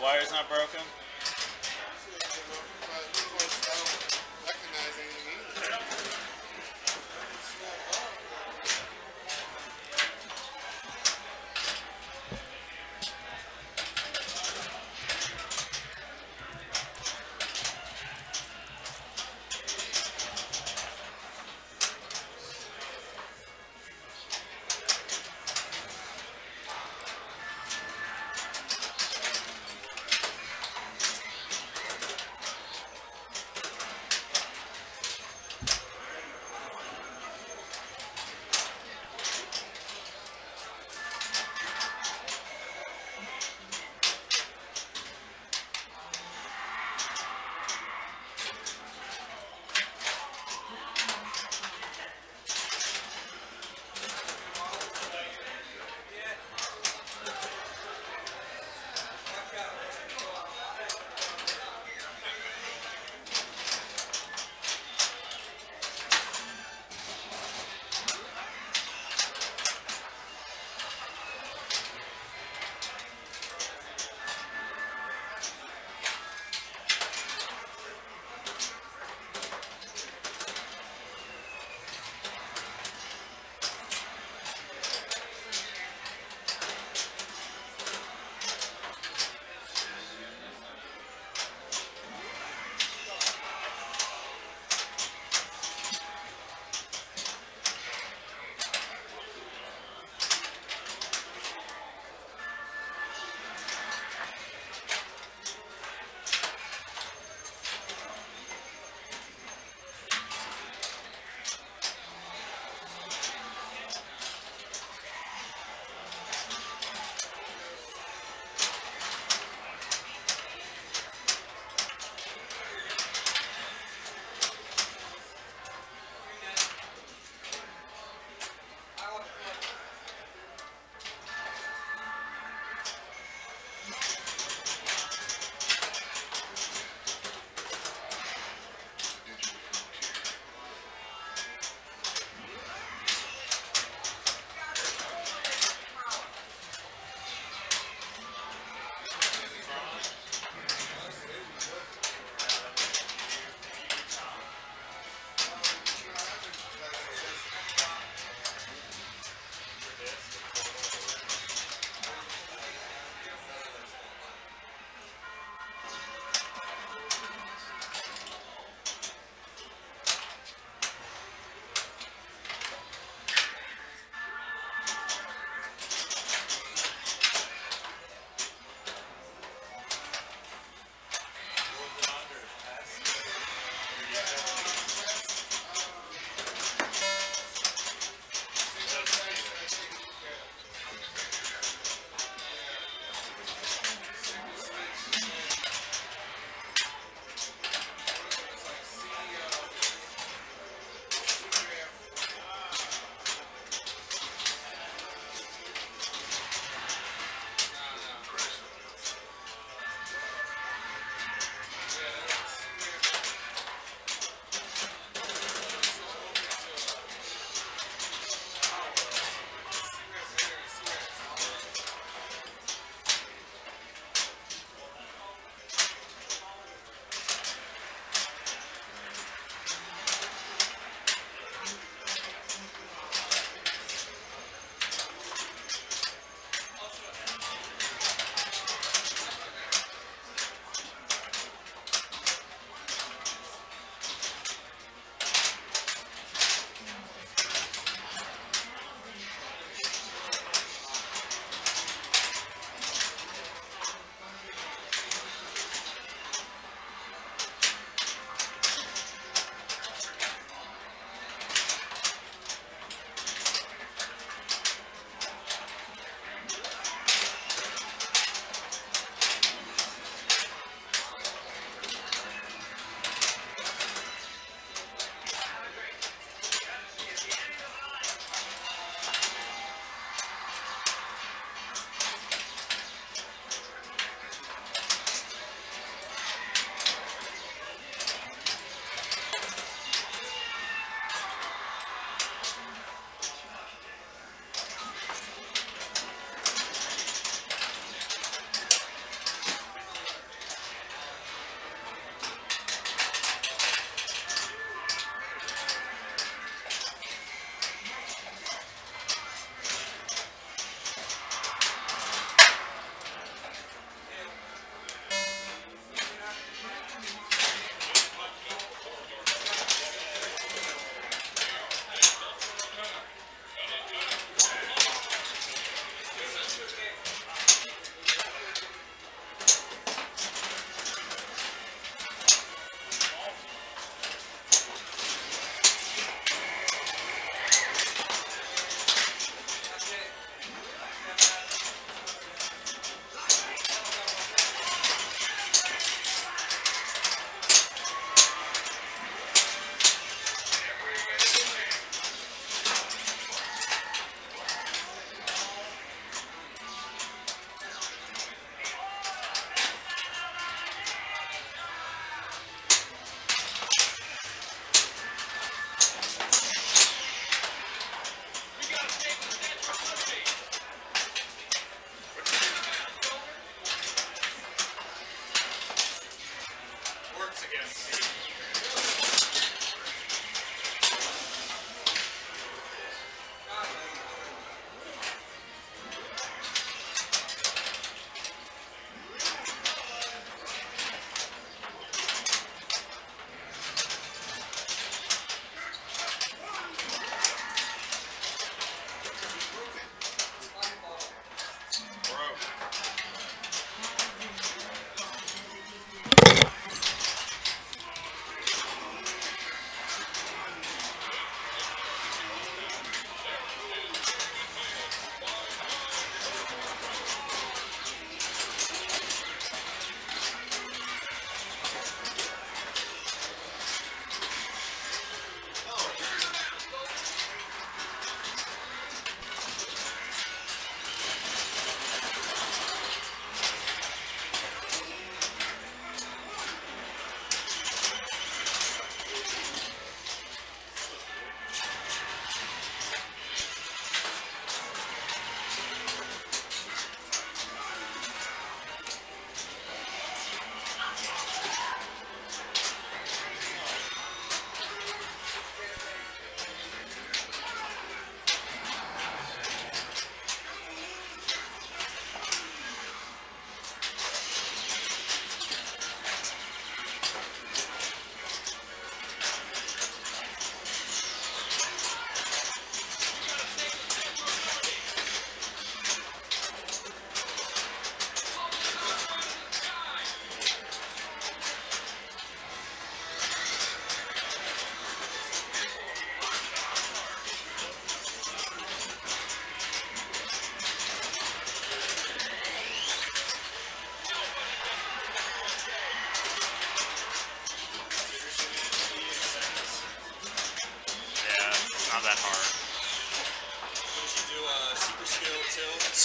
Wire's not broken?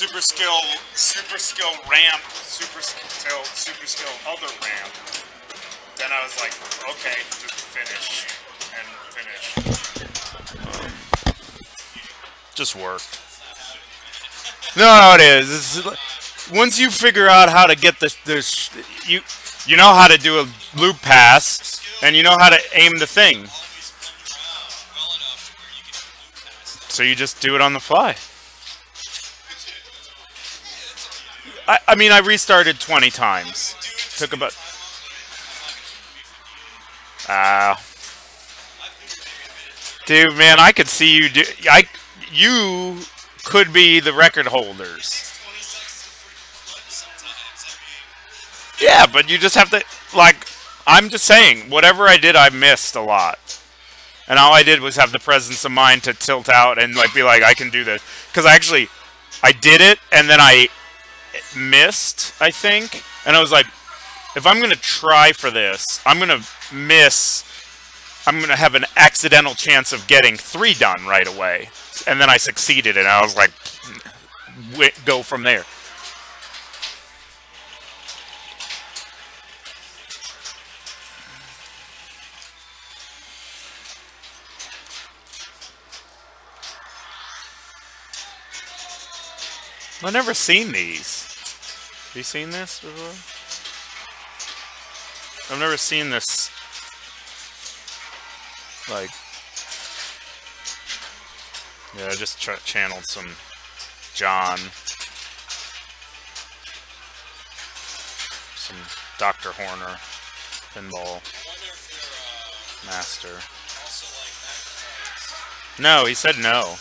super skill ramp, super skill other ramp. Then I was like, okay, just finish and finish. Just work. No, it is. Once you figure out how to get you know how to do a loop pass, and you know how to aim the thing. So you just do it on the fly. I mean, I restarted 20 times. Took about... Dude, man, I could see you do... You could be the record holders. Yeah, but you just have to... Like, I'm just saying, whatever I did, I missed a lot. And all I did was have the presence of mind to tilt out and like be like, I can do this. Because I did it, and then I missed, I think. And I was like, if I'm going to try for this, I'm going to miss. I'm going to have an accidental chance of getting 3 done right away. And then I succeeded, and I was like, go from there. I've never seen these. Have you seen this before? I've never seen this. Like, yeah, I just channeled some John, some Dr. Horner, Pinball Master. No, he said no.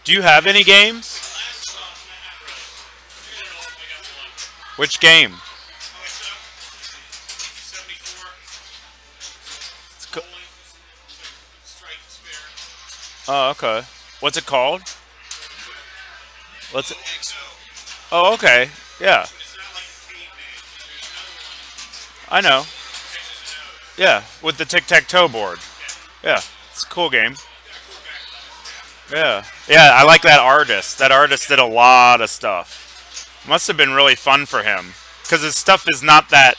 Do you have any games? Which game? Oh, okay. What's it called? What's it? Oh, okay. Yeah. I know. Yeah, with the tic-tac-toe board. Yeah, it's a cool game. Yeah. Yeah, I like that artist. That artist did a lot of stuff. Must have been really fun for him. Because his stuff is not that,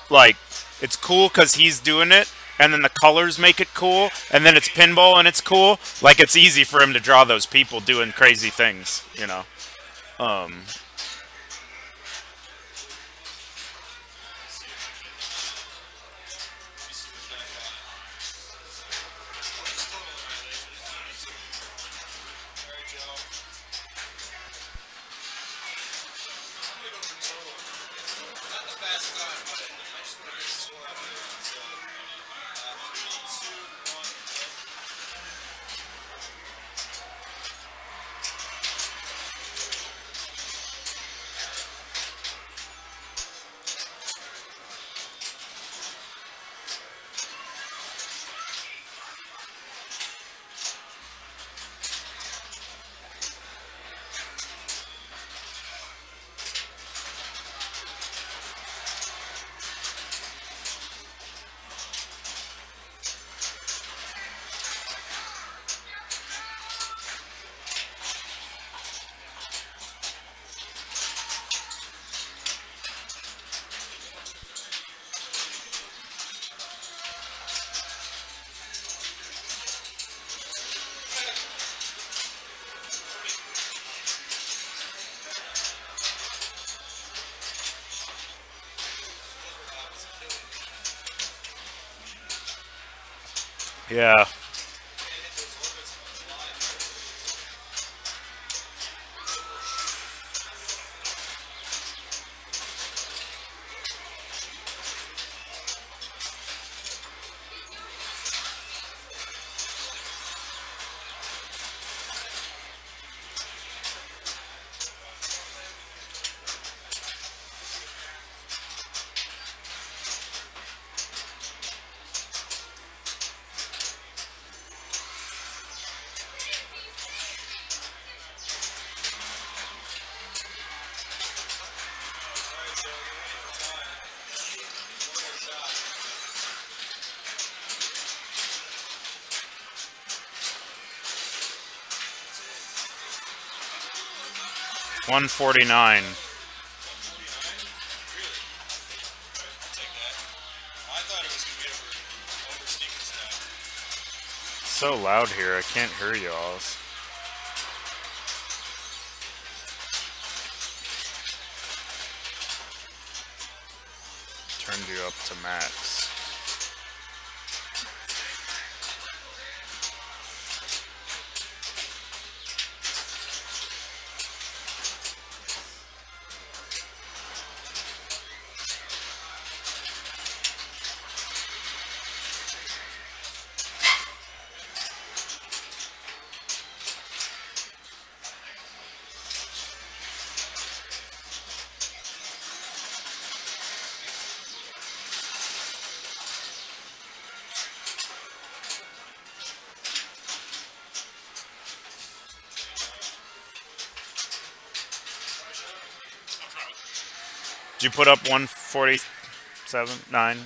like, it's cool because he's doing it, and then the colors make it cool, and then it's pinball and it's cool. Like, it's easy for him to draw those people doing crazy things, you know. Yeah. 149. It's so loud here, I can't hear y'all. Turned you up to max. Did you put up 147, 9?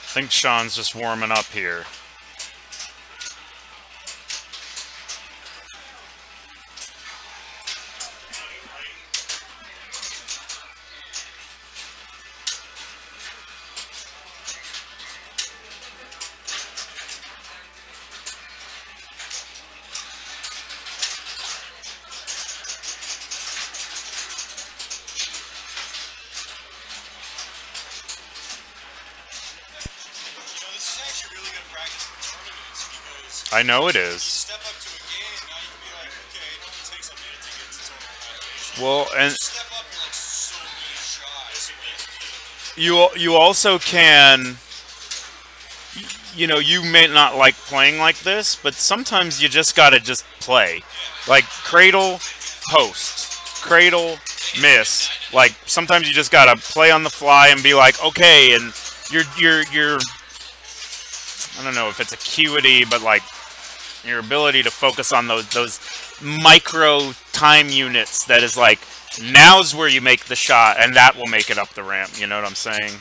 I think Sean's just warming up here. I know it is. Well, and you also can, you know, you may not like playing like this, but sometimes you just gotta just play. Like cradle, host, cradle, miss. Like sometimes you just gotta play on the fly and be like, okay, and you're I don't know if it's acuity, but like your ability to focus on those micro time units that is like, now's where you make the shot and that will make it up the ramp. You know what I'm saying?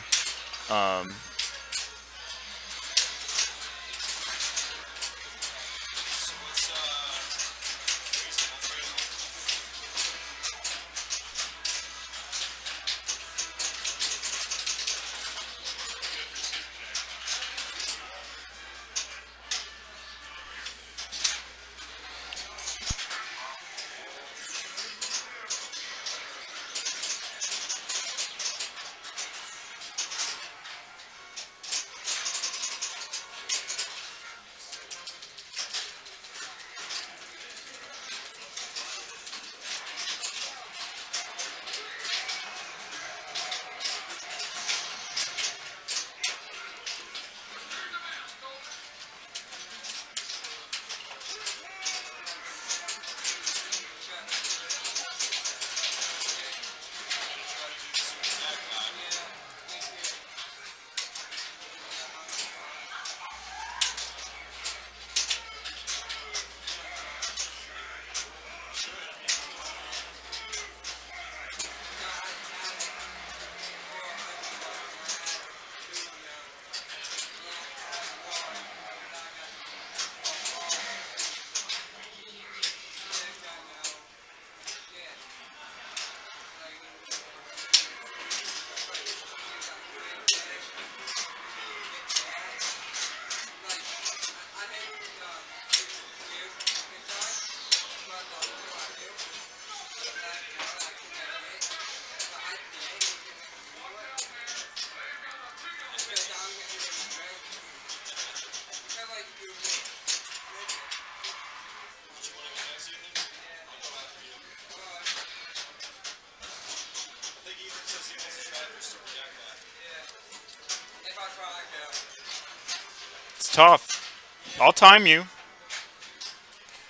It's tough. I'll time you.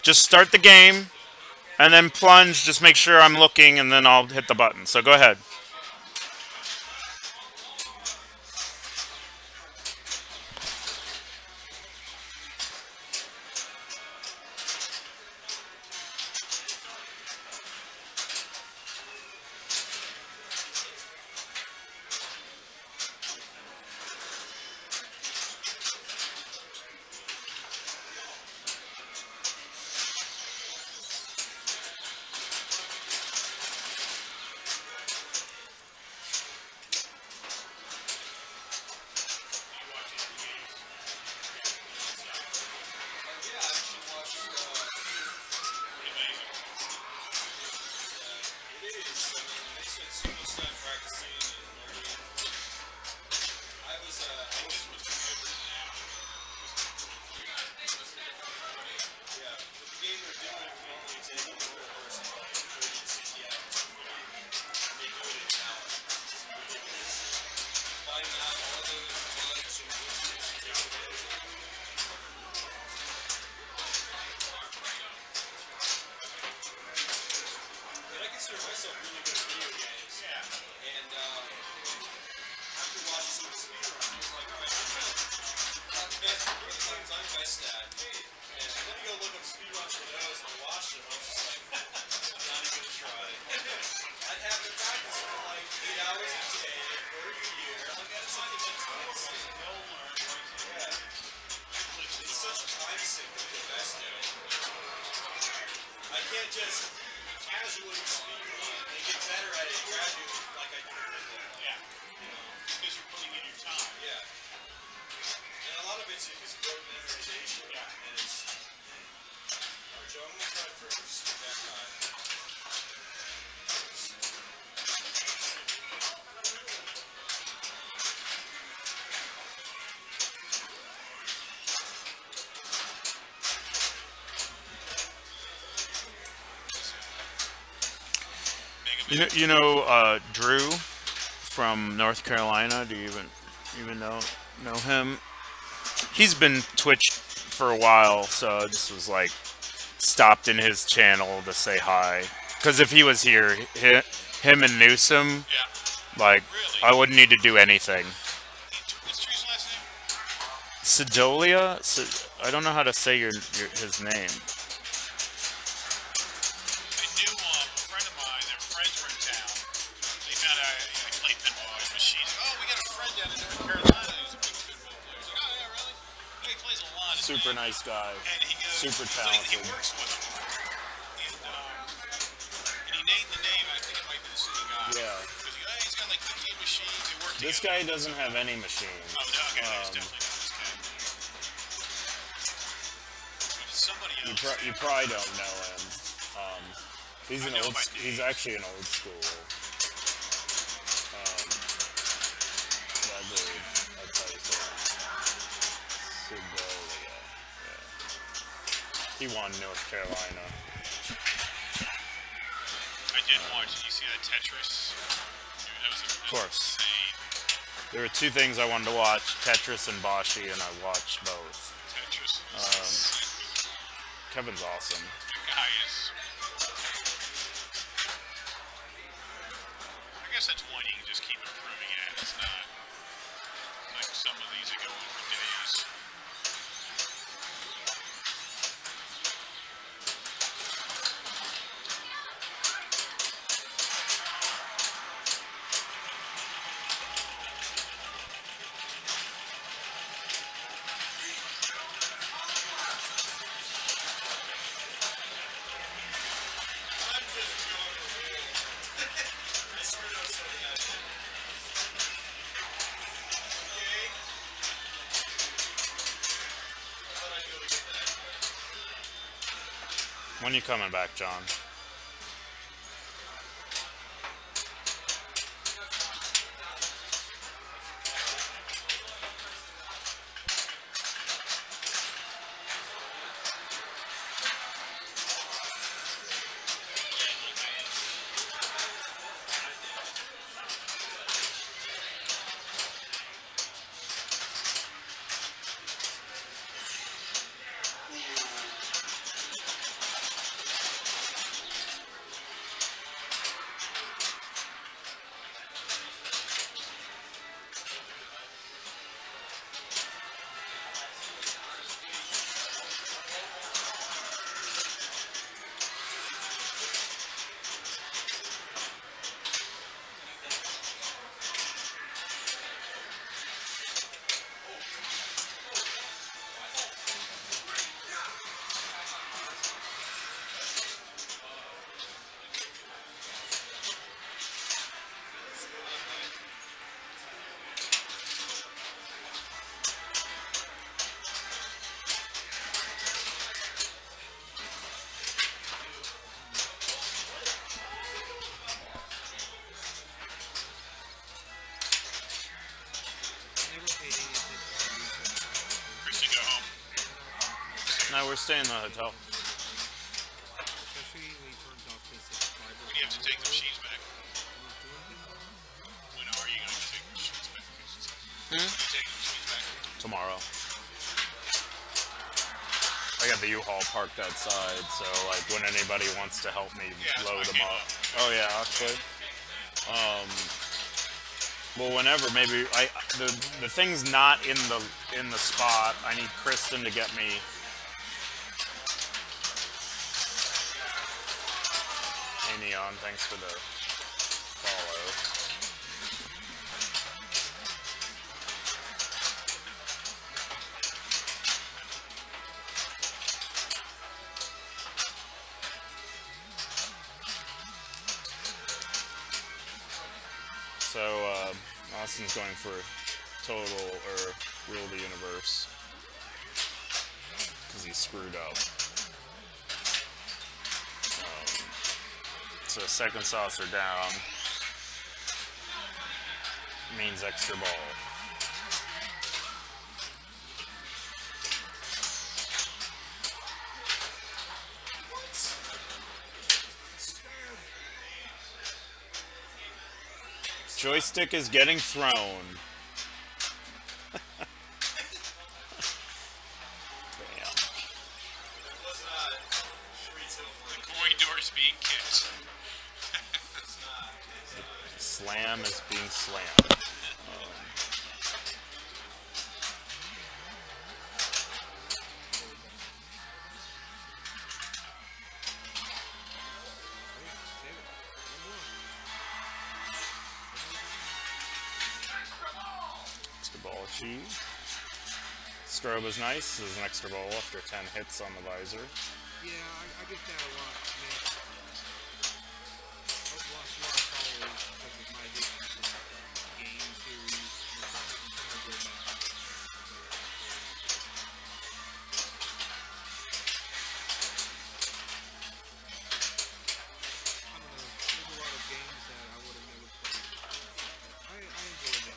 Just start the game, and then plunge. Just make sure I'm looking, and then I'll hit the button. So go ahead. Drew from North Carolina. Do you even know him? He's been Twitch for a while, so I just was like stopped in his channel to say hi. Because if he was here, him and Newsom, like I wouldn't need to do anything. What's Drew's last name? Sedolia? I don't know how to say his name. I knew a friend of mine, their friends were in town. They found out I played pinball on his machine. Oh, we got a friend down in North Carolina who's a big pinball player. I was like, oh, yeah, really? Yeah, he plays a lot. Super nice guy. And he goes, super he talented. works with him. And he named the name, I think it might be the same guy. Yeah. Because he's got like 15 machines. They work This together. guy doesn't have any machines. Oh, no, okay, it's definitely not this guy. But it's somebody else. You probably don't know him. He's actually an old school. That dude, I'll tell you something. Sedolia. Yeah. He won North Carolina. I did watch. Did you see that Tetris? Dude, that was Of course. insane. There were two things I wanted to watch, Tetris and Boshi, and I watched both. Tetris was Kevin's awesome. the guy is. I guess that's one you can just keep improving at. It's not like some of these that go on for days. When you coming back, John? we're staying in the hotel. Especially when he turns off his subscribers. When do you have to take the machines back? When are you going to take the machines back? When are you taking the machines back? Tomorrow. I got the U-Haul parked outside, so like when anybody wants to help me load them up. Oh yeah, actually. Well, whenever maybe the thing's not in the spot. I need Kristen to get me. Hey Neon, thanks for the follow. So, Austin's going for total, or rule the universe. Because he screwed up. So, second saucer down means extra ball. Joystick is getting thrown. Bam. The coin door's being kicked. The slam is being slammed. Ball achieved. Strobe is nice. This is an extra ball after 10 hits on the visor. Yeah, I get that a lot, man. I've lost a lot of followers because of my addiction to game series. I'm trying to go back. I don't know. There's a lot of games that I would have never played. I enjoy that.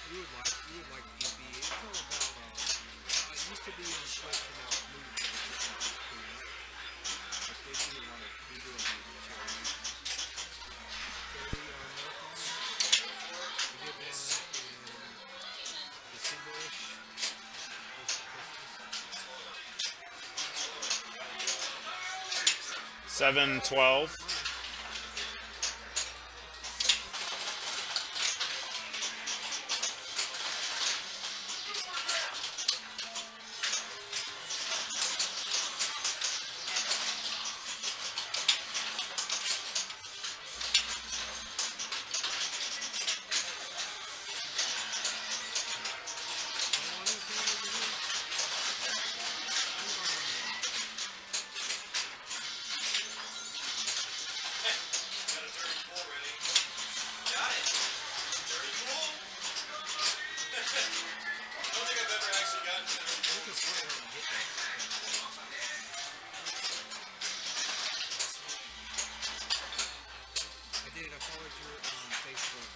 You would like PB. It's all about, it used to be on Twitch and now it's moved to but they do a lot of, they do a lot of charity. Charity marathon. We did one in December-ish. 7-12. I did. I followed you on Facebook.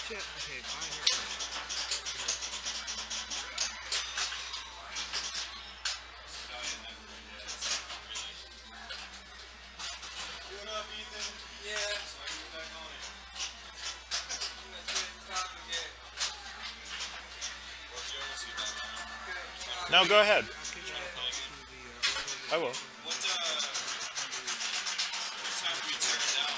Shit. Okay, bye here. No, go ahead. I will. What time do we tear it down?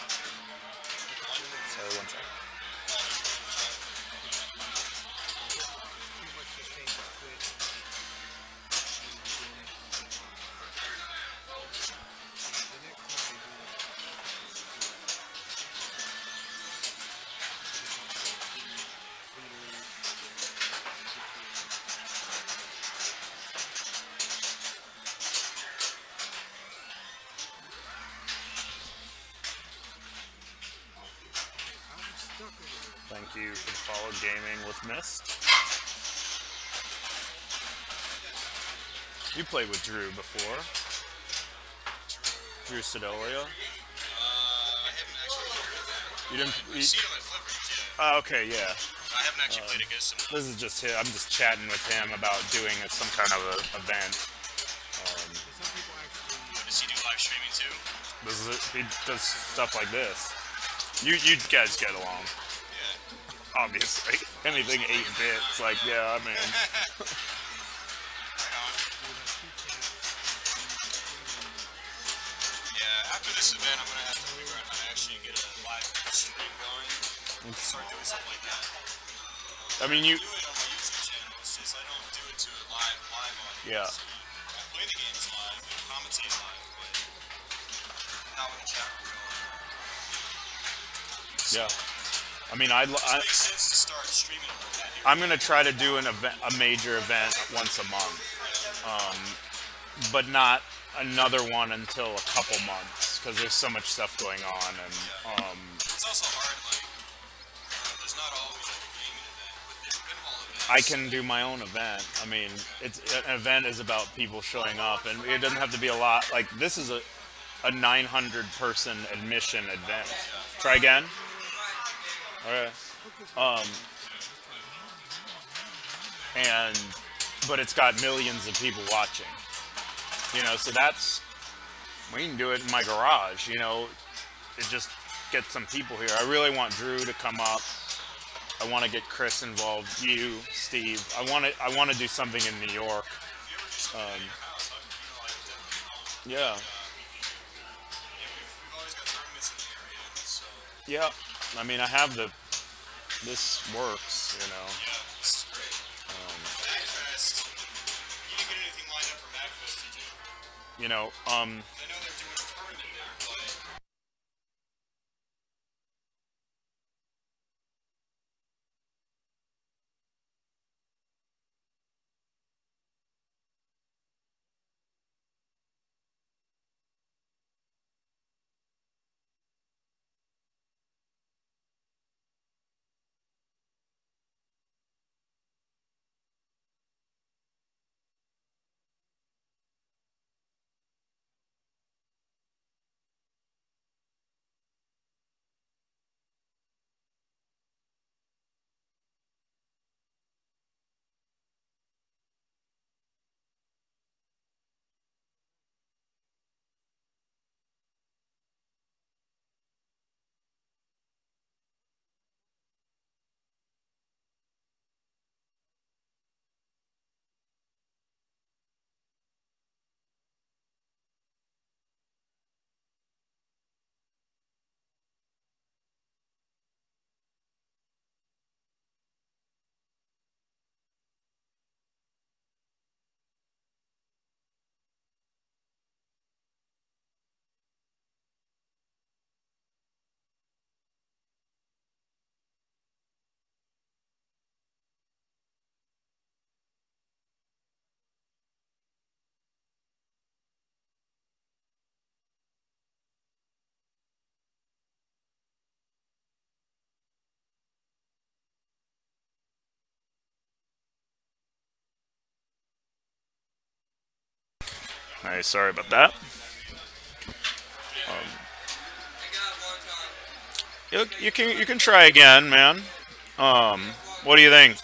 you for the follow gaming with Mist. You played with Drew before. Drew Sedolia. I haven't actually heard of that. You didn't. I've seen him at Flippers, yeah. Oh, okay, yeah. I haven't actually played against him. This is just him. I'm just chatting with him about doing some kind of a event. Some people actually. Does he do live streaming too? This is it. He does stuff like this. You guys get along, Yeah. obviously. Anything 8-bit, it's like, yeah, I'm in. Right on. Yeah, after this event, I'm gonna have to figure out how to actually get a live stream going. Start doing stuff like that. I mean, you. I do it on my YouTube channel. It's just I don't do it to a live audience. Yeah. I play the games live, I commentate live, but not with a chat room going. Yeah. I mean, It makes sense to start streaming like that. I'm gonna try to do a major event once a month, but not another one until a couple months because there's so much stuff going on, and It's also hard, like, there's not always like a gaming event, but there's pinball events. I can do my own event. I mean, an event is about people showing up, and it doesn't have to be a lot. Like this is a 900 person admission event. Try again. All right. But it's got millions of people watching. You know, so we can do it in my garage. You know, it just gets some people here. I really want Drew to come up. I want to get Chris involved. You, Steve. I want to do something in New York. Yeah. We've always got tournaments in the area, so Yeah. I mean, I have this works, you know. yeah, this is great. MagFest. You didn't get anything lined up for MagFest, did you? You know, I know they're doing a tournament there, but hey, sorry about that. You can try again, man. What do you think?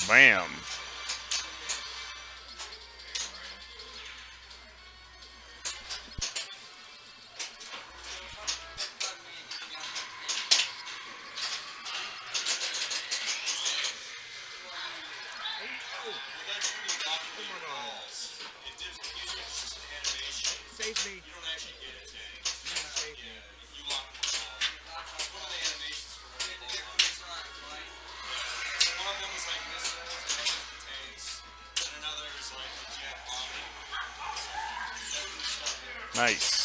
Bam. Save me. You don't actually get it. Save me. You lock them all. It's one of the animations for one of the one of them is like missiles and the tanks, and another is like the jet bombing. Nice.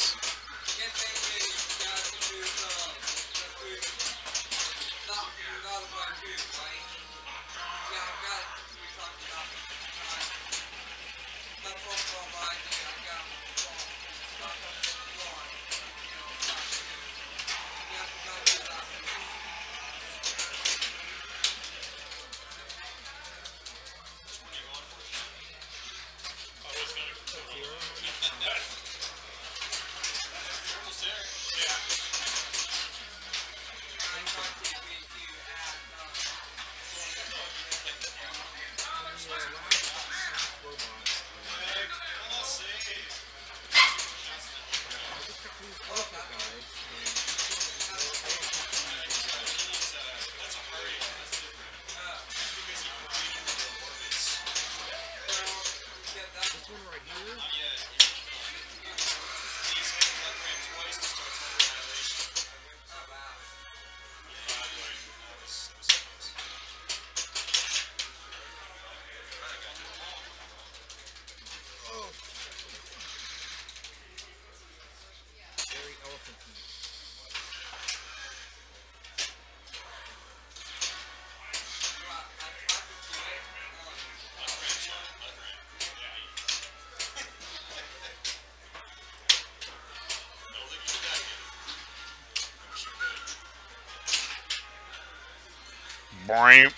Boing.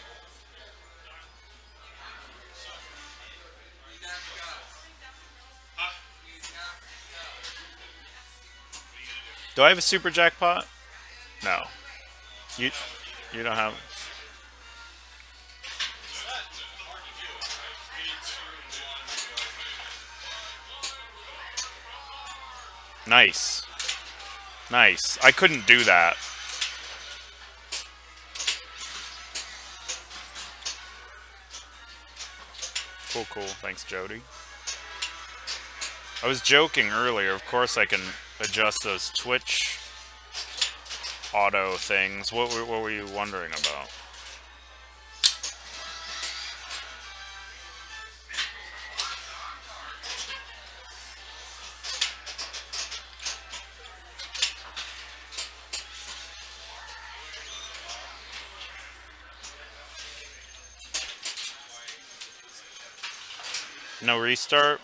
Do I have a super jackpot? No. You don't have. Nice. Nice. I couldn't do that. Cool, cool. Thanks, Jody. I was joking earlier. Of course, I can adjust those Twitch auto things. What were you wondering about? No restart?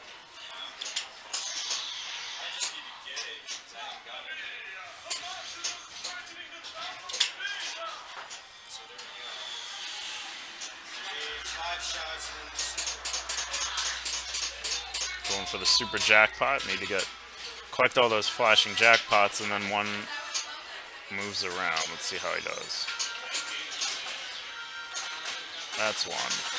Going for the super jackpot. Need to collect all those flashing jackpots, and then one moves around. Let's see how he does. That's one.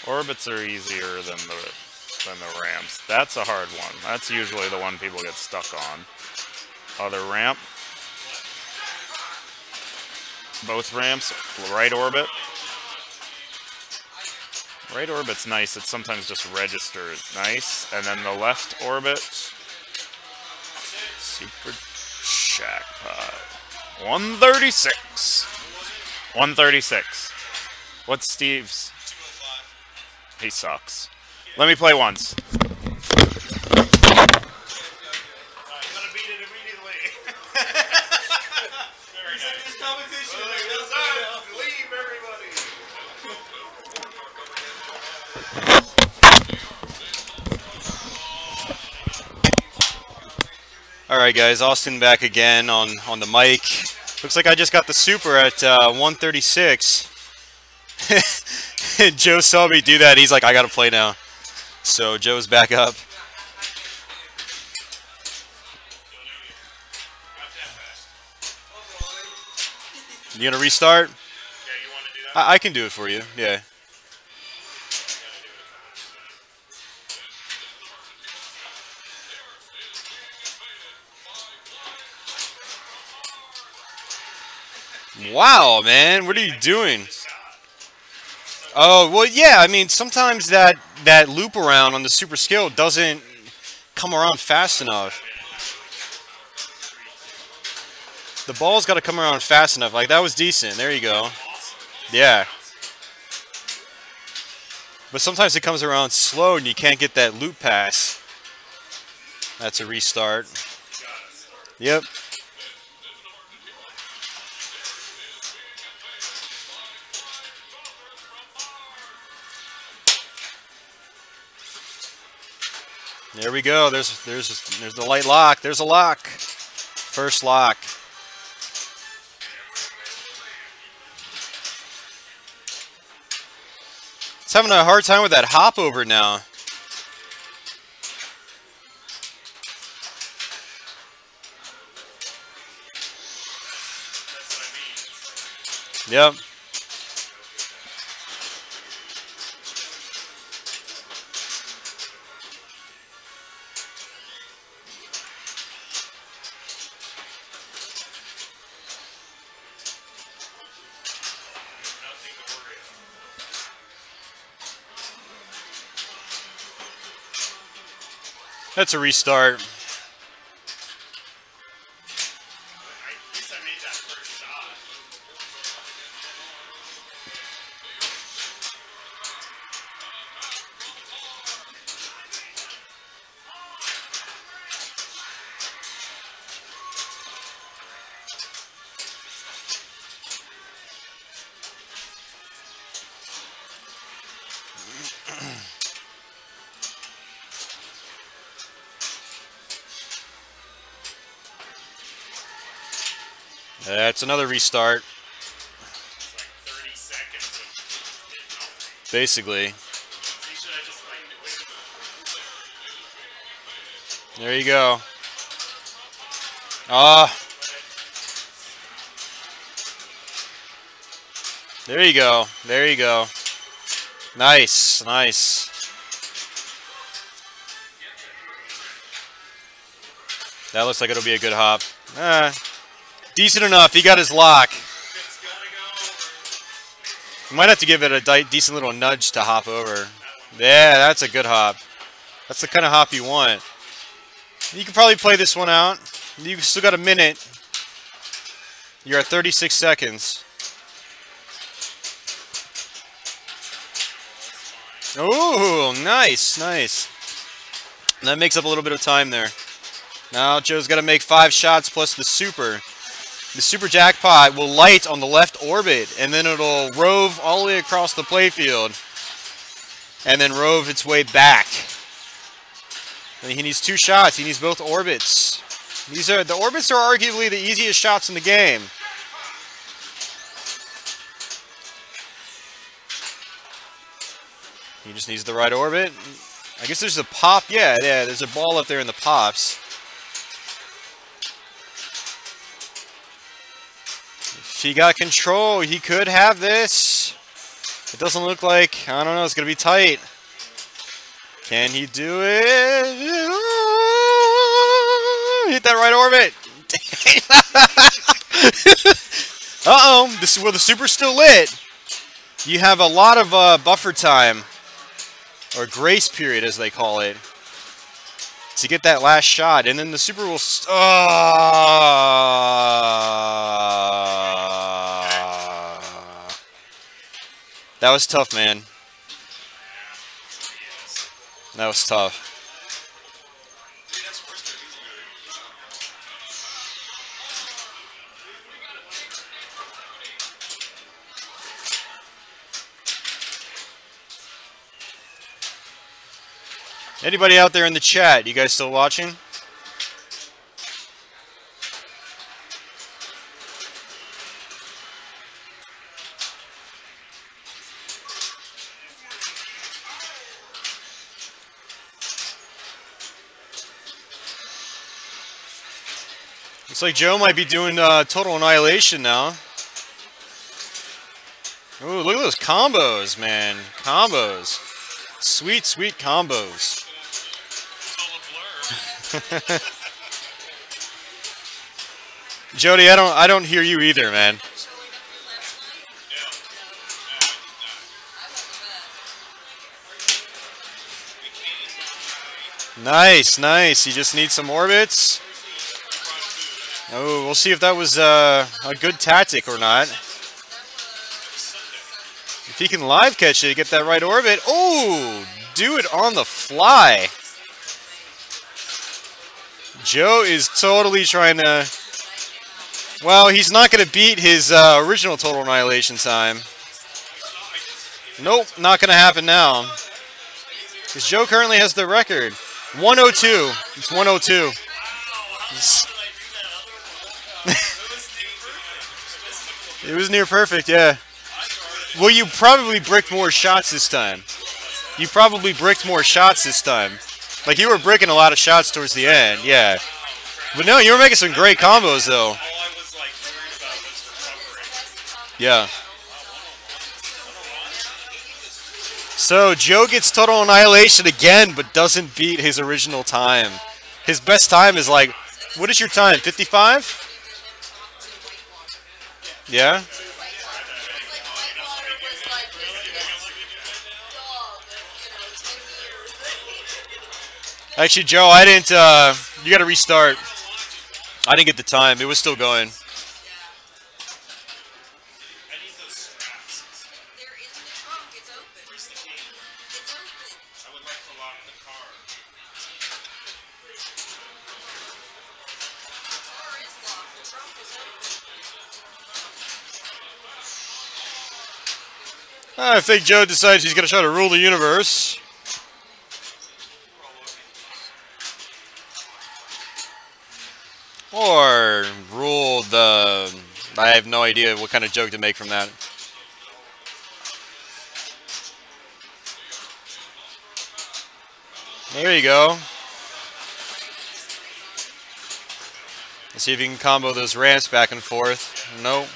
Orbits are easier than the ramps. That's a hard one. That's usually the one people get stuck on. Other ramp. Both ramps. Right orbit. Right orbit's nice. It's sometimes just registered. Nice. And then the left orbit. Super jackpot. 136. 136. What's Steve's? He sucks. Let me play once. You're gonna beat it immediately. Very nice. This competition. Leave everybody. All right, guys. Austin back again on the mic. Looks like I just got the super at 136. Joe saw me do that. He's like, I gotta play now. So Joe's back up. You gonna restart? Yeah, you want to do I can do it for you. Yeah. Wow, man, what are you doing? Oh, well, yeah, I mean, sometimes that loop around on the super skill doesn't come around fast enough. The ball's got to come around fast enough. Like, that was decent. There you go. Yeah. But sometimes it comes around slow and you can't get that loop pass. That's a restart. Yep. There we go. There's the light lock. There's a lock. First lock. It's having a hard time with that hop over now. Yep. That's a restart. At least I made that first shot. That's another restart. It's like 30 seconds of did nothing. Basically. He should have just waited. There you go. Ah. There you go. There you go. Nice. Nice. That looks like it'll be a good hop. Decent enough. He got his lock. It's gotta go. You might have to give it a decent little nudge to hop over. Yeah, that's a good hop. That's the kind of hop you want. You can probably play this one out. You've still got a minute. You're at 36 seconds. Ooh, nice, nice. And that makes up a little bit of time there. Now Joe's got to make 5 shots plus the super. The super jackpot will light on the left orbit, and then it'll rove all the way across the playfield, and then rove its way back. And he needs 2 shots. He needs both orbits. The orbits are arguably the easiest shots in the game. He just needs the right orbit. I guess there's a pop. Yeah, there's a ball up there in the pops. If he got control, he could have this. It doesn't look like, I don't know, it's going to be tight. Can he do it? Hit that right orbit. Uh-oh, this is where the super's still lit. You have a lot of buffer time, or grace period as they call it, to get that last shot, and then the super will... That was tough, man. That was tough. Anybody out there in the chat? You guys still watching? Looks like Joe might be doing Total Annihilation now. Ooh, look at those combos, man. Combos. Sweet, sweet combos. Jody, I don't hear you either, man. Nice, nice. You just need some orbits. Oh, we'll see if that was a good tactic or not. If he can live catch it, get that right orbit. Oh, do it on the fly. Joe is totally trying to... Well, he's not going to beat his original total annihilation time. Nope, not going to happen now. Because Joe currently has the record. 102. It's 102. It was near perfect, yeah. Well, you probably bricked more shots this time. You probably bricked more shots this time. Like, you were bricking a lot of shots towards the end, yeah. But no, you were making some great combos, though. Yeah. So, Joe gets total annihilation again, but doesn't beat his original time. His best time is like, what is your time, 55? Yeah? Actually, Joe, I didn't, you gotta restart. I didn't get the time, it was still going. I think Joe decides he's going to try to rule the universe. Or rule the... I have no idea what kind of joke to make from that. There you go. Let's see if you can combo those ramps back and forth. Nope.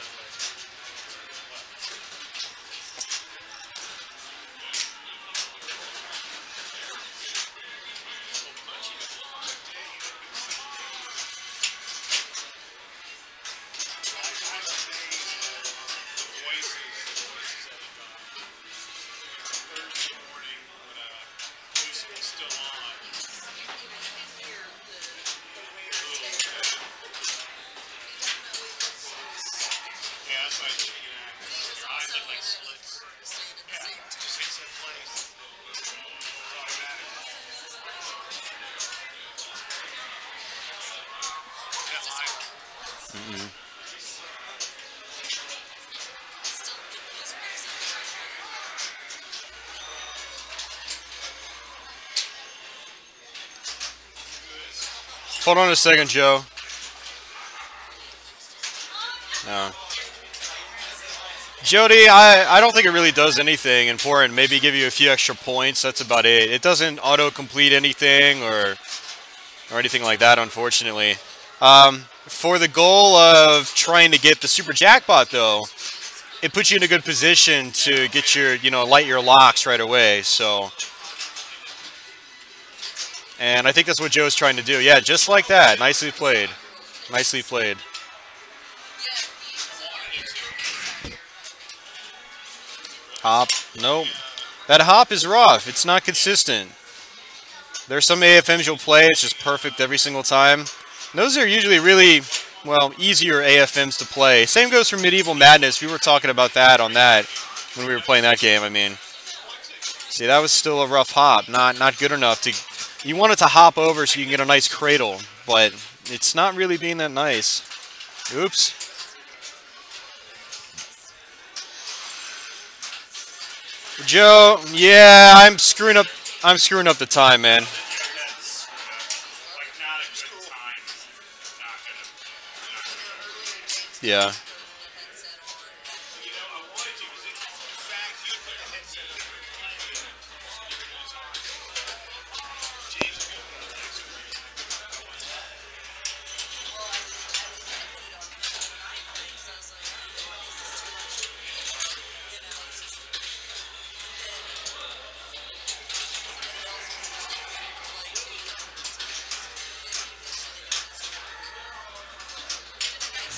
Hold on a second, Joe. No. Jody, I don't think it really does anything important. Maybe give you a few extra points. That's about it. It doesn't auto-complete anything or anything like that, unfortunately. For the goal of trying to get the super jackpot, though, it puts you in a good position to get your, light your locks right away. So, and I think that's what Joe's trying to do. Yeah, just like that. Nicely played. Nicely played. Hop. Nope. That hop is rough. It's not consistent. There's some AFMs you'll play. It's just perfect every single time. And those are usually really, well, easier AFMs to play. Same goes for Medieval Madness. We were talking about that on that when we were playing that game. I mean, see, that was still a rough hop. Not good enough to... You want it to hop over so you can get a nice cradle, but it's not really being that nice. Oops. Joe, yeah, I'm screwing up the time, man. Yeah.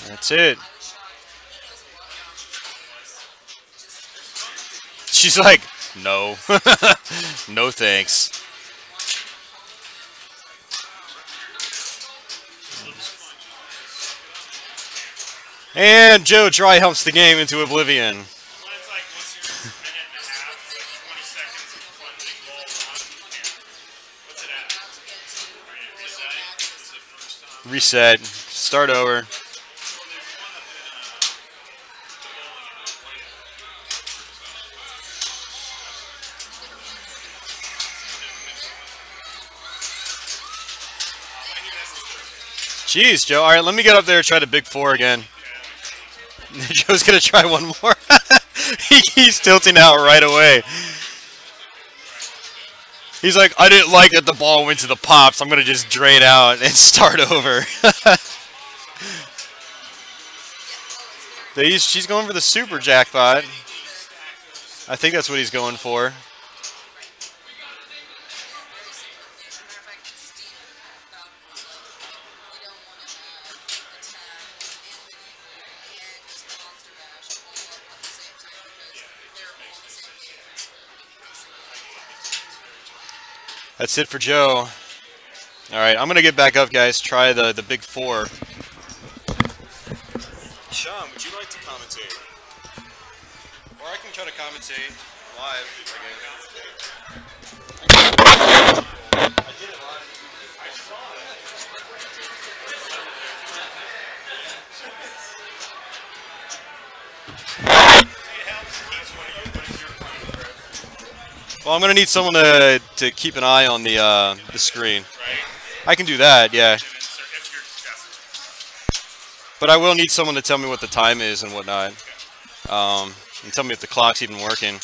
That's it. She's like, no. No thanks. And Joe dry humps the game into oblivion. When it's like, what's your minute and a half? It's like 20 seconds of plunging ball on. What's it at? Reset. Start over. Jeez, Joe. All right, let me get up there and try the big four again. Joe's going to try one more. He's tilting out right away. He's like, I didn't like that the ball went to the pops. I'm going to just drain out and start over. She's going for the super jackpot. I think that's what he's going for. That's it for Joe. All right, I'm going to get back up, guys. Try the big four. Sean, would you like to commentate? Or I can try to commentate live again. I did it live. I saw it. Well, I'm going to need someone to keep an eye on the screen. I can do that, yeah. But I will need someone to tell me what the time is and whatnot. And tell me if the clock's even working.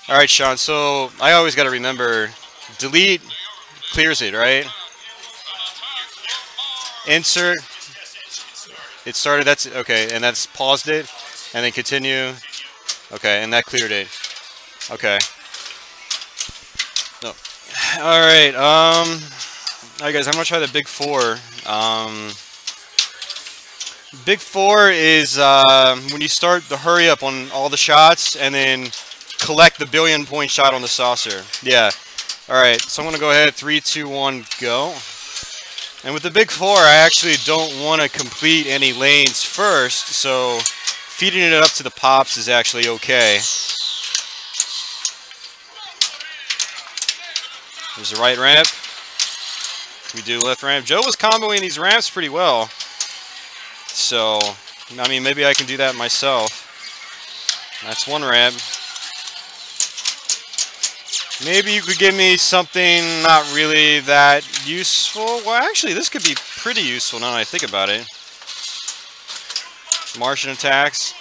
Alright, Sean, so I always got to remember, delete clears it, right? Insert. It started, that's, okay, and that's paused it. And then continue. Okay, and that cleared it. Okay. No. Alright, alright guys, I'm going to try the big four. Big four is when you start the hurry up on all the shots and then collect the billion-point shot on the saucer. Yeah. Alright, so I'm going to go ahead, 3, 2, 1, go. And with the big four, I actually don't want to complete any lanes first, so feeding it up to the pops is actually okay. There's the right ramp. We do left ramp. Joe was comboing these ramps pretty well. So, I mean, maybe I can do that myself. That's one ramp. Maybe you could give me something not really that useful. Well, actually, this could be pretty useful now that I think about it. Martian attacks.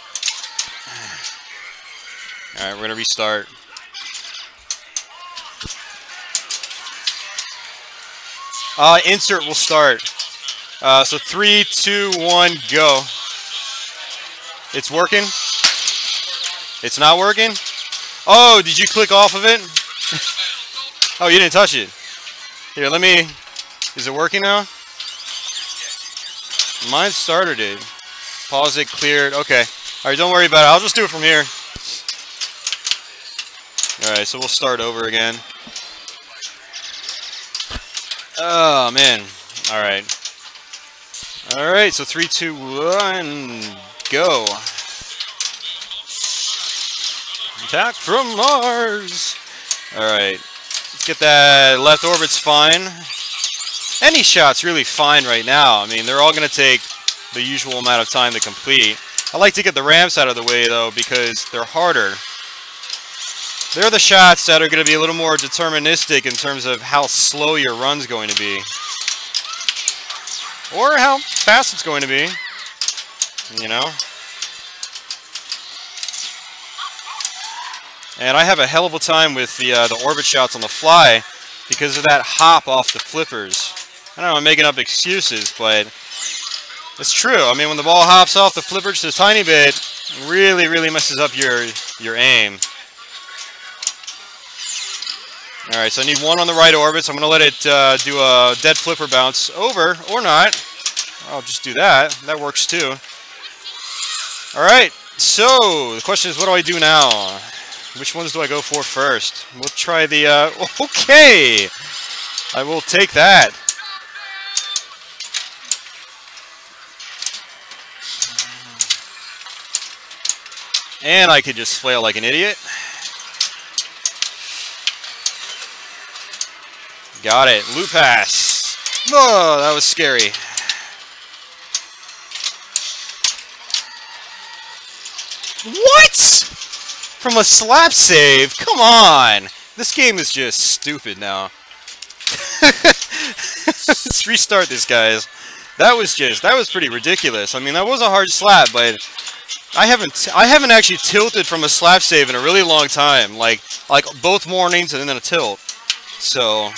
Alright, we're going to restart. Insert will start. So 3, 2, 1, go. It's working? It's not working? Oh, did you click off of it? Oh, you didn't touch it. Here, let me... Is it working now? Mine started it. Pause it, cleared. Okay. Alright, don't worry about it. I'll just do it from here. Alright, so we'll start over again. Oh, man. Alright. Alright, so 3, 2, 1, go. Attack from Mars. Alright. Let's get that left orbit's fine. Any shot's really fine right now. I mean, they're all going to take the usual amount of time to complete. I like to get the ramps out of the way, though, because they're harder. They're the shots that are going to be a little more deterministic in terms of how slow your run's going to be. Or how fast it's going to be. You know? And I have a hell of a time with the orbit shots on the fly because of that hop off the flippers. I know I'm making up excuses, but it's true. I mean, when the ball hops off the flippers just a tiny bit, it really, really messes up your aim. Alright, so I need one on the right orbit, so I'm going to let it do a dead flipper bounce over, or not. I'll just do that. That works too. All right. So the question is, what do I do now? Which ones do I go for first? We'll try the. Okay. I will take that. And I could just flail like an idiot. Got it. Loop pass. Oh, that was scary. What? From a slap save? Come on. This game is just stupid now. Let's restart this, guys. That was pretty ridiculous. I mean, that was a hard slap, but I haven't actually tilted from a slap save in a really long time. Like both mornings and then a tilt. So,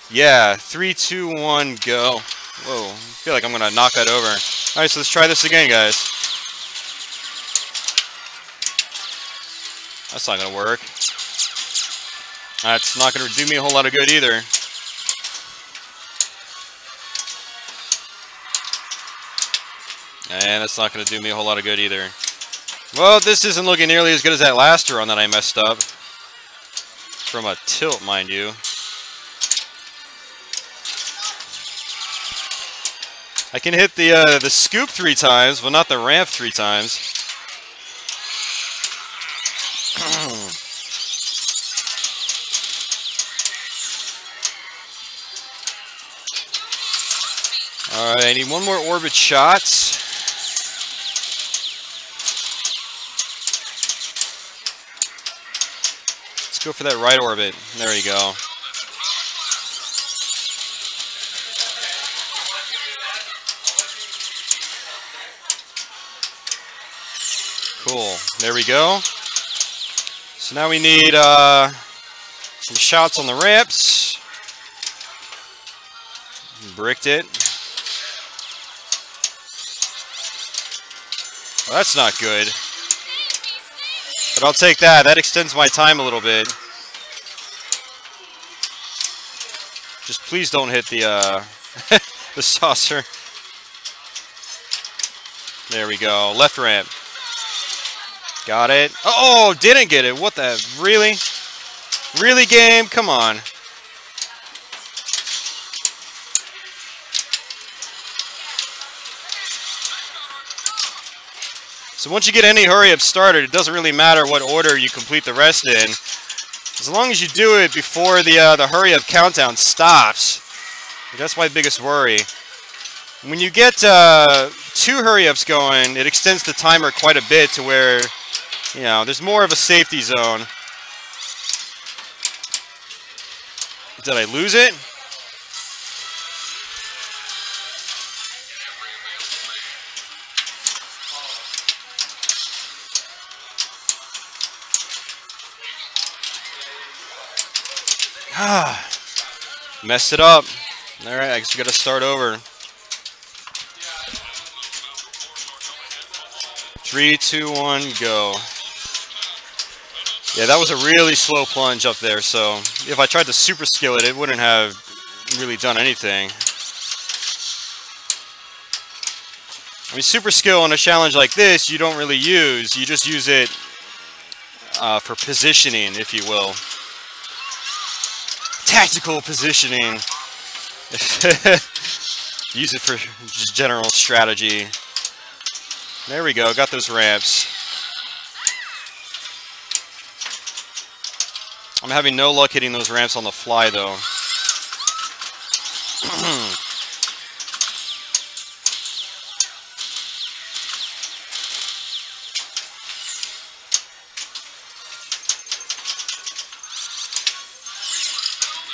yeah, 3, 2, 1, go. Whoa, I feel like I'm gonna knock that over. All right, so let's try this again, guys. That's not gonna work. That's not gonna do me a whole lot of good either. And that's not gonna do me a whole lot of good either. Well, this isn't looking nearly as good as that last run that I messed up. From a tilt, mind you. I can hit the scoop 3 times, but not the ramp 3 times. Alright, I need one more orbit shot. Let's go for that right orbit. There you go. Cool. There we go. So now we need some shots on the ramps. Bricked it. Well, that's not good. But I'll take that. That extends my time a little bit. Just please don't hit the the saucer. There we go. Left ramp. Got it. Oh, didn't get it. What the? Really? Really, game? Come on. So once you get any hurry-up started, it doesn't really matter what order you complete the rest in. As long as you do it before the hurry-up countdown stops. That's my biggest worry. When you get 2 hurry-ups going, it extends the timer quite a bit to where, you know, there's more of a safety zone. Did I lose it? Messed it up. Alright, I guess we gotta start over. 3, 2, 1, go. Yeah, that was a really slow plunge up there, so if I tried to super skill it, it wouldn't have really done anything. I mean, super skill in a challenge like this, you don't really use. You just use it for positioning, if you will. Tactical positioning. Use it for just general strategy. There we go, got those ramps. I'm having no luck hitting those ramps on the fly, though.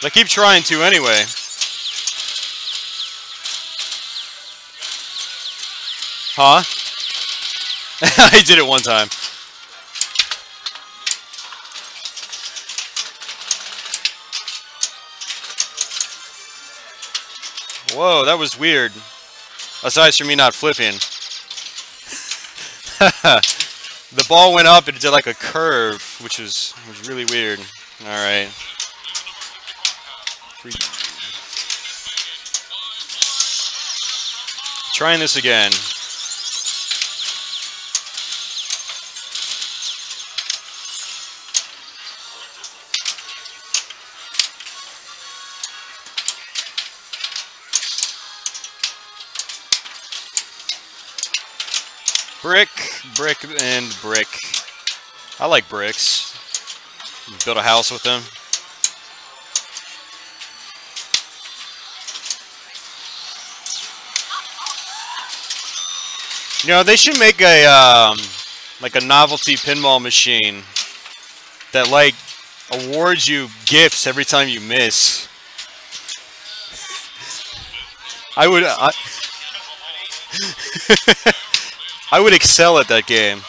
I keep trying to anyway. Huh? I did it one time. Whoa, that was weird. Aside from me not flipping. The ball went up and it did like a curve, which was really weird. Alright. Trying this again. Brick, brick, and brick. I like bricks. Build a house with them. You know, they should make a like a novelty pinball machine that like awards you gifts every time you miss. I would excel at that game.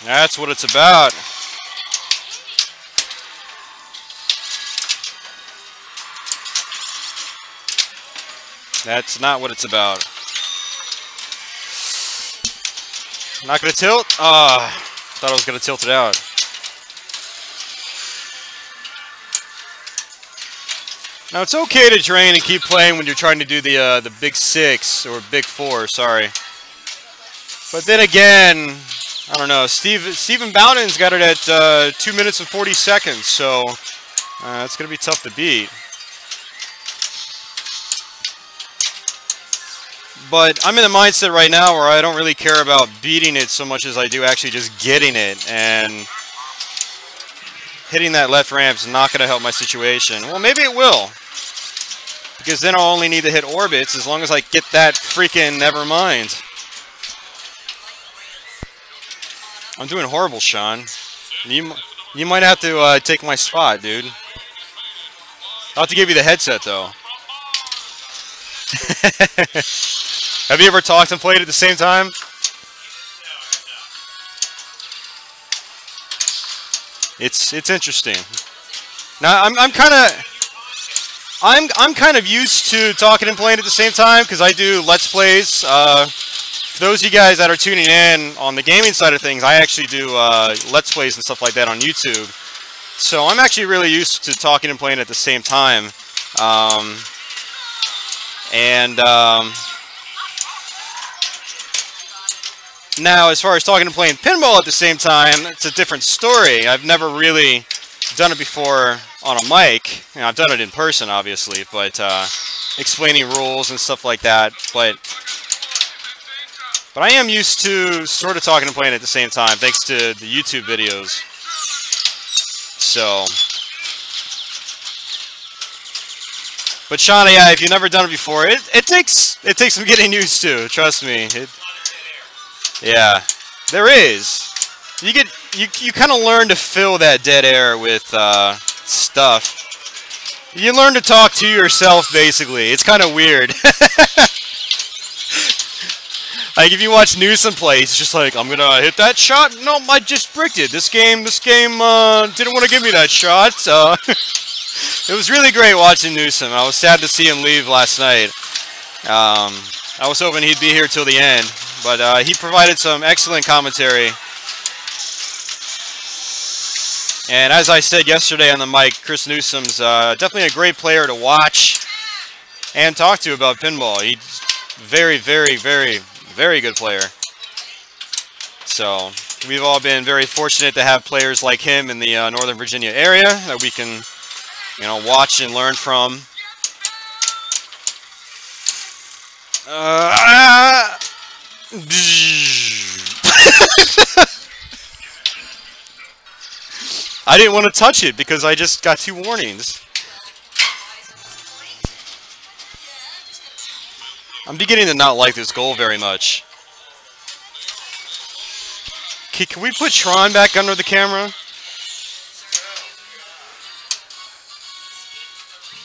That's what it's about. That's not what it's about. Not gonna tilt? Thought I was gonna tilt it out. Now it's okay to drain and keep playing when you're trying to do the big 6 or big 4. Sorry, but then again, I don't know. Stephen Bowden's got it at 2 minutes and 40 seconds, so it's gonna be tough to beat. But I'm in the mindset right now where I don't really care about beating it so much as I do actually just getting it. And hitting that left ramp's not going to help my situation. Well, maybe it will. Because then I'll only need to hit orbits as long as I get that freaking never mind. I'm doing horrible, Sean. You might have to take my spot, dude. I'll have to give you the headset, though. Have you ever talked and played at the same time? It's interesting. Now I'm kind of used to talking and playing at the same time because I do Let's Plays. For those of you guys that are tuning in on the gaming side of things, I actually do Let's Plays and stuff like that on YouTube. So I'm actually really used to talking and playing at the same time. Now, as far as talking and playing pinball at the same time, it's a different story. I've never really done it before on a mic. You know, I've done it in person, obviously, but explaining rules and stuff like that. But I am used to sort of talking and playing at the same time, thanks to the YouTube videos. So, but Shauna, yeah, if you've never done it before, it takes some getting used to. Trust me. Yeah, there is. You kind of learn to fill that dead air with stuff. You learn to talk to yourself, basically. It's kind of weird. Like if you watch Newsom play, it's just like, I'm gonna hit that shot. No, I just bricked it. This game didn't want to give me that shot. It was really great watching Newsom. I was sad to see him leave last night. I was hoping he'd be here till the end. But he provided some excellent commentary. And as I said yesterday on the mic, Chris Newsom's definitely a great player to watch and talk to about pinball. He's very, very, very, very good player. So we've all been very fortunate to have players like him in the Northern Virginia area that we can, you know, watch and learn from. I didn't want to touch it because I just got 2 warnings. I'm beginning to not like this goal very much. Can we put Tron back under the camera?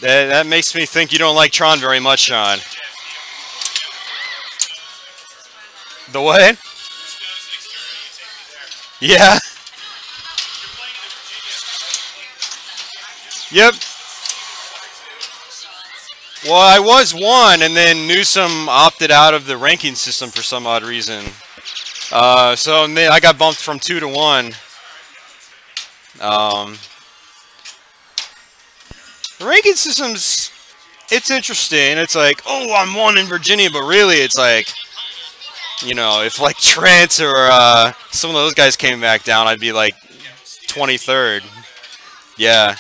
That makes me think you don't like Tron very much, Sean. The what? Yeah. Yep. Well, I was 1, and then Newsom opted out of the ranking system for some odd reason. So I got bumped from 2 to 1. The ranking system's, it's interesting. It's like, oh, I'm 1 in Virginia, but really it's like, You know, if like Trent or some of those guys came back down, I'd be like 23rd. Yeah.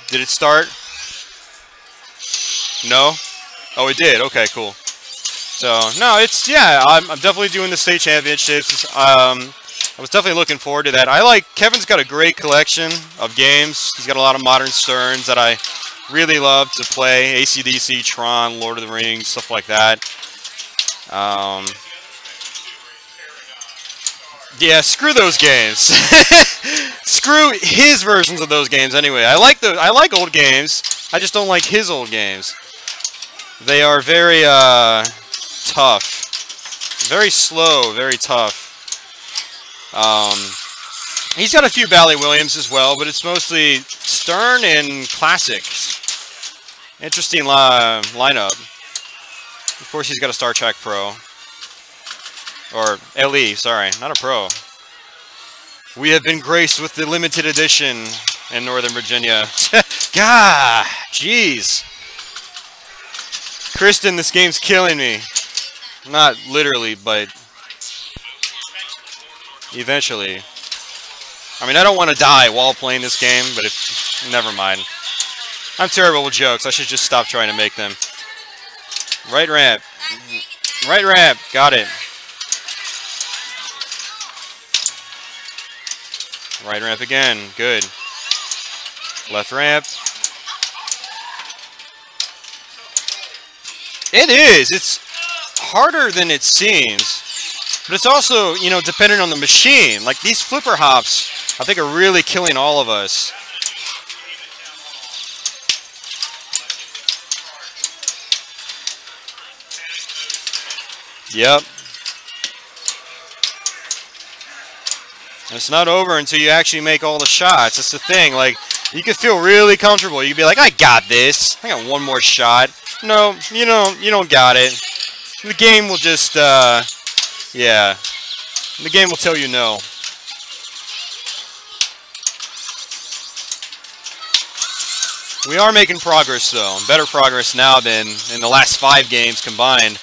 Did it start? No? Oh, it did. Okay, cool. So, no, it's, yeah, I'm definitely doing the state championships. I was definitely looking forward to that. Kevin's got a great collection of games. He's got a lot of modern Sterns that I really love to play. AC/DC, Tron, Lord of the Rings, stuff like that. Yeah, screw those games. Screw his versions of those games anyway. I like old games. I just don't like his old games. They are very tough. Very slow, very tough. He's got a few Bally Williams as well, but it's mostly Stern and classics. Interesting lineup. Of course, he's got a Star Trek Pro. Or LE, sorry, not a Pro. We have been graced with the limited edition in Northern Virginia. Gah, jeez. Kristen, this game's killing me. Not literally, but eventually. I mean, I don't want to die while playing this game, but never mind. I'm terrible with jokes. I should just stop trying to make them. Right ramp. Right ramp. Got it. Right ramp again. Good. Left ramp. It is. It's harder than it seems. But it's also, you know, dependent on the machine. Like, these flipper hops, I think, are really killing all of us. Yep. And it's not over until you actually make all the shots. That's the thing. Like, you could feel really comfortable. You could be like, I got this. I got one more shot. No, you don't got it. The game will just, yeah. The game will tell you no. We are making progress, though. Better progress now than in the last 5 games combined.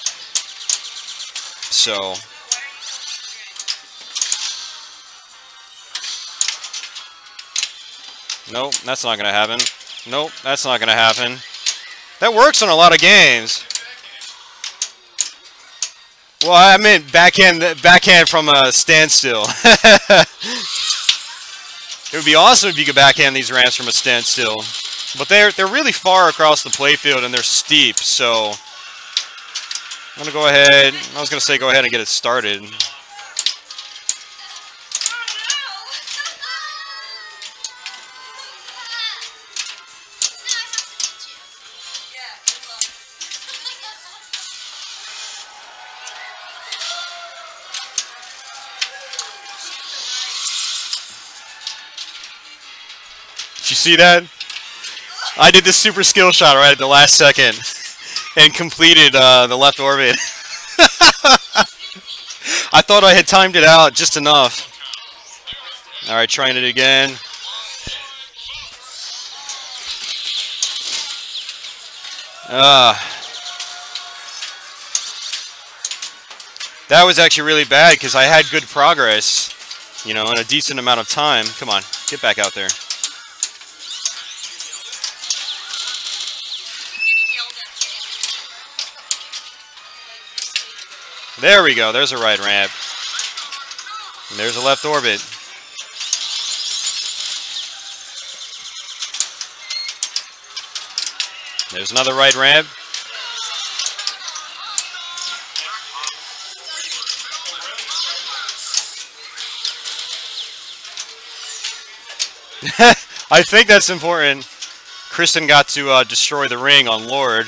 So... Nope, that's not going to happen. Nope, that's not going to happen. That works on a lot of games. Well, I meant backhand from a standstill. It would be awesome if you could backhand these ramps from a standstill. But they're really far across the playfield and they're steep, so I'm going to go ahead. I was going to say go ahead and get it started. Did you see that? I did this super skill shot right at the last second and completed the left orbit. I thought I had timed it out just enough. Alright, trying it again. That was actually really bad because I had good progress, you know, in a decent amount of time. Come on, get back out there. There we go. There's a right ramp. And there's a left orbit. There's another right ramp. I think that's important. Kristen got to destroy the ring on Lord.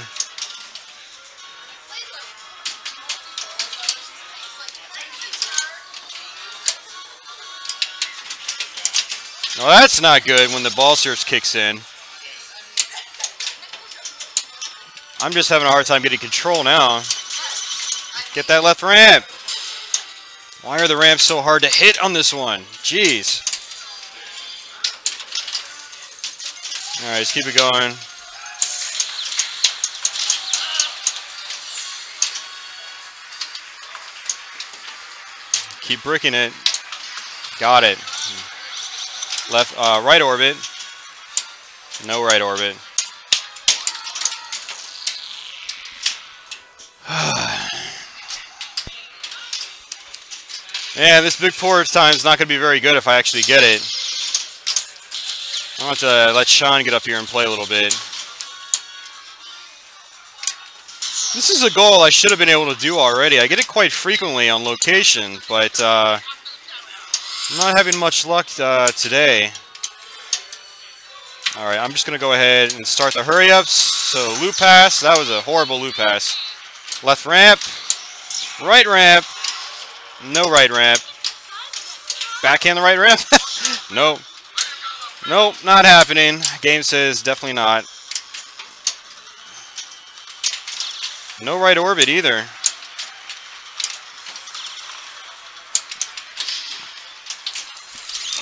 Well, that's not good when the ball surge kicks in. I'm just having a hard time getting control now. Get that left ramp. Why are the ramps so hard to hit on this one? Jeez. Alright, let's keep it going. Keep bricking it. Got it. Left, right orbit. No right orbit. Yeah, this big forward time is not going to be very good if I actually get it. I'll have to let Sean get up here and play a little bit. This is a goal I should have been able to do already. I get it quite frequently on location, but I'm not having much luck today. Alright, I'm just going to go ahead and start the hurry-ups. So, loop pass. That was a horrible loop pass. Left ramp. Right ramp. No right ramp. Backhand the right ramp? Nope. Nope, not happening. Game says definitely not. No right orbit either.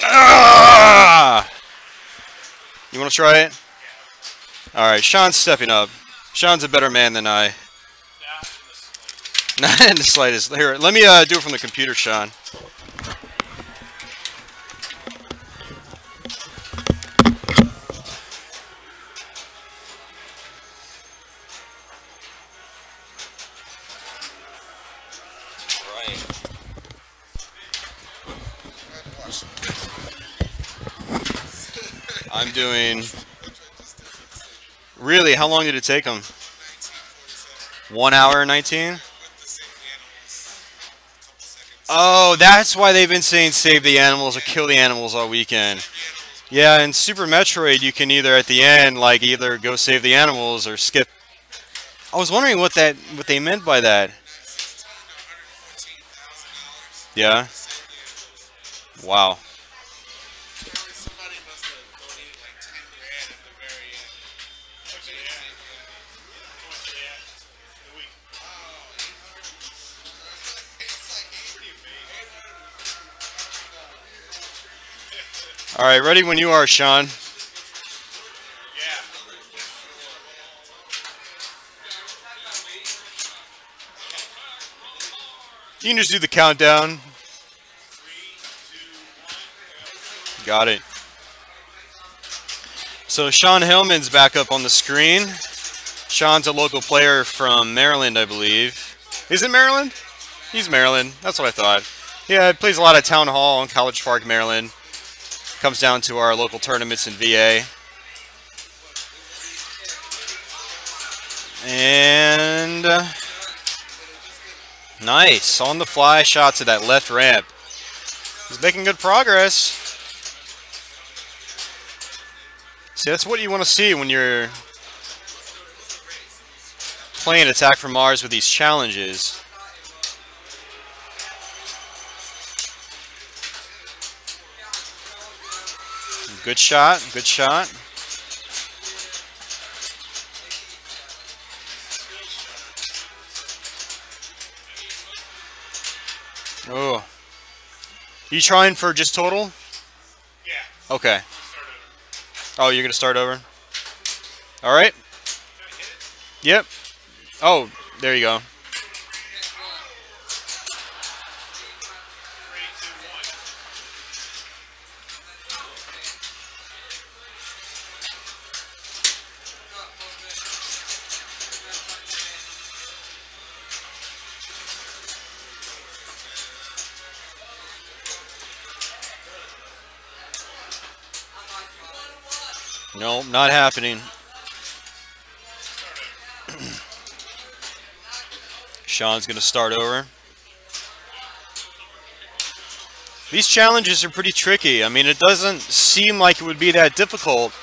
Ah! You want to try it? Alright, Sean's stepping up. Sean's a better man than I. Not in the slightest. Here, let me do it from the computer, Sean. I'm doing... Really? How long did it take him? 1 hour 19? Oh, that's why they've been saying save the animals or kill the animals all weekend. Yeah, in Super Metroid, you can either at the end, like, either go save the animals or skip. I was wondering what they meant by that. Yeah. Wow. All right, ready when you are, Sean. You can just do the countdown. Got it. So Sean Hillman's back up on the screen. Sean's a local player from Maryland, I believe. Is it Maryland? He's Maryland. That's what I thought. Yeah, plays a lot of Town Hall in College Park, Maryland. Comes down to our local tournaments in VA. And nice. On the fly shots at that left ramp. He's making good progress. See, that's what you want to see when you're playing Attack from Mars with these challenges. Good shot, good shot. Oh. You trying for just total? Yeah. Okay. Oh, you're going to start over? All right. Yep. Oh, there you go. Nope, not happening. Sean's going to start over. These challenges are pretty tricky. I mean, it doesn't seem like it would be that difficult,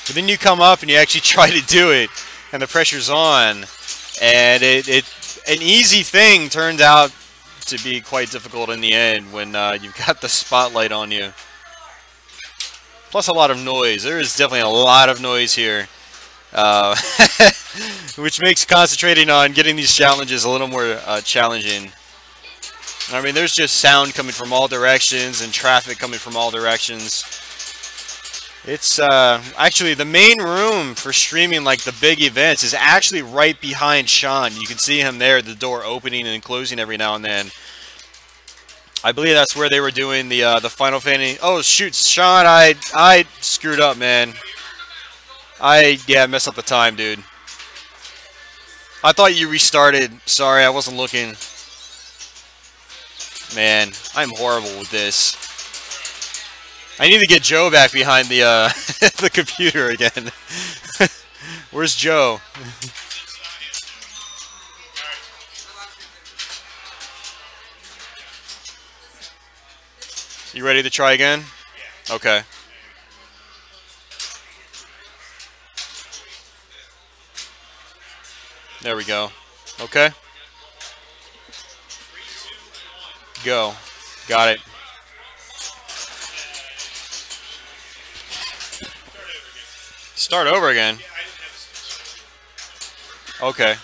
but then you come up and you actually try to do it, and the pressure's on, and an easy thing turns out to be quite difficult in the end when you've got the spotlight on you. Plus a lot of noise. There is definitely a lot of noise here. Which makes concentrating on getting these challenges a little more challenging. I mean, there's just sound coming from all directions and traffic coming from all directions. It's actually the main room for streaming like the big events is actually right behind Sean. You can see him there, the door opening and closing every now and then. I believe that's where they were doing the Final Fantasy. Oh shoot, Sean, I screwed up, man. Yeah, messed up the time, dude. I thought you restarted. Sorry, I wasn't looking. Man, I'm horrible with this. I need to get Joe back behind the the computer again. Where's Joe? You ready to try again? Okay. There we go. Okay. Go. Got it. Start over again. Okay.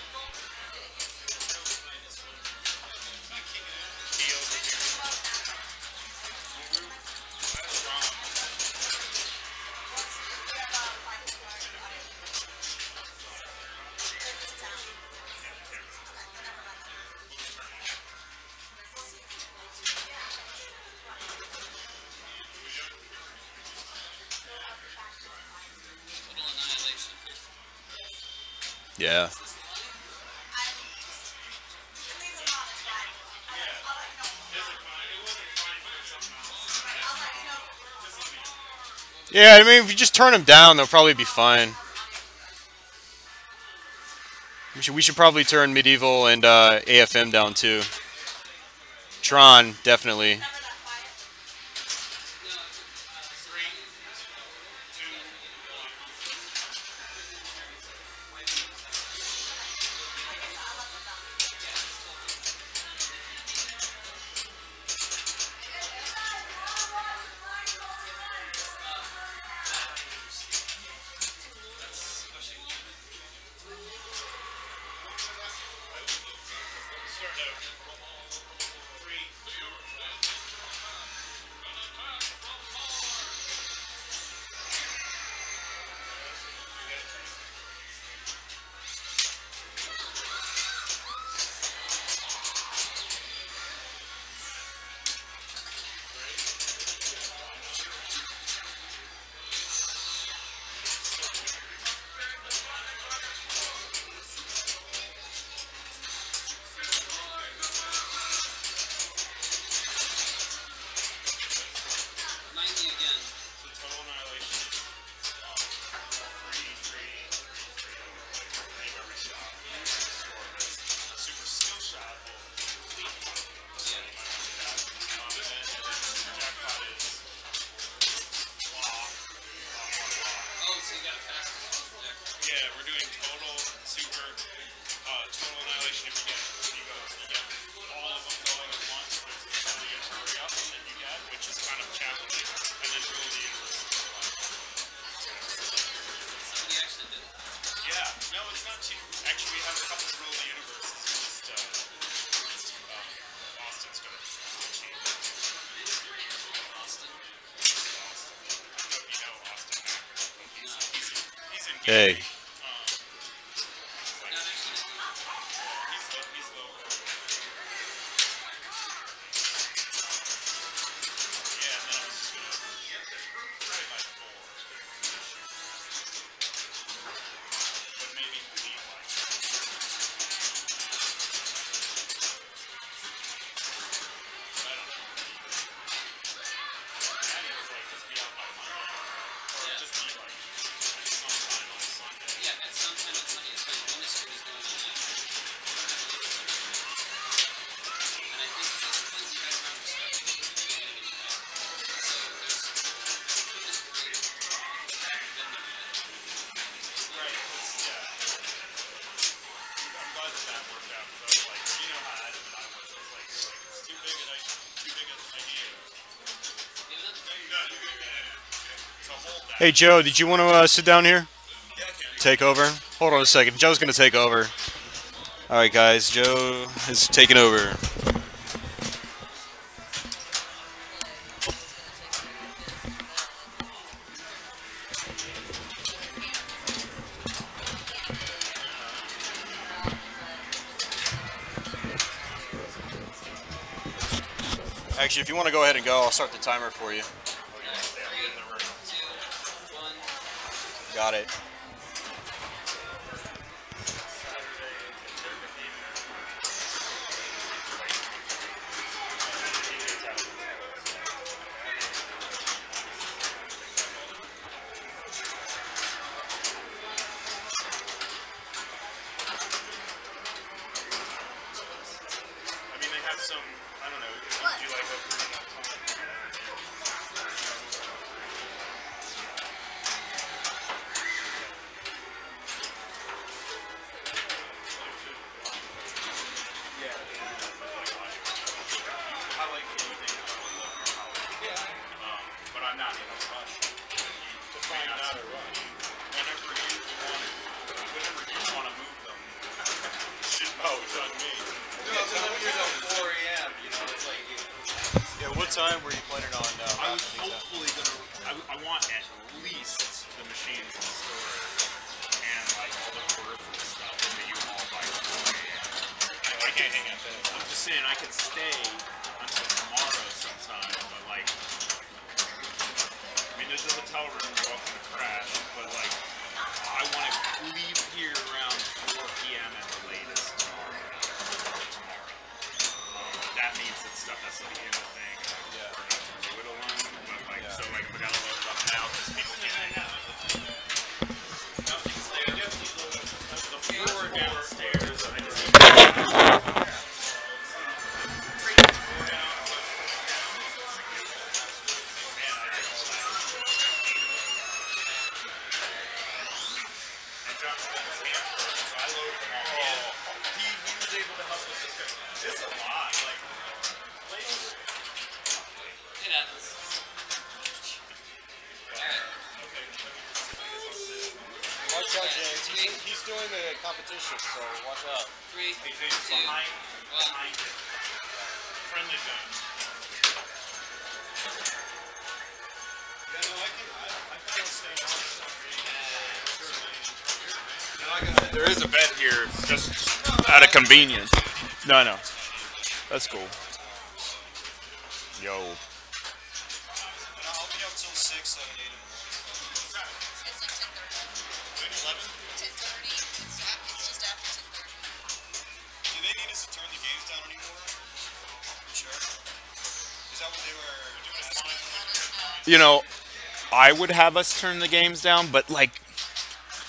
Yeah. Yeah, I mean, if you just turn them down, they'll probably be fine. We should probably turn Medieval and AFM down too. Tron, definitely. Hey. Hey Joe, did you want to sit down here? Take over? Hold on a second. Joe's going to take over. Alright guys, Joe is taking over. Actually, if you want to go ahead and go, I'll start the timer for you. 3, 2, 1. Got it. I mean, they have some, I don't know, do you like opening up time? Yeah. I like anything. But I'm not in a rush. To find out a rush. Whenever you want to move them. Oh, it's on me. No, because when you're at 4 a.m., you know, it's like you. Yeah, what time were you planning on I was wrapping these up? hopefully gonna. I want at least the machines in storage and like all the peripheral stuff in the U-Haul by 4 a.m. I can't hang out there. I'm just saying I can stay until tomorrow sometime, but like, I mean, there's a hotel room you're welcome to crash, but like, I want to leave here around 4 p.m. at the latest tomorrow. That means that stuff has to be in the thing. Yeah. We're not to do it alone, but like, so like we gotta load it up now because people can't hang out. The floor downstairs, I just and John's got his hand first, so I loaded them all in. He was able to help with this. It's a lot, like. It happens. Alright. Watch out, James. He's doing the competition, so watch out. 3, Hey, James, 2, behind it. Friendly zone. Yeah, no, I can stay on stuff. There is a bed here, just out of convenience. No, no. That's cool. Yo. I'll be up till 6, 7, 8 in the morning. It's like 10:30. 10:30. It's just after 10:30. Do they need us to turn the games down anymore? Sure. Is that what they were doing last night? You know, I would have us turn the games down, but like,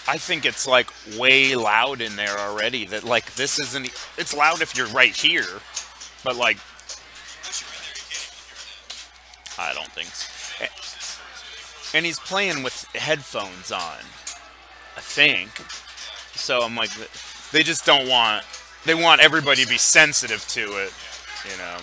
I think it's like way loud in there already. That like this isn't. It's loud if you're right here, but like, Once you're in there, you can't even hear that. I don't think so. And he's playing with headphones on, I think. So I'm like, they just don't want. They want everybody to be sensitive to it, you know.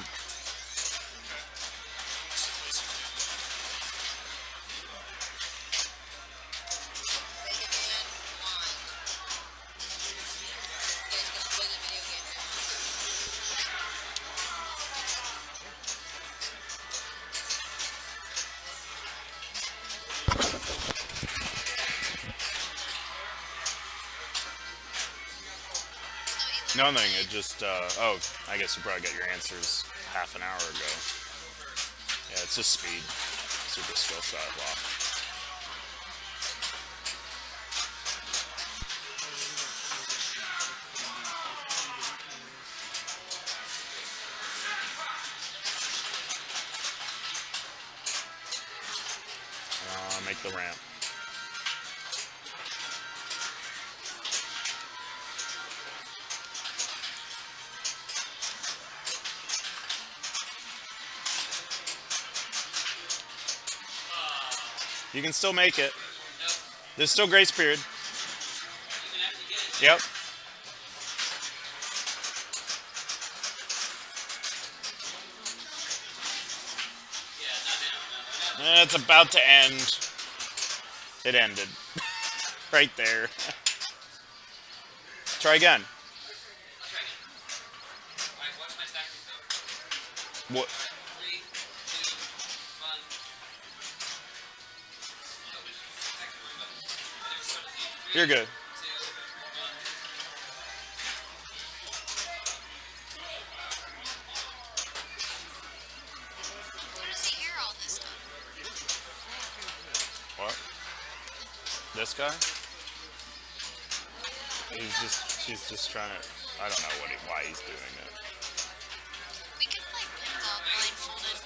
Mega Man 1. You guys gonna play the video game? Nothing. It just. Oh, I guess you probably got your answers half an hour ago. Yeah, it's just speed. Super skill shot block. Make the ramp. You can still make it. Nope. There's still grace period. Even after you get it. Yep. Yeah, not now. It's about to end. It ended. Right there. Try again. I'll try again. Alright, what's my tactic though? What? 3, 2, 1. You're good. 2, 1. This guy? She's just trying to. I don't know why he's doing it. We could play pinball blindfolded.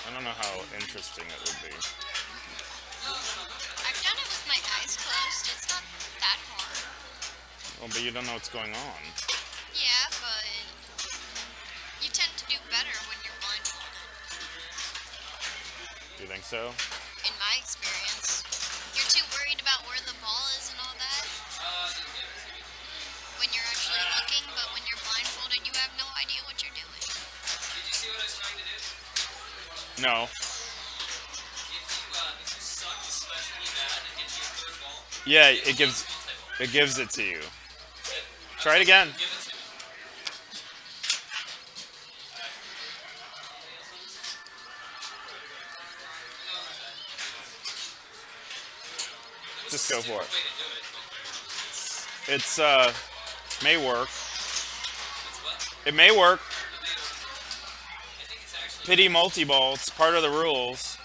I don't know how interesting it would be. I've done it with my eyes closed. It's not that hard. Well, but you don't know what's going on. Yeah, but you tend to do better when you're blindfolded. Do you think so? In my experience. You're too worried about where the ball is and all that. When you're actually looking, but when you're blindfolded, you have no idea what you're doing. Did you see what I was trying to do? No. If you suck especially bad and get you a third ball, Yeah, it gives it to you. Try it again. give it to me. Just go for it. Way to do it. It's may work. It's what? It may work. I think it's actually. Pity multi-ball. It's part of the rules.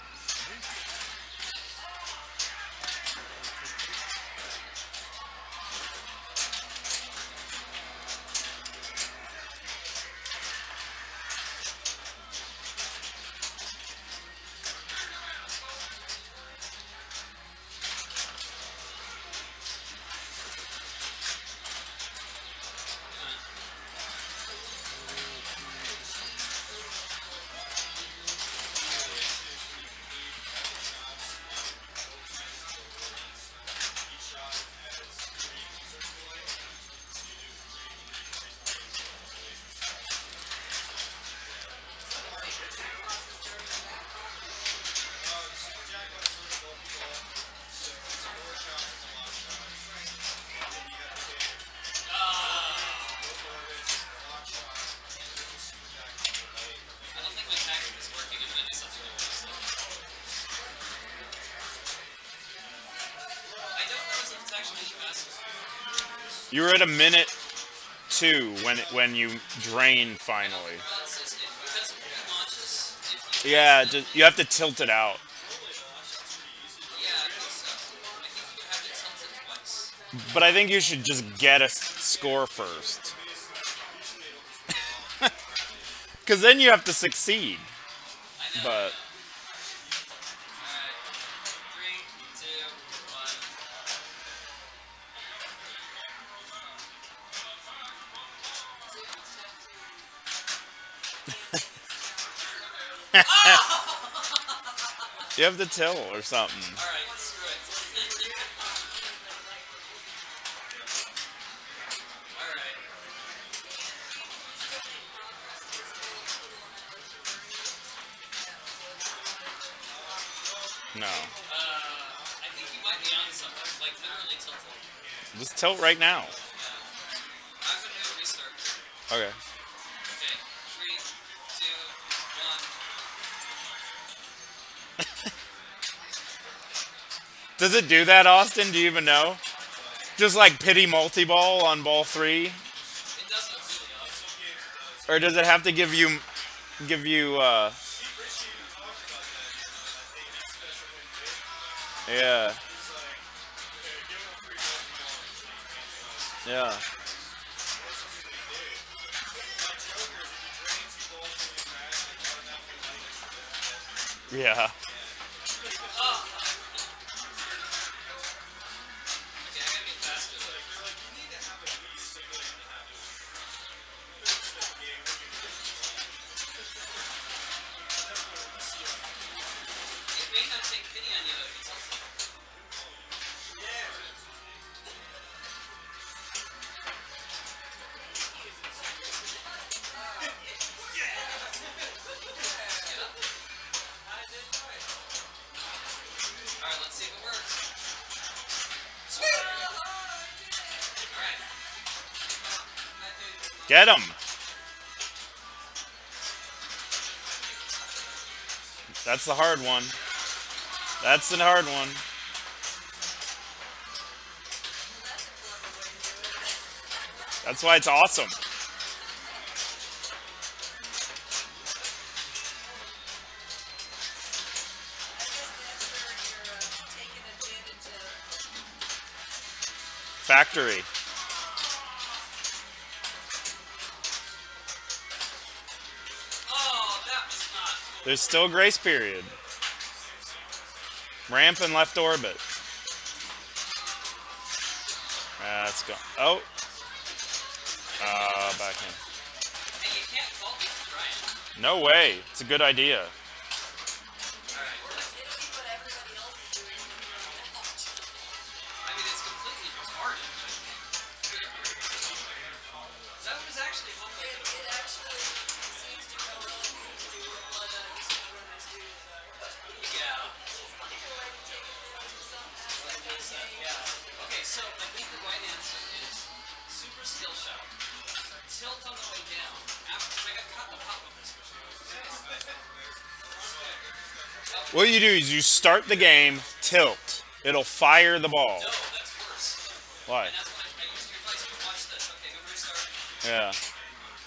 I don't think my tactic is working. I'm gonna do something else. I don't know if it's actually faster. You were at a minute 2 when you drain finally. Because it launches if you. Yeah, just, you have to tilt it out. Yeah, I think so. I think you have to tilt it twice. But I think you should just get a score first. Because then you have to succeed. I know. But Alright. 3, 2, 1. you have to tilt or something. Alright, screw it. Alright. No. I think you might be on something. Like, literally tilted. Just tilt right now. I'm gonna do a restart. Okay. Okay. 3, 2, 1. Does it do that, Austin? Do you even know? Just like pity multi-ball on ball 3? It doesn't really awesome. Or does it have to give you yeah. Yeah. Yeah. Okay, I gotta get faster. It may not take pity on you though if you tilt it. Alright, let's see if it works. Sweet! Alright. Get him. That's the hard one. That's the hard one. That's why it's awesome. I guess that's where you're taking advantage of Factory. Oh, that was not. There's still grace period. Ramp and left orbit. Let's go. Oh. Backhand. Hey, you can't fault me for trying. No way. It's a good idea. Alright. I mean, it's completely retarded. That was actually one way to It actually seems to go really easily with what runners do. Yeah. People like taking it to some aspect of the game. Yeah. Okay, so I think the right answer is super skill shot. Tilt on the way down. Because I got caught in the pop of this. What you do is you start the game, tilt. It'll fire the ball. No, that's worse. Why? And that's when I used your advice. Watch this. Okay, go restart. Yeah.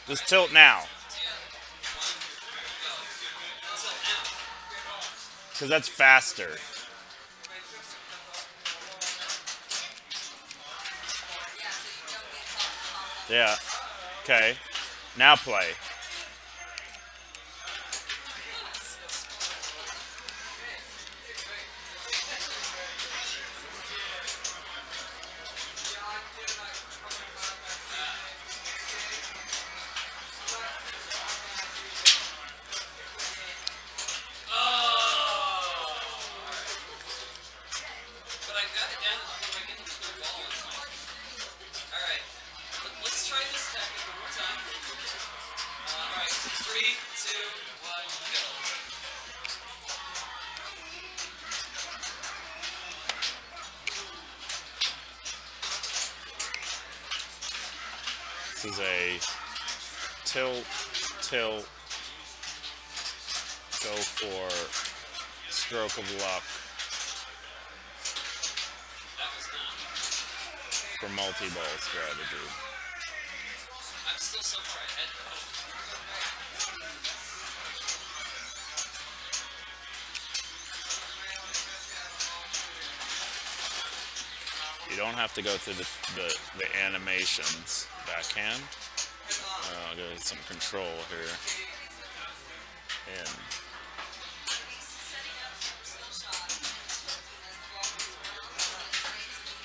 Just tilt now. Tilt now. Because that's faster. Yeah. Okay. Now play. But I got it down to the point where I get to the third ball. Alright. Let's try this tactic one more time. Alright. 3, 2, 1, go. This is a tilt, tilt, go for stroke of luck That was not. for multi-ball strategy. I'm still so far ahead though. You don't have to go through the animations. Backhand. I'll get some control here.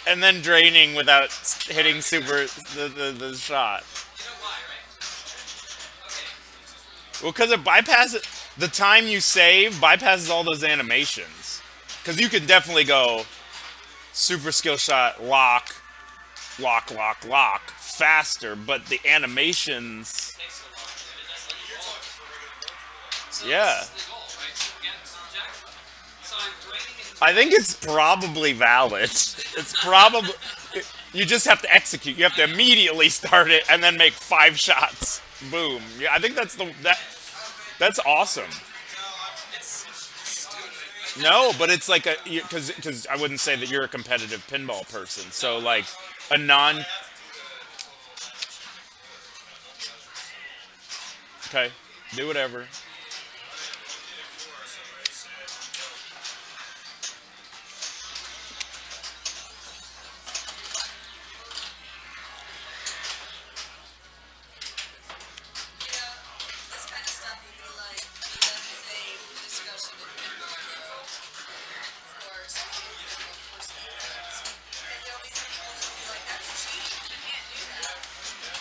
And then draining without hitting super the shot. You know why, right? Okay. Well, because it bypasses the time you save, bypasses all those animations. Because you can definitely go super skill shot, lock, lock, lock, lock faster, but the animations. Takes so long. It does let you roll. So Yeah. this is the goal, right? So get some jackpot. So I'm draining it. I think it's probably valid. It's probably. You just have to execute. You have to immediately start it and then make 5 shots. Boom. Yeah, I think that's that's awesome. It's stupid. No, but it's like a because I wouldn't say that you're a competitive pinball person. So like a non. Okay, do whatever. This kind of stuff you feel like that's a discussion in pinball for some perspectives. Because there'll be some people that'll be like, that's cheating, you can't do that.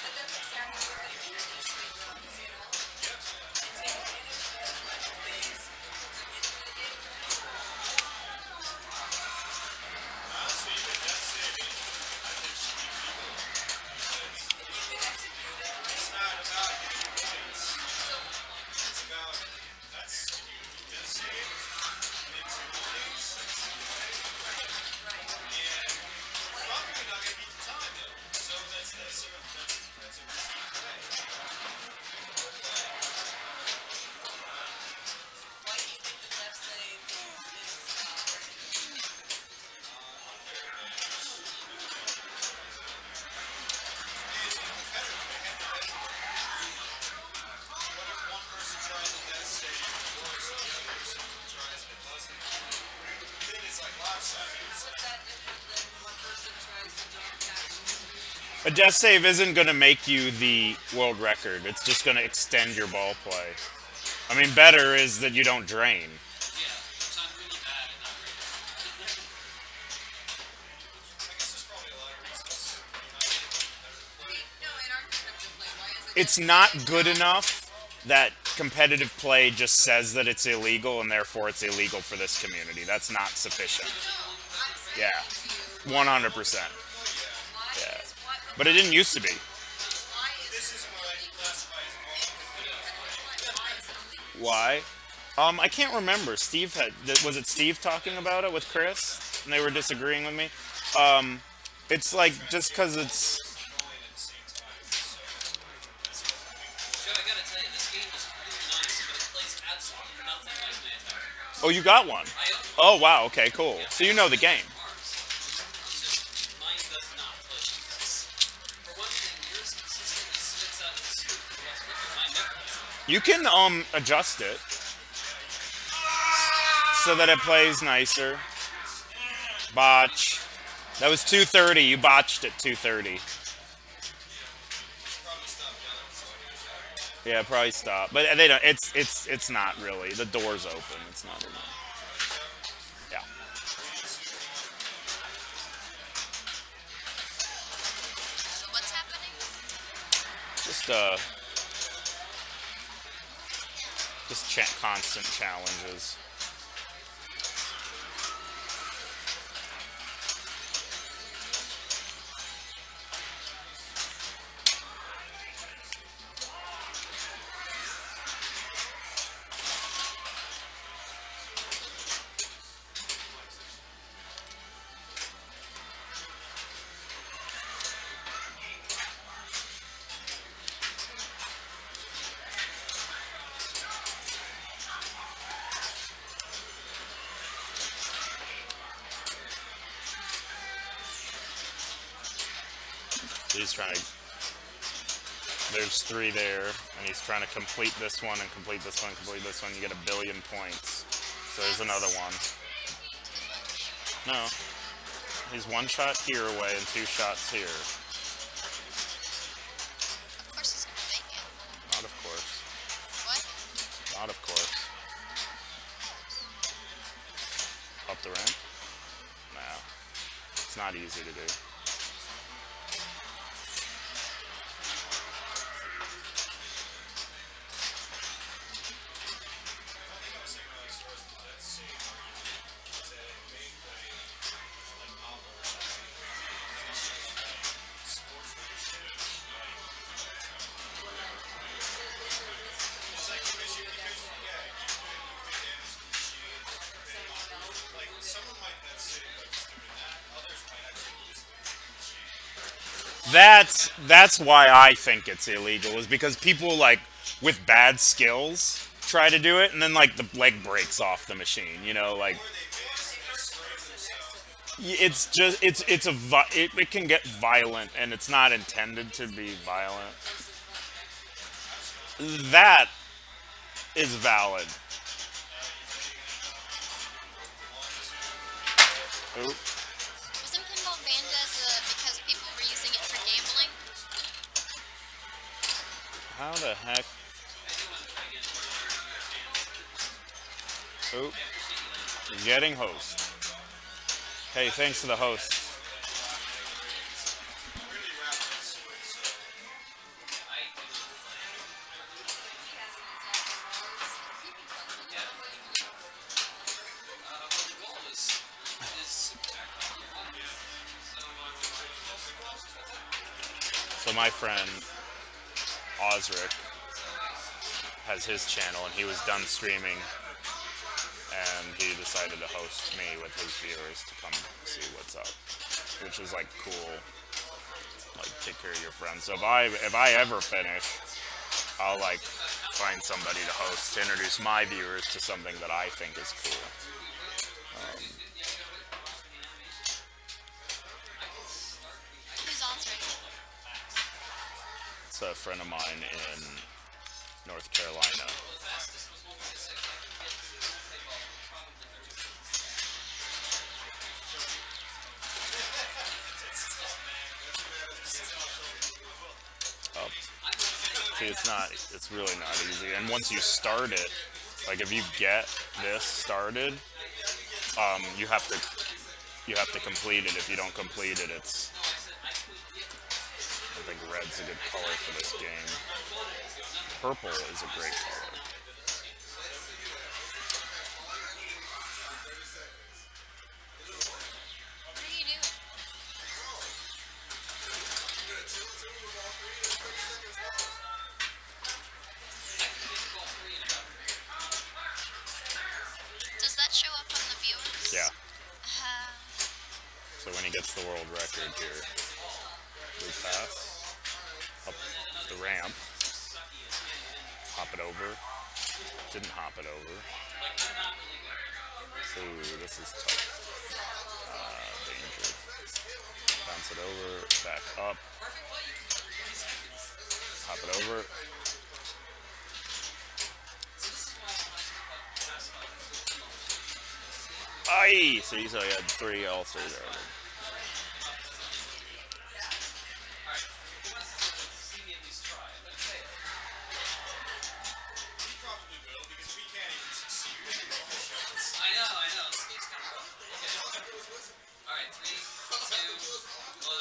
But that's exactly what they do in these things, you know? And take A death save isn't going to make you the world record. It's just going to extend your ball play. I mean, better is that you don't drain. Yeah, so I'm really bad at not reading. I guess there's probably a lot of reasons. No, in our competitive play, why is it? It's not good enough that competitive play just says that it's illegal and therefore it's illegal for this community. That's not sufficient. Yeah, 100%. Why Yeah. is what? But it didn't used to be. Why is This is what I classify as Why? I can't remember. Steve was it Steve talking about it with Chris? And they were disagreeing with me. It's like just because it's. Joe, I gotta tell you, this game is really nice, but it plays absolutely nothing like Manhattan. Oh, you got one. I own Oh wow. Okay, cool. So you know the game. Mars. It's just, mine does not play this. For one thing, yours consistently spits out the scoop for what's with it. Mine never does. You can adjust it so that it plays nicer. Botch. That was 230. You botched at 230. Yeah, probably stop. But they don't. It's not really. The door's open. It's not really. Yeah. So what's happening? Just constant challenges. So he's trying to. There's 3 there, and he's trying to complete this one and complete this one, complete this one. You get 1 billion points. So there's another one. No. He's 1 shot here away and 2 shots here. Of course he's gonna make it. Not of course. What? Not of course. Up the ramp? No. It's not easy to do. That's why I think it's illegal, is because people like with bad skills try to do it and then like the leg breaks off the machine, you know, like it's just it can get violent and it's not intended to be violent. That is valid. Oop. Wasn't pinball banned because people were using it for gambling? How the heck? Oop. You're getting host. Hey, thanks to the host. So my friend Osric has his channel, and he was done streaming, and he decided to host me with his viewers to come see what's up, which is like cool. Like, take care of your friends. So if I ever finish, I'll like find somebody to host to introduce my viewers to something that I think is cool. Who's Osric? It's a friend of mine in North Carolina. See, it's not. It's really not easy. And once you start it, like if you get this started, you have to complete it. If you don't complete it, it's. I think red's a good color for this game. Purple is a great color. What are you doing? Does that show up on the viewers? Yeah. Uh, So when he gets the world record here, we pass up the ramp, hop it over, didn't hop it over. Ooh, this is tough. Danger. Bounce it over, back up, hop it over. Aye! See, so he had all three there. I know. This game's kind of rough. Okay. Alright, 3, 2, 1, go.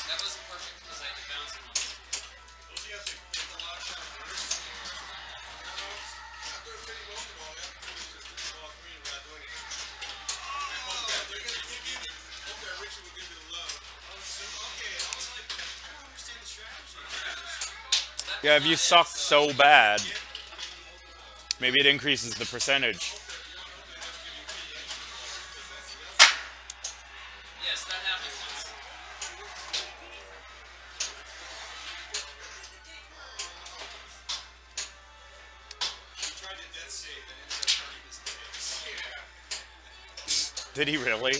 That wasn't perfect because I had to bounce it once. Yeah, if you suck so bad, maybe it increases the percentage. Yes, that happened once. Did he really?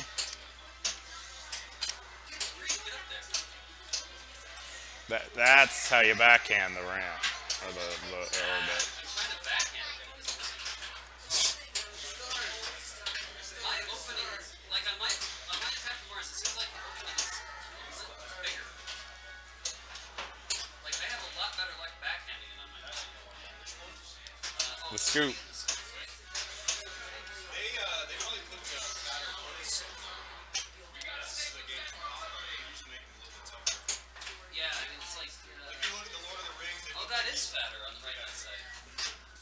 That's how you backhand the ramp. Or the orbit. I'm trying to backhand it. My opening, like on my attack from Mars, it seems like the opening is bigger. Like I have a lot better luck backhanding it on my The scoop. They only put fatter opponents so this is a game for Papa. They usually make it a little bit tougher. Yeah, I mean it's like. If you look at the Lord of the Rings, Oh, that is fatter on the right hand side.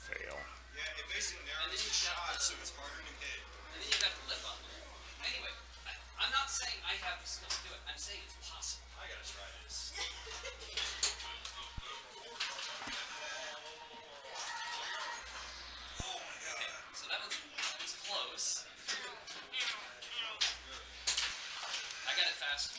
Fail. yeah, it basically And then narrows you the got shot, the- so it's harder to hit. And then you got the lip on there. Anyway, I'm not saying I have the skill to do it. I'm saying it's possible. I gotta try this. Okay, so that was close. I got it fast.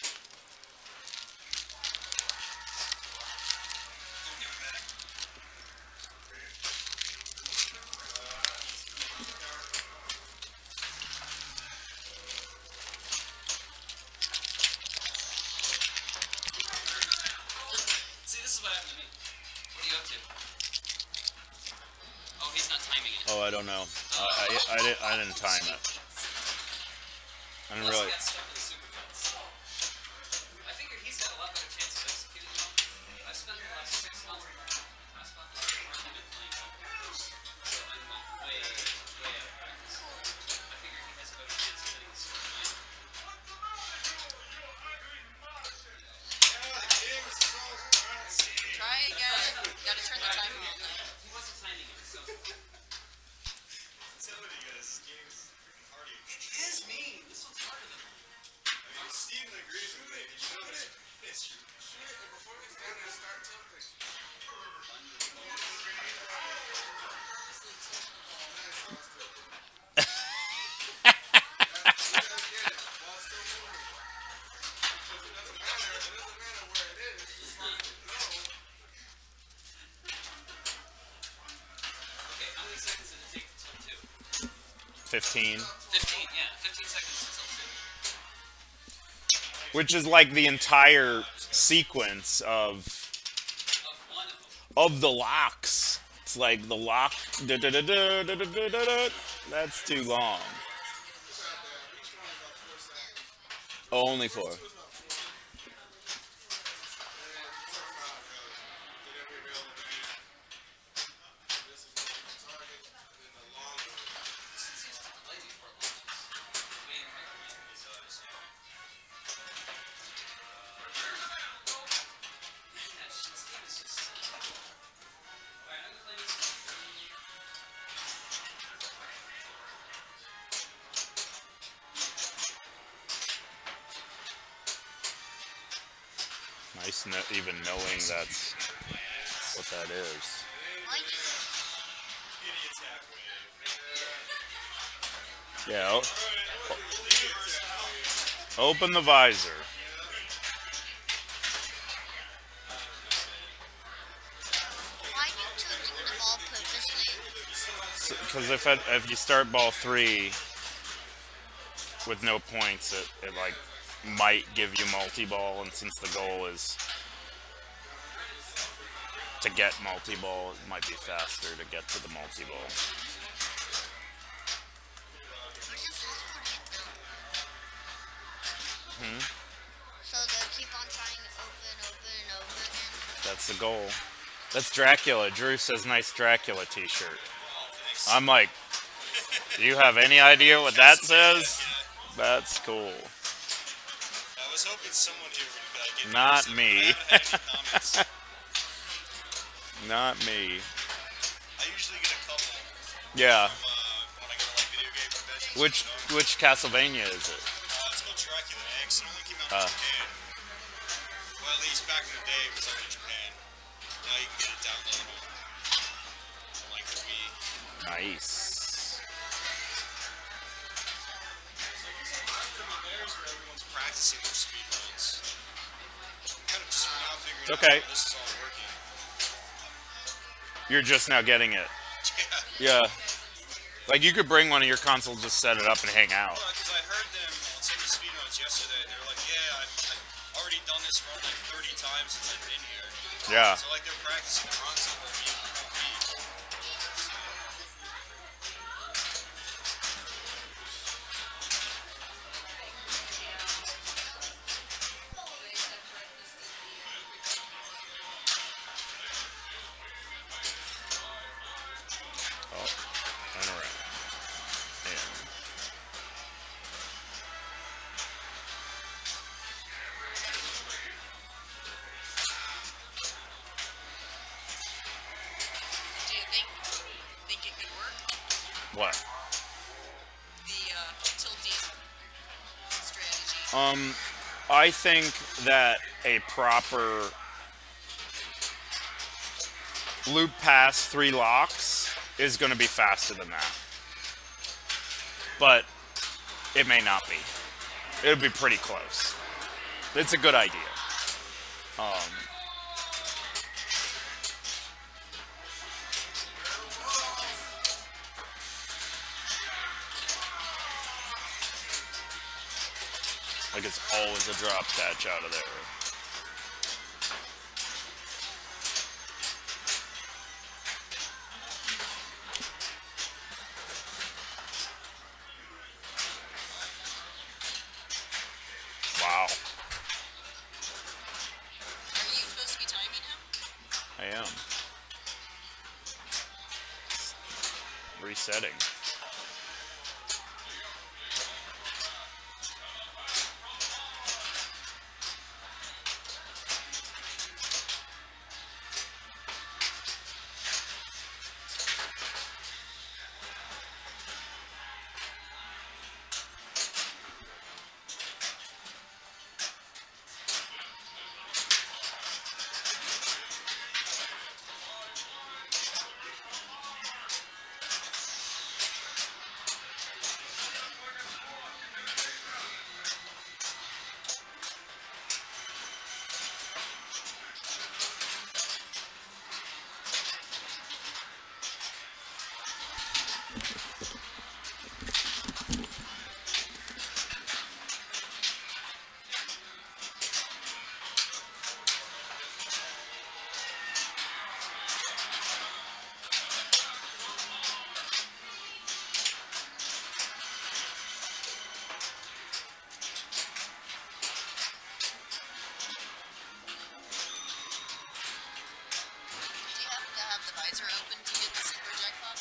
See, this is what happened to me. What are you up to? Oh, he's not timing it. Oh, I don't know. I didn't time it. I didn't Unless really. he got stuck in the super cuts. I figure he's got a lot better chance of executing them. I've spent the last 6 months playing them. So I'm like way out of practice. I figure he has a better chance of hitting the super line. Try again. Gotta turn the timer on. He wasn't timing it, so. Tell you guys, this game is freaking hardy. It is mean. This one's harder than mine. I mean, Steven agrees with me. You know this it's true. Okay, how many seconds did it take to tilt 2? 15. 15, yeah. 15 seconds to tilt 2. Which is like the entire sequence of One of them. the locks. It's like the lock. That's too long. Oh, only 4. Nice even knowing that's what that is. Why you? Yeah. Open the visor. Why you tilting the ball purposely? Because if you start ball 3 with no points, it like might give you multi-ball, and since the goal is to get multi-ball, it might be faster to get to the multi-ball. So they'll keep on trying over and over and over again. That's the goal. That's Dracula. Drew says nice Dracula t-shirt. I'm like, do you have any idea what that says? That's cool. I was hoping someone here would give me Not some- me. I haven't had any comments. Not me. I usually get a couple Yeah. when I go to like video game conventions. Which Castlevania is it? It's called Dracula X. It only came out in Japan. Well, at least back in the day, it was only in Japan. Now you can get it downloadable on like the Wii. Nice. There's where everyone's practicing their speed runs. Kind of just now figuring Okay. out how this is all working. You're just now getting it. Yeah. Like you could bring one of your consoles, just set it up and hang out. Because I heard them on some of the speed runs yesterday. They were like, yeah, I've already done this run like 30 times since I've been here. Yeah. So like they're practicing the runs the whole beat. And around. And Do you think it could work? what? The tilting strategy. I think that a proper loop pass 3 locks is going to be faster than that. But it may not be. It'll be pretty close. It's a good idea. Like it's always a drop catch out of there. Wow, Are you supposed to be timing him? I am. Resetting. Do you have to have the visor open to get the super jackpot?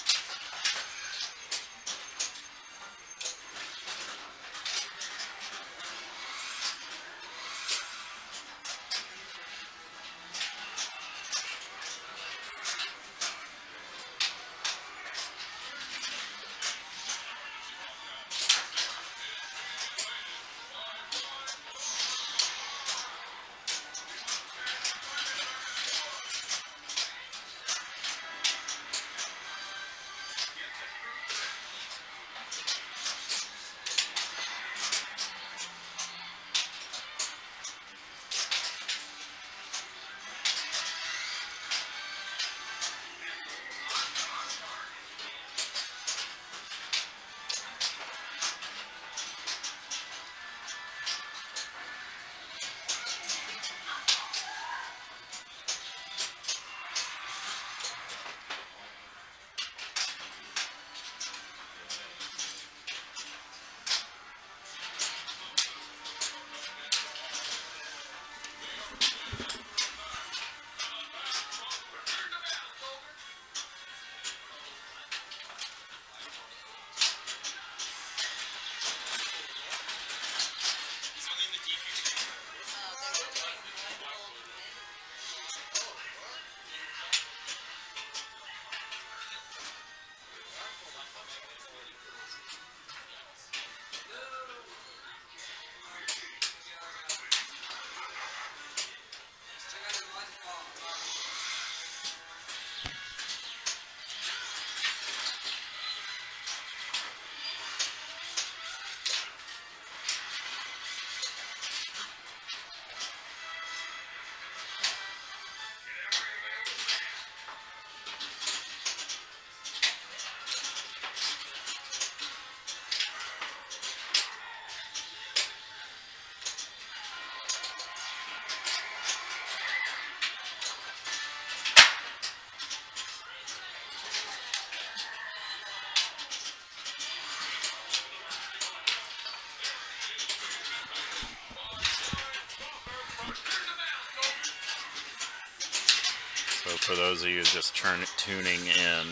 For those of you just tuning in,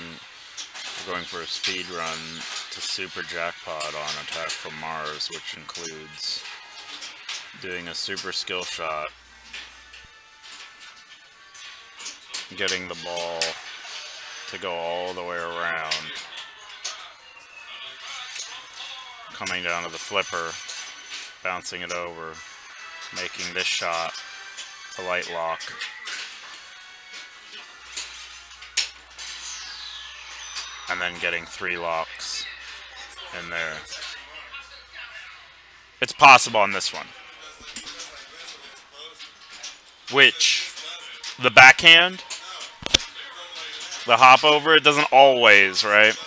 we're going for a speed run to Super Jackpot on Attack from Mars, which includes doing a super skill shot, getting the ball to go all the way around, coming down to the flipper, bouncing it over, making this shot to light lock, and then getting 3 locks in there. It's possible on this one. Which? The backhand? The hop over? It doesn't always, right?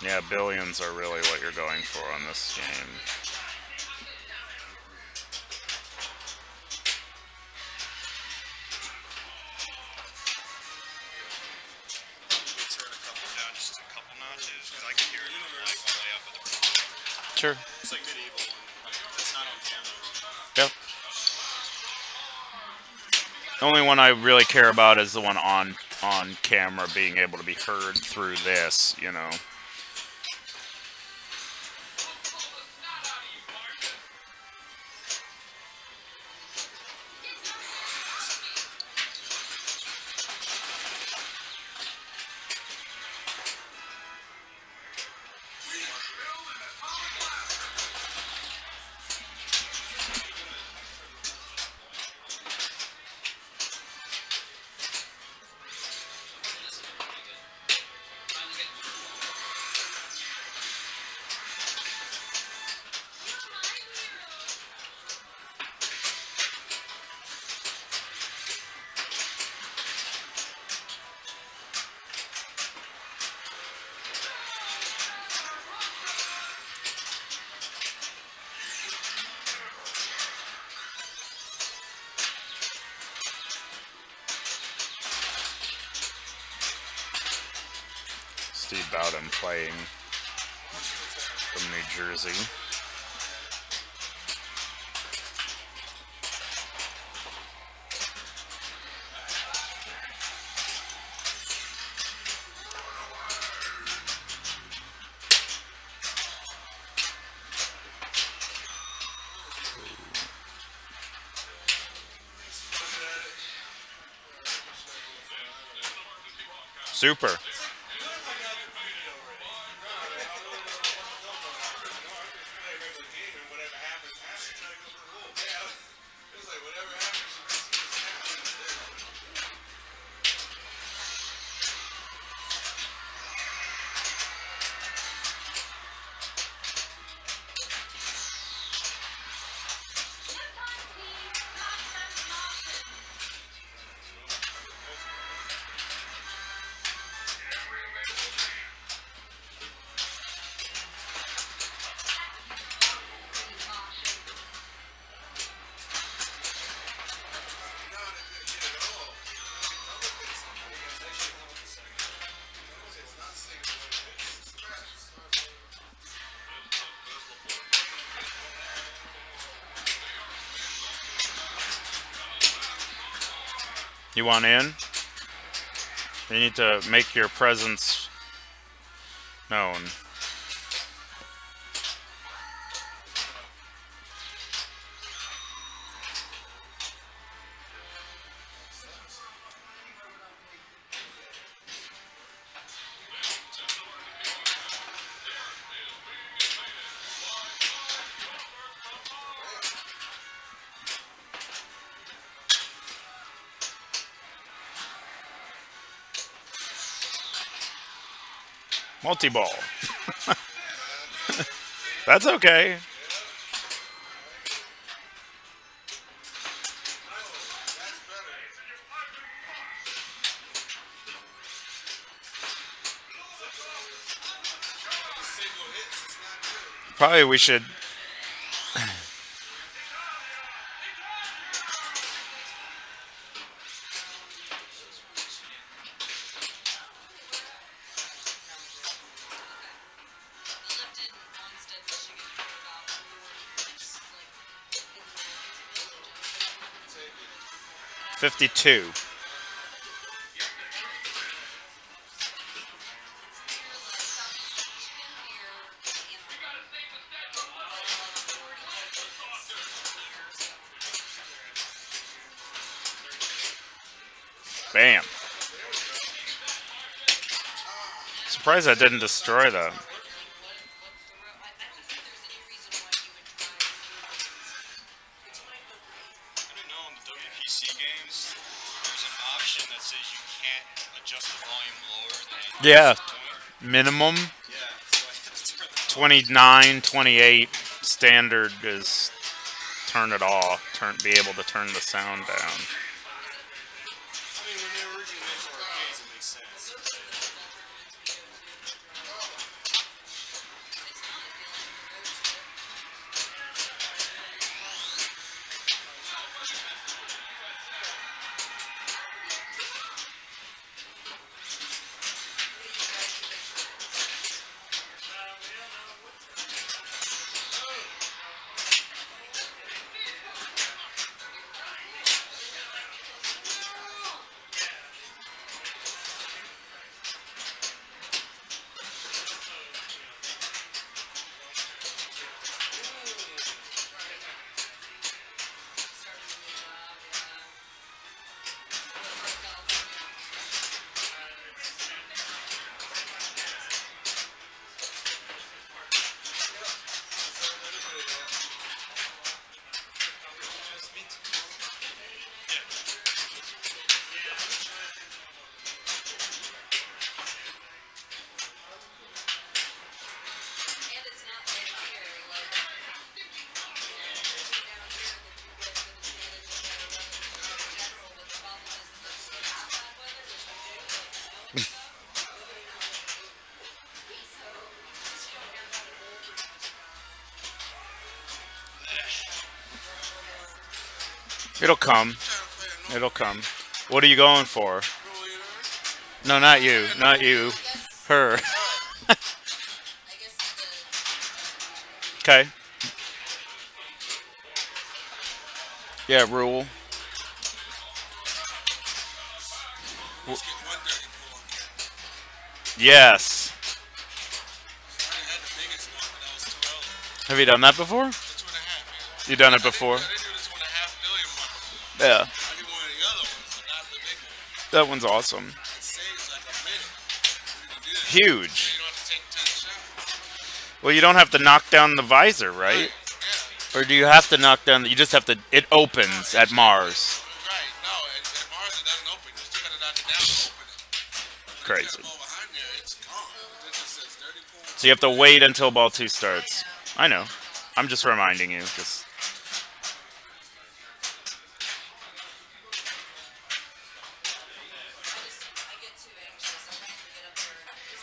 Yeah, billions are really what you're going for on this game. Sure. It's like medieval. It's not on camera. Yep. The only one I really care about is the one on camera, being able to be heard through this, you know. Steve Bowden playing from New Jersey. Super. You want in? You need to make your presence known. Multi-ball. That's okay. Probably we should... The lifted Onstead machine. 52. Bam. Surprised I didn't destroy that. I don't know, in the WPC games, there's an option that says you can't adjust the volume lower than Yeah. Minimum Yeah, so I had to turn the 29, 28. Standard is turn it off. Be able to turn the sound down. I mean, when they were originally made for arcades, it makes sense. And it's not like here, like, down here that you get good advantage of better weather in general, but the problem is that it's not bad weather, which we do, like snow and stuff. Nobody knows what to do. So, you just don't have that over. It'll come. It'll come. What are you going for? No, not you. Not you. Her. I guess the Okay. Yeah, rule. Let's get one dirty pool on camera. Yes. I already had the biggest one, but that was too early. Have you done that before? The 2.5, yeah. You done it before? I didn't do the 2.5 billion one before. Yeah. I did one of the other ones, but not the big one. That one's awesome. It saves like a minute. You can do that. Huge. You don't have to take 10 shots. Well, you don't have to knock down the visor, right? Yeah. Or do you have to knock down? You just have to. It opens at Mars. Right. No, at Mars it doesn't open. You still gotta knock it down to open it. When you Crazy. get a ball behind there, it's gone. It just says dirty pool. So you have to wait until ball 2 starts. I know. I'm just reminding you. Just. I get too anxious. I have to get up there and I'm just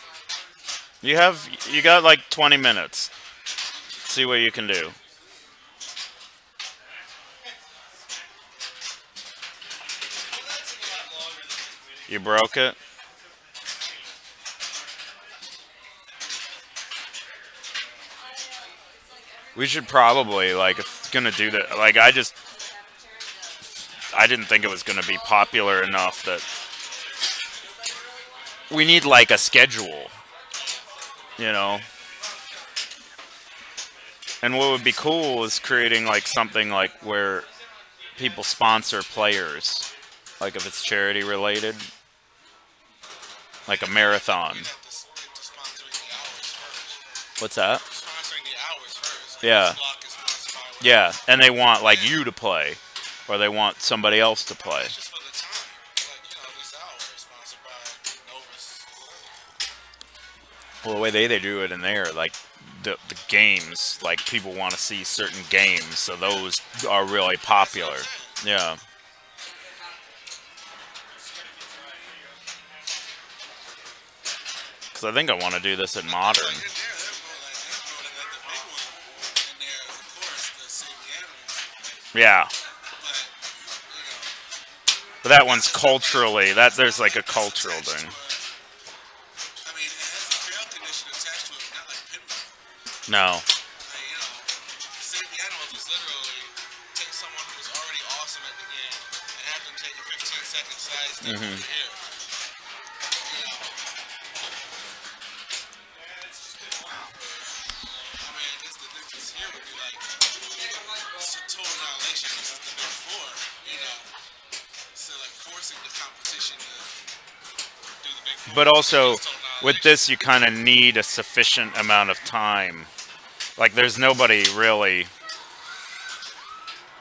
like, You got like 20 minutes. See what you can do. You broke it? We should probably, like, if it's gonna do that, like, I didn't think it was gonna be popular enough that we need, like, a schedule, you know? And what would be cool is creating, like, something, like, where people sponsor players, like, if it's charity related, like a marathon. You have to stick to sponsoring the hours first. What's that? Sponsoring the hours first. Like Yeah. this block is sponsored by whatever. Yeah, and they want, like, you to play, or they want somebody else to play. It's just for the time. Like, you know, this hour is sponsored by Novus. Well, the way they do it in there, like, the games, like, people want to see certain games, so those are really popular. Yeah. Because I think I want to do this at Modern. Like in there, they're going like the big one in there is, of course, the Save the Animals. Yeah. But, you know, But that one's culturally, there's like a cultural thing. I mean, it has a fail condition attached to it, not like pinball. No. Like, you know, Save the Animals was literally take someone who was already awesome at the game and have them take a 15-second side step over here. You know. I mean, I guess the difference here would be like total annihilation versus the big four. You know. So like forcing the competition to do the big four. But also, Total with annihilation. this, you kind of need a sufficient amount of time. Like, there's nobody really.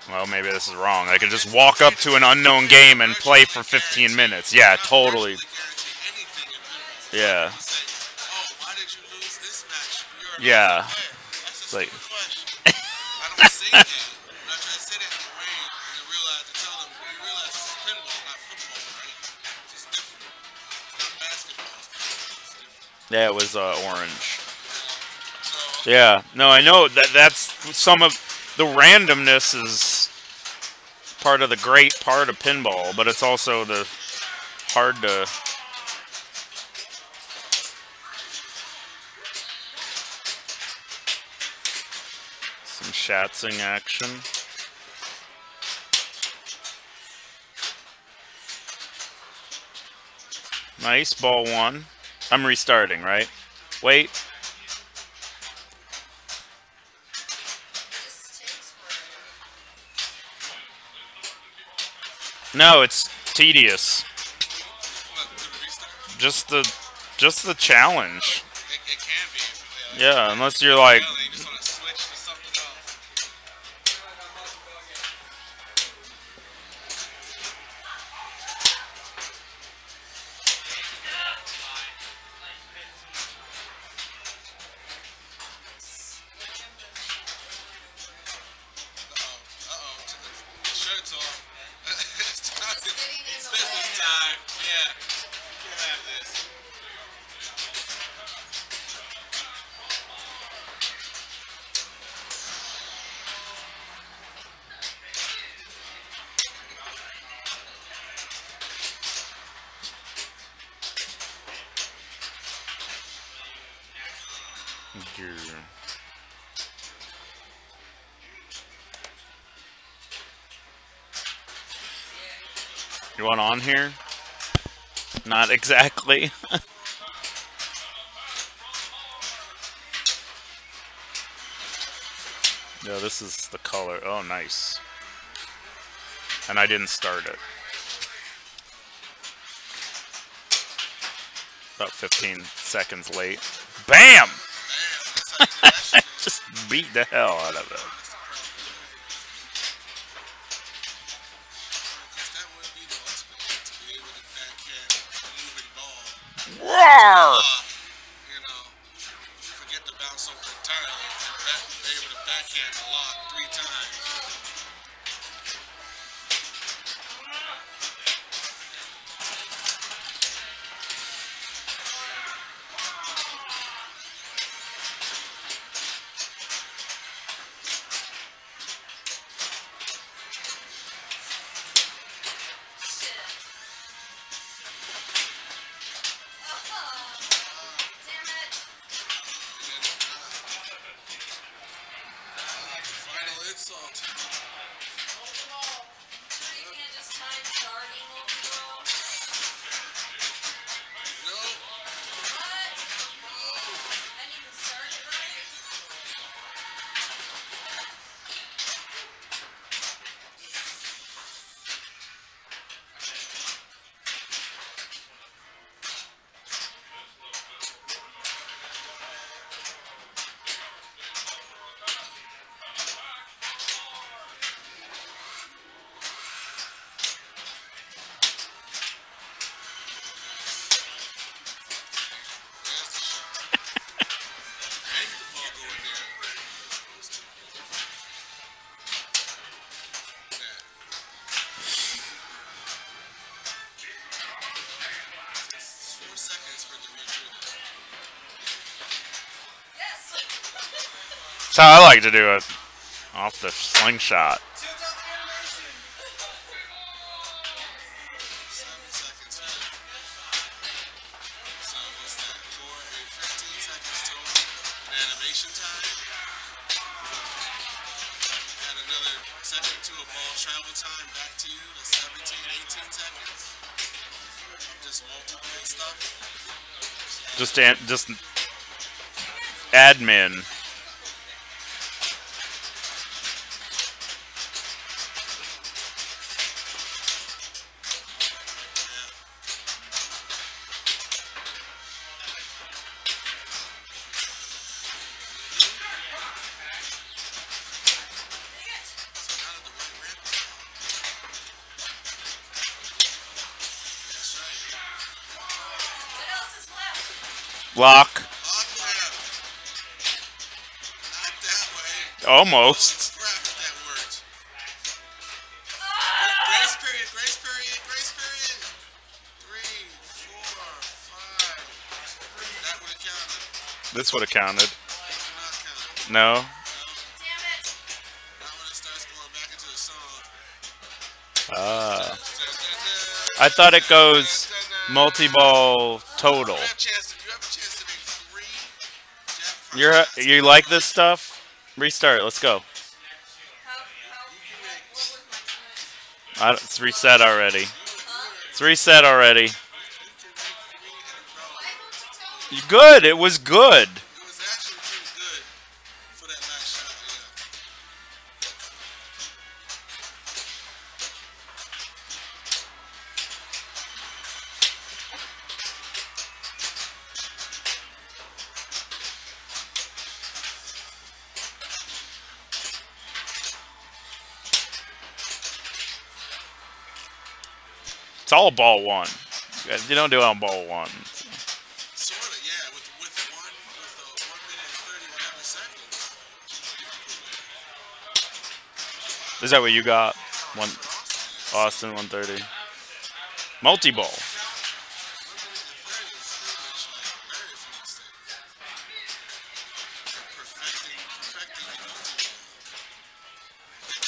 Well, maybe this is wrong. I could just walk up to an unknown game and play for 15 minutes. Yeah, totally. Yeah. Why did you lose this match? Yeah. That's It's a like, stupid question. I don't say that. But I try to say that in the ring and then realize to tell them, you realize this is pinball, not football, right? It's just different. It's not basketball. It's different. yeah, it was orange. So, Yeah. No, I know that's some of the randomness is part of the great part of pinball, but it's also the hard to. Some shatzing action. Nice, ball one. I'm restarting, right? Wait. This takes forever. No, it's tedious. what, to restart? Just the challenge. It can be. Yeah, unless you're like, You just want to switch to something else. The shirt's off. It's time. getting in It's the business way. time. Yeah. Can't have this. you want on here? Not exactly. Yeah, this is the color. Oh, nice. And I didn't start it. About 15 seconds late. Bam! Damn. That's how you do that shit. Just beat the hell out of it. Because that would be the ultimate, to be able to backhand a moving ball. Roar! You know, forget the bounce over entirely and be able to backhand a lock 3 times. Damn it. And then, final insult. So you can't just time starting multiple. No. What? I didn't even start it right. There's the shot. Make the ball go in there. It's supposed to. Yeah. It's 4 seconds for the retreat. Yes. That's how I like to do it. Off the slingshot. 7 seconds here. So what's that? 15 seconds total in animation time. And another 7 second to a ball travel time back to you, the 17, 18 seconds. Just multiple stuff. Just admin. What else is left? Lock. Not that way. Almost. Crap if that worked. Grace period, grace period, grace period. 3, 4, 5. That would have counted. This would have counted. Not counted. No. Damn it. Not when it starts going back into the song. I thought it goes multi-ball total. You have a chance to make 3 jack fries. You like this stuff? Restart. Let's go. What was my time? It's reset already. It's reset already. You good. It was good. It was actually pretty good for that last shot, yeah. It's all ball one. You don't do it on ball one. Sort of, yeah. With 1 minute and 30 whatever seconds. Is that what you got? Austin 130. Multi-ball. 1 minute and 30 is pretty much like very few mistakes. Perfecting the multi-ball.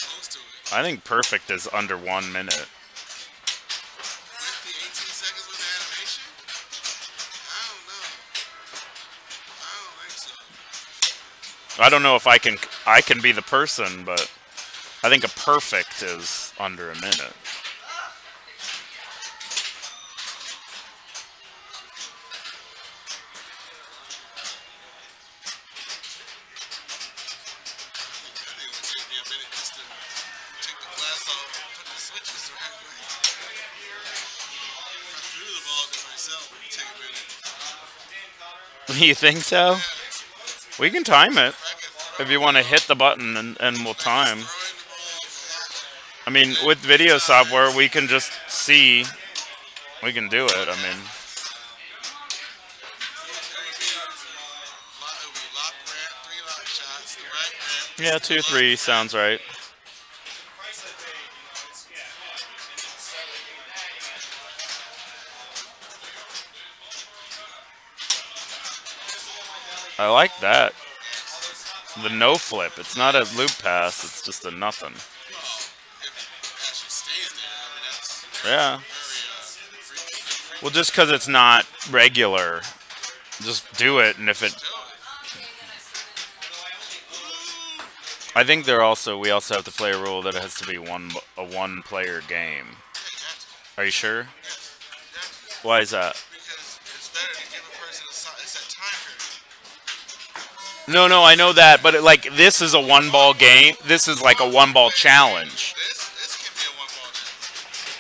Close to it. I think perfect is under 1 minute. With the 18 seconds with the animation? I don't know. I don't think so. I don't know if I can be the person, but I think a perfect is under a minute. I think it would take me a minute just to take the glass off and put the switches the right way. If I threw the ball to myself, it would take a minute. You think so? We can time it If I could throw if you want to hit the button and we'll time. throwing the ball, I mean, with video software, we can just see. We can do it. I mean, it would be lock ramp, 3 lock shots, the right ramp. yeah, 2, 3 sounds right. I like that. The no flip. It's not a loop pass. It's just a nothing. Well, if it actually stays there, I mean, that's Yeah. very freaky. Well, just because it's not regular, just do it. And if it, I think we also have to play a rule that it has to be a one player game. Are you sure? Why is that? Because it's better to give a person a set time period. No, I know that, but this is a 1-ball game. This is like a 1-ball challenge. This can be a 1-ball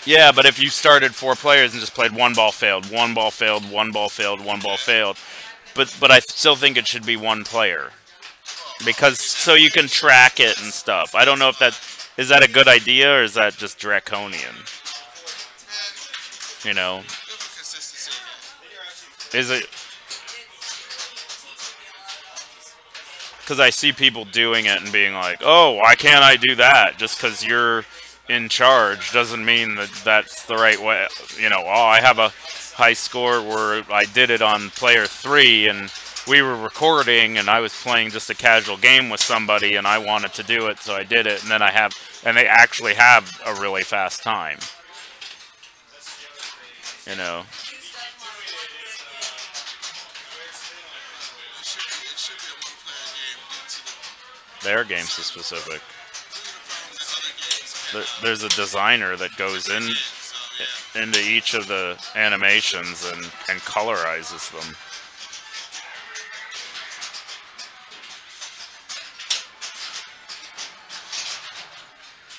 game. Yeah, but if you started 4 players and just played 1 ball failed, 1 ball failed, 1 ball failed, 1 ball failed, but I still think it should be 1 player because so you can track it and stuff. I don't know if is that a good idea or is that just draconian? You know, Good for consistency. is it? Because I see people doing it and being like, "Oh, why can't I do that?" Just because you're in charge doesn't mean that that's the right way. You know, oh, I have a high score where I did it on player 3 and we were recording and I was playing just a casual game with somebody and I wanted to do it, so I did it, and then they actually have a really fast time. You know. It should be a 1-player game due to the Their game's so specific. problems that other games there's a designer that goes in So yeah. into each of the animations and colorizes them.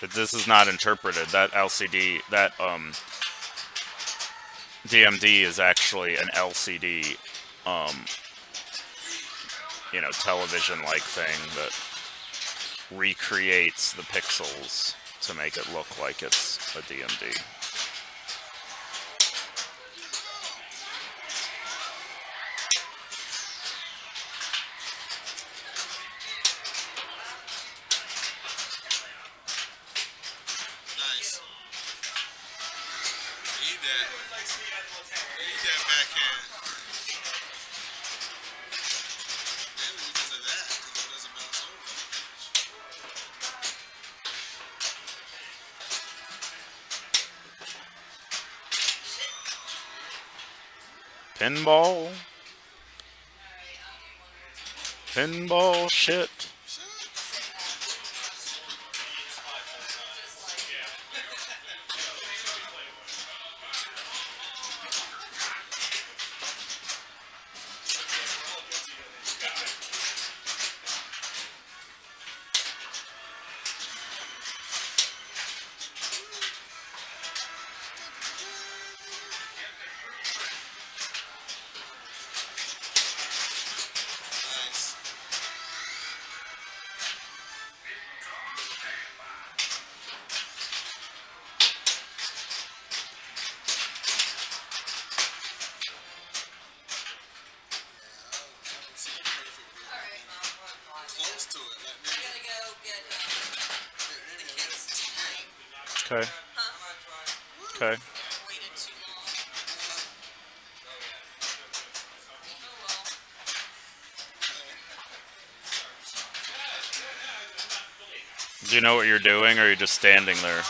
But this is not interpreted. That LCD, that DMD is actually an LCD, television-like thing that recreates the pixels to make it look like it's a DMD. Nice. Need that. Need that backhand. Maybe because of that, because it doesn't bounce over. Pinball? Pinball shit. Nice. Close to it. Like I maybe, gotta go get maybe the a kids tonight. Okay. Huh? Okay. Waited too long. Oh well. Do you know what you're doing, or are you just standing there?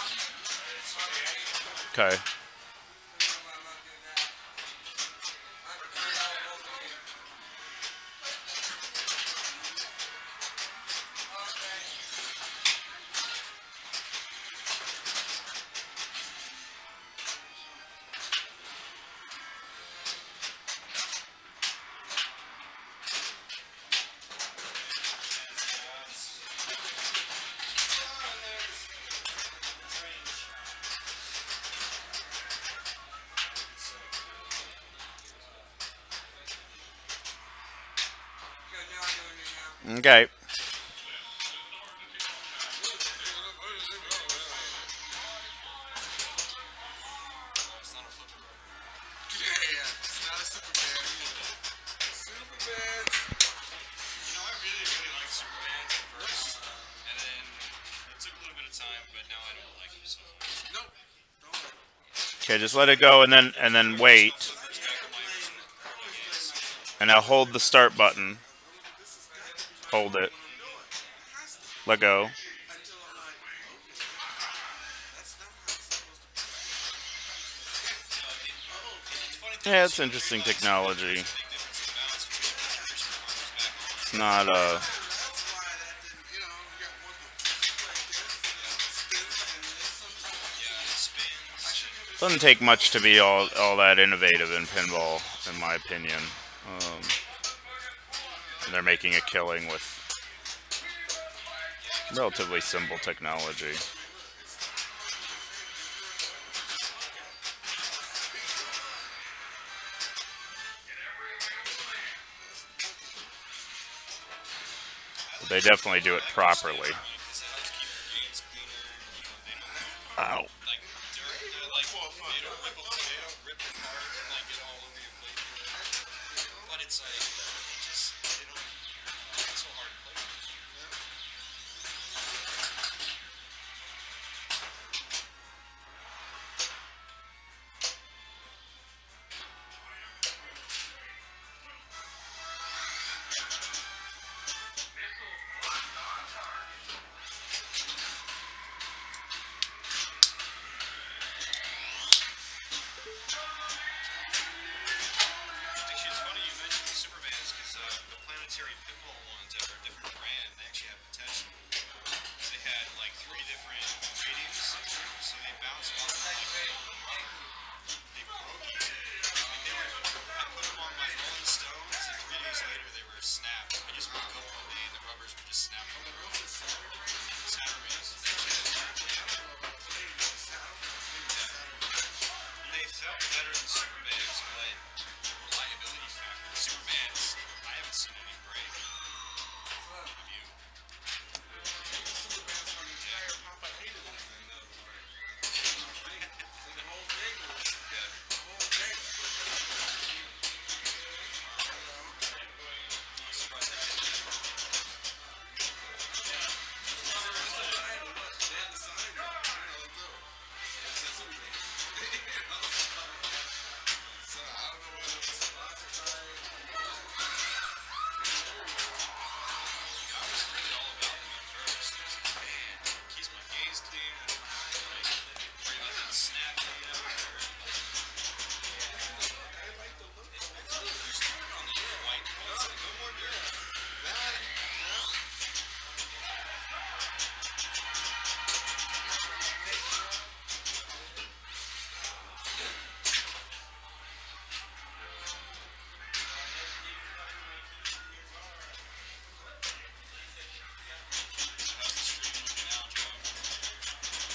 Okay. Okay. yeah. It's not a Superman either. Superman. I really liked Superman at first, and then it took a little bit of time, but now I don't like him so much. Nope. Don't. Okay, just let it go and then wait. And now hold the start button. Hold it. Let go. Until I'm like, that's not how it's supposed to be. Yeah, it's interesting technology. It's not That's why that didn't, you got one like this, spins and this sometimes. I shouldn't have doesn't take much to be all that innovative in pinball, in my opinion. And they're making a killing with relatively simple technology. But they definitely do it properly. Ow.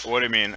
What do you mean?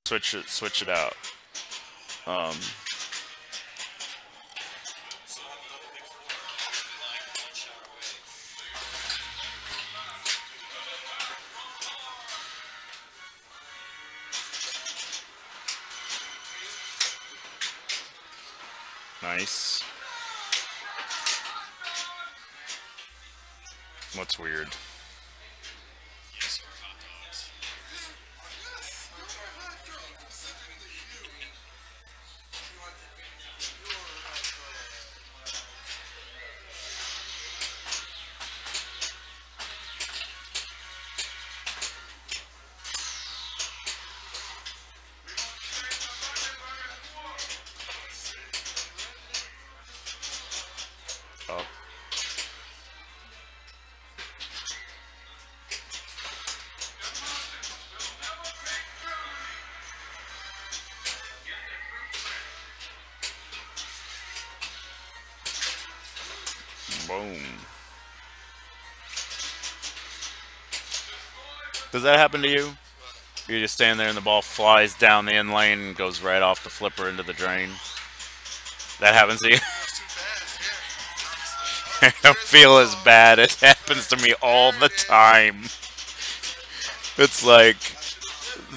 Switch it out. Um, nice. What's weird? Oh. Boom. Does that happen to you? You just stand there and the ball flies down the in lane and goes right off the flipper into the drain. That happens to you? I don't feel as bad. It happens to me all the time. It's like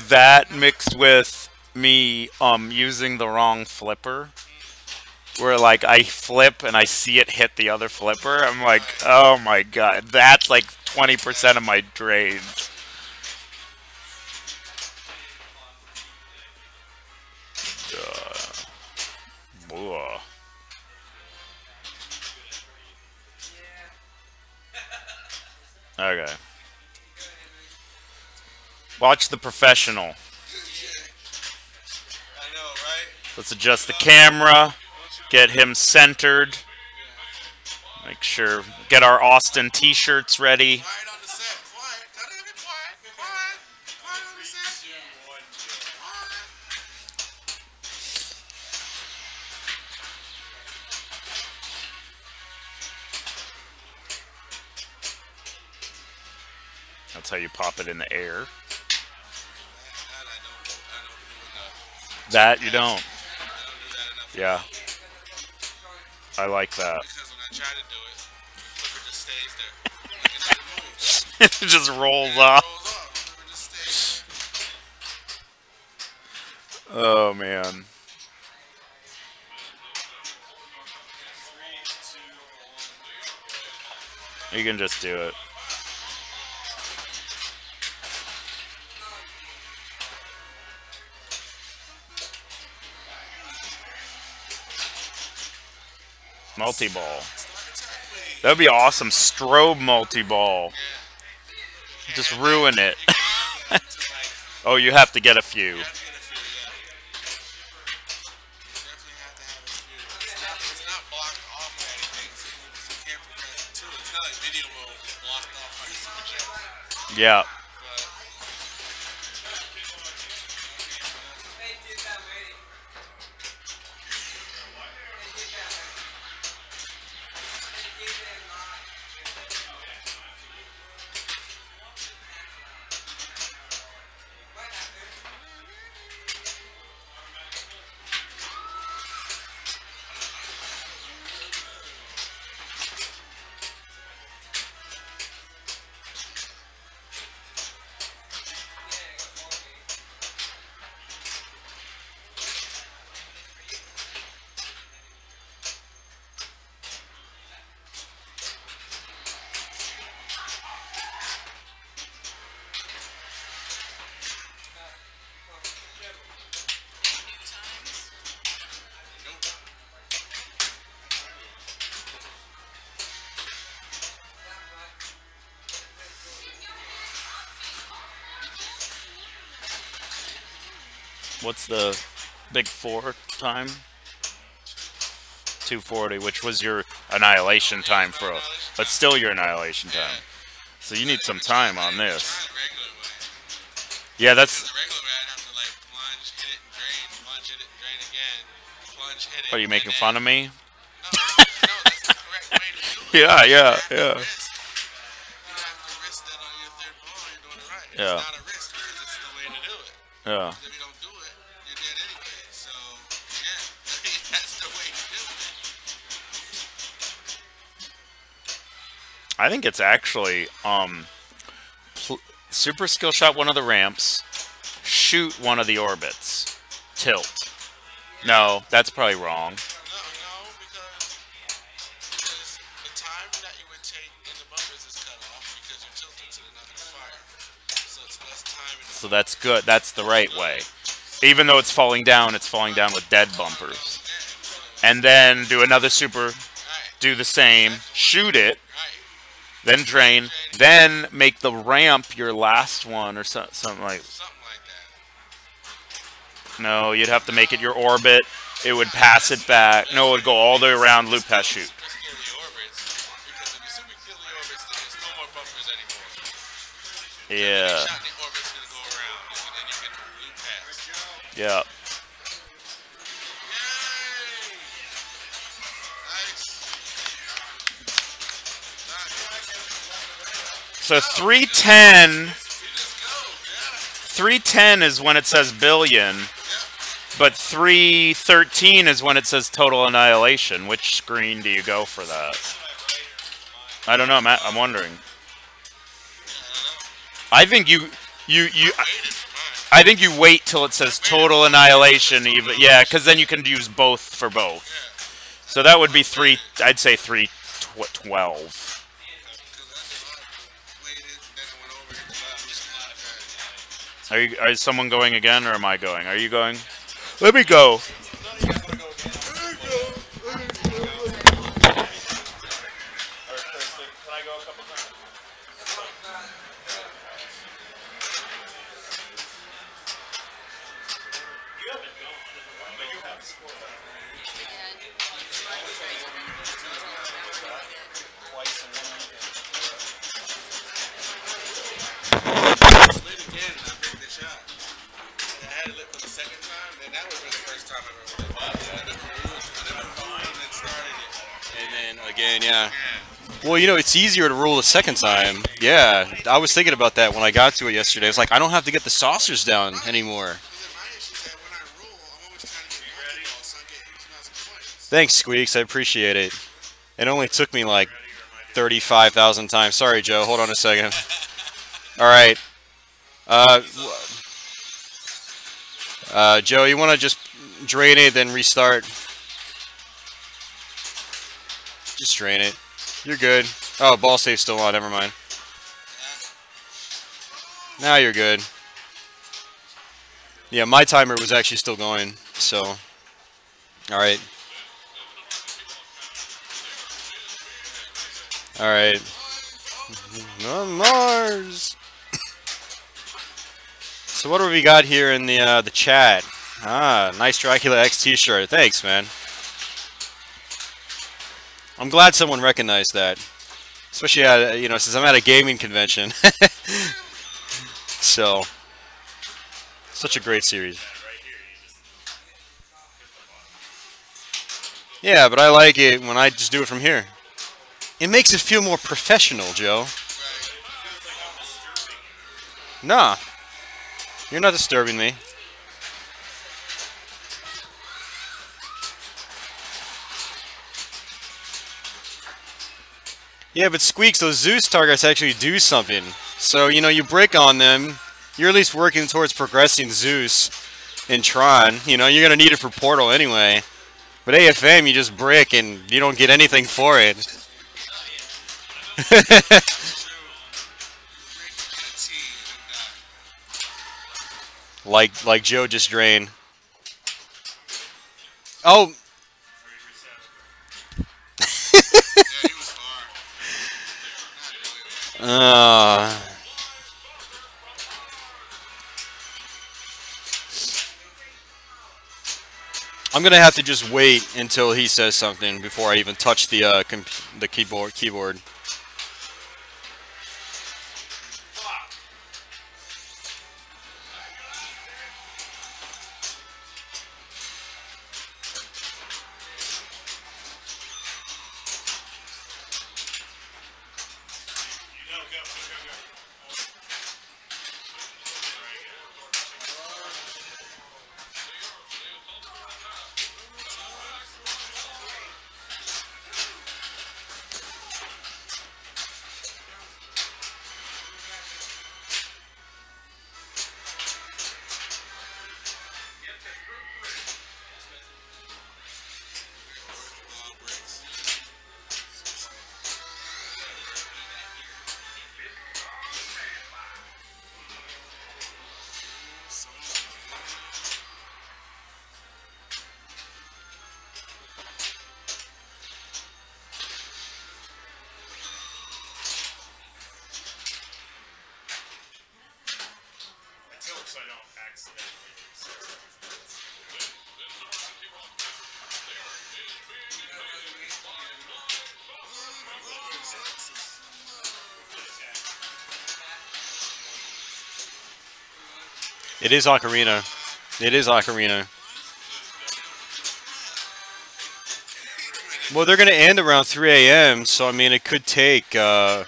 that mixed with me using the wrong flipper. Where like I flip and I see it hit the other flipper. I'm like, oh my god, that's like 20% of my drains. Ugh. Okay. Watch The Professional. I know, right? Let's adjust the camera. Get him centered. Make sure. Get our Austin t-shirts ready. Quiet on the set. Quiet. Gotta be quiet. Quiet. Quiet on the set. That's how you pop it in the air. That I don't do enough. That you don't. I don't do that enough. Yeah. I like that. Because when I try to do it, the flipper just stays there. Like it doesn't move. It just rolls It off. rolls off. The flipper just stays Oh man. You can just do it. Multi-ball. That would be awesome. Strobe multi-ball. Just ruin it. Oh, you have to get a few. You have to get a few, yeah. You definitely have to have a few. It's not blocked off or anything, so you can't progress it too. It's not like video mode is blocked off by the super jet. Yeah. But What's the big 4 time? 240, which was your annihilation time for a, but still your annihilation time. So you need some time on this. Try the regular way. Yeah, The that's. regular way, I'd have to like plunge, hit it, and drain, plunge, hit it, and drain again, plunge, hit it. Are you making and fun of me? No, that's the correct way to do it. Yeah, yeah, You yeah. have to risk that on your third ball. You're doing it right. Yeah. It's not a risk because it's the way to do it. Yeah. If you don't do it, you're dead anyway. So yeah, that's the way to do it. I think it's actually super skill shot one of the ramps, shoot one of the orbits, tilt. No, that's probably wrong. No, because the time that you would take in the bumpers is cut off because you're tilted so they're not going to fire. So it's less time. In the So that's good. That's the right way. Even though it's falling down with dead bumpers. And then do another super, do the same, shoot it, then drain, then make the ramp your last one or something like. something like that. No, you'd have to make it your orbit. It would pass it back. No, it would go all the way around, loop past shoot. Super kill the orbits because if you super kill the orbits, then there's no more bumpers anymore. Yeah. Shot the orbit's going to go around and then you can loop past. Yeah. Yay! Nice. So 310 is when it says billion, but 313 is when it says total annihilation. Which screen do you go for that? I don't know, Matt. I'm wondering. I think I think you wait till it says total annihilation. Even yeah, because then you can use both for both. So that would be I'd say 312. Is someone going again, or am I going? Are you going? Let me go. Lit again and I picked the shot. And I had it lit for the second time, and that would be the first time I've ever lit it. I never ruled and then started it. And then again, yeah. Yeah. Well, you know, it's easier to rule the second time. Yeah, I was thinking about that when I got to it yesterday. It's like, I don't have to get the saucers down anymore. But then my issue is that when I roll, I'm always trying to get lucky balls so I get huge amounts of points. Thanks, Squeaks. I appreciate it. It only took me like 35,000 times. Sorry, Joe. Hold on a second. All right. Joe, you want to just drain it, then restart? Just drain it. You're good. Oh, ball save's still on. Never mind. Now you're good. Yeah, my timer was actually still going. So, all right. All right. On Mars. So what do we got here in the chat? Ah, nice Dracula X T-shirt. Thanks, man. I'm glad someone recognized that, especially since I'm at a gaming convention. So, such a great series. Yeah, but I like it when I just do it from here. It makes it feel more professional, Joe. Nah. You're not disturbing me. Yeah, but Squeaks, those Zeus targets actually do something. So, you brick on them. You're at least working towards progressing Zeus in Tron. You're going to need it for Portal anyway. But AFM, you just brick and you don't get anything for it. Like Joe just drained. Oh. I'm gonna have to just wait until he says something before I even touch the the keyboard. So I don't accidentally It is Ocarina. It is Ocarina. Well, they're going to end around 3 a.m., so I mean, it could take. I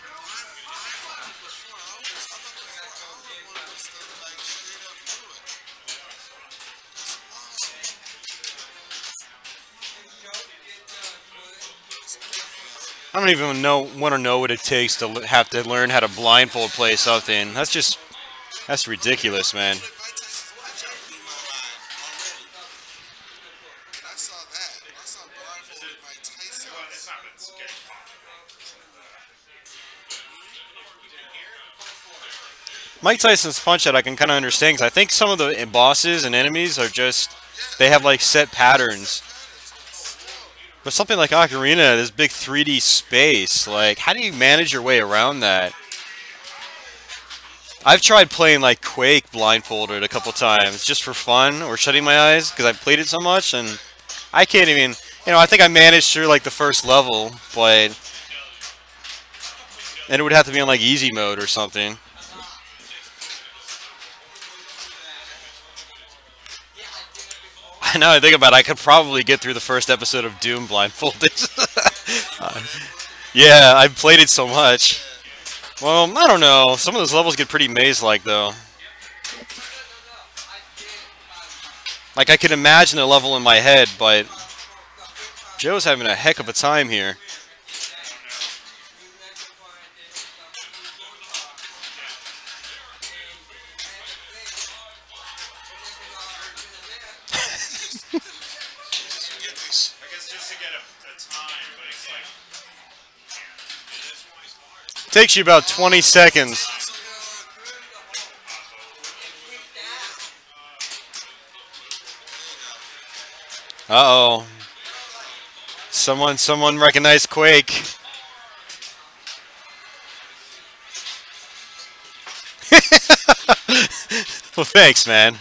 don't even want to know what it takes to have to learn how to blindfold play something. That's ridiculous, man. Mike Tyson's watch out blew my mind already. And I saw that. I saw blindfolded Mike Tyson. it's not been scary. Mike Tyson's punch out I can kind of understand because I think some of the bosses and enemies are just they have like set patterns. But something like Ocarina, this big 3D space, like how do you manage your way around that? I've tried playing like Quake blindfolded a couple times just for fun or shutting my eyes because I've played it so much and I can't even, I think I managed through like the first level, but and it would have to be on like easy mode or something. Now I think about it, I could probably get through the first episode of Doom blindfolded. Yeah, I've played it so much. Well, I don't know. Some of those levels get pretty maze-like, though. Like, I can imagine a level in my head, but Joe's having a heck of a time here. Takes you about 20 seconds. Uh-oh. Someone recognized Quake. Well, thanks, man.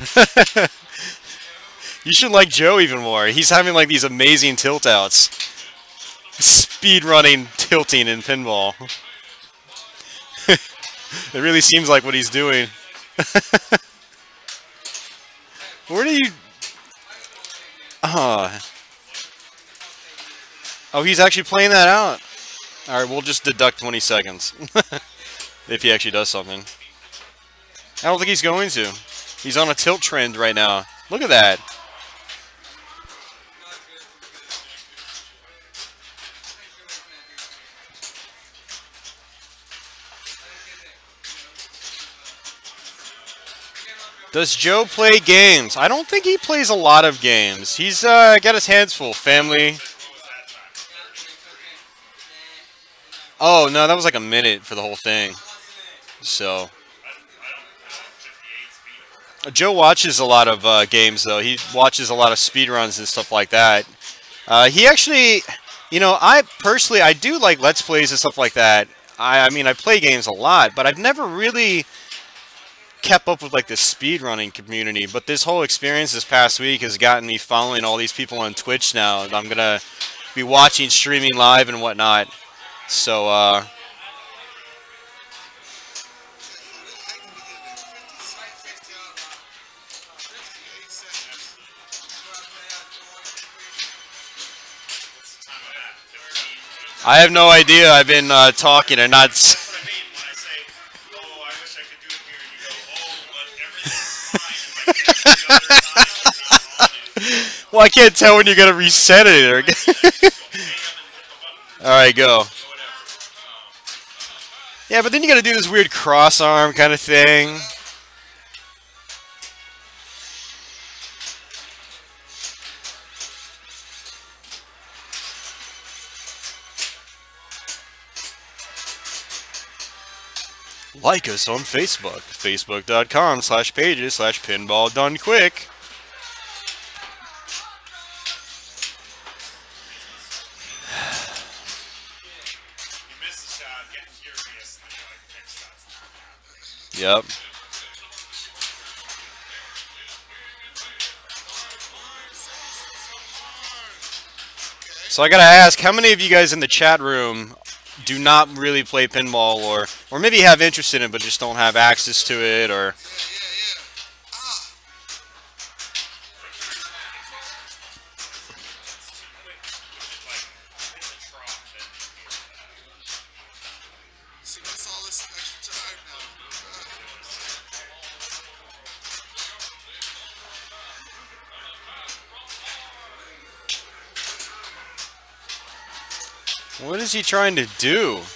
You should like Joe even more. He's having like these amazing tilt outs. Speed running tilting in pinball. It really seems like what he's doing. Where do you... Oh, he's actually playing that out. Alright, we'll just deduct 20 seconds. If he actually does something. I don't think he's going to. He's on a tilt trend right now. Look at that. Does Joe play games? I don't think he plays a lot of games. He's got his hands full. Family. Oh, no, that was like a minute for the whole thing. So. Joe watches a lot of games, though. He watches a lot of speedruns and stuff like that. He actually, I personally, I do like Let's Plays and stuff like that. I mean, I play games a lot, but I've never really kept up with like the speedrunning community, but this whole experience this past week has gotten me following all these people on Twitch now. I'm gonna be watching, streaming live and whatnot. So I have no idea. I've been talking and not. That's what I mean when I say, oh, I wish I could do it here, and you go, oh, but everything's fine. And like every other time you're not on it. Well, I can't tell when you're gonna reset it. Or all right, go. Yeah, but then you gotta do this weird cross arm kind of thing. Like us on Facebook, facebook.com/pages/pinball done quick. You miss the shot, get furious, and then you're like, next shot's not happening. Yep. So I gotta ask, how many of you guys in the chat room do not really play pinball, or maybe have interest in it but just don't have access to it, or See, that's all this extra time now. what is he trying to do? He's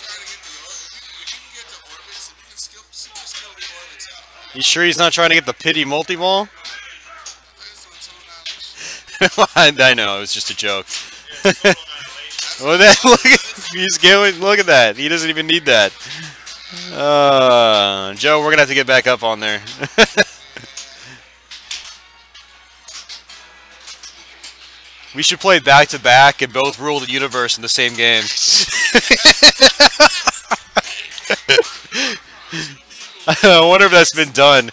trying to get the orbit. If you can get the orbits, if you can super skill the orbits out. You sure he's not trying to get the pity multi-ball? I just want to tone down. I know, it was just a joke. Well, then, he's going. Look at that. He doesn't even need that. Joe, we're gonna have to get back up on there. We should play back to back and both rule the universe in the same game. I wonder if that's been done.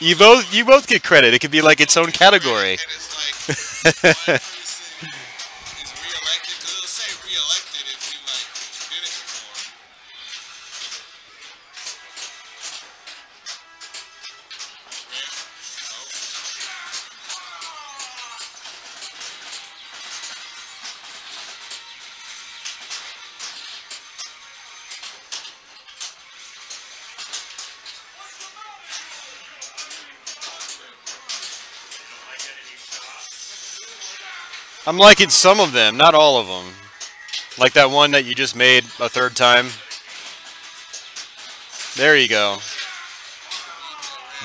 You both get credit. It could be like its own category. And it's like, one person is reelected, because it'll say reelected if you like did it before. I'm liking some of them, not all of them. Like that one that you just made a third time. There you go.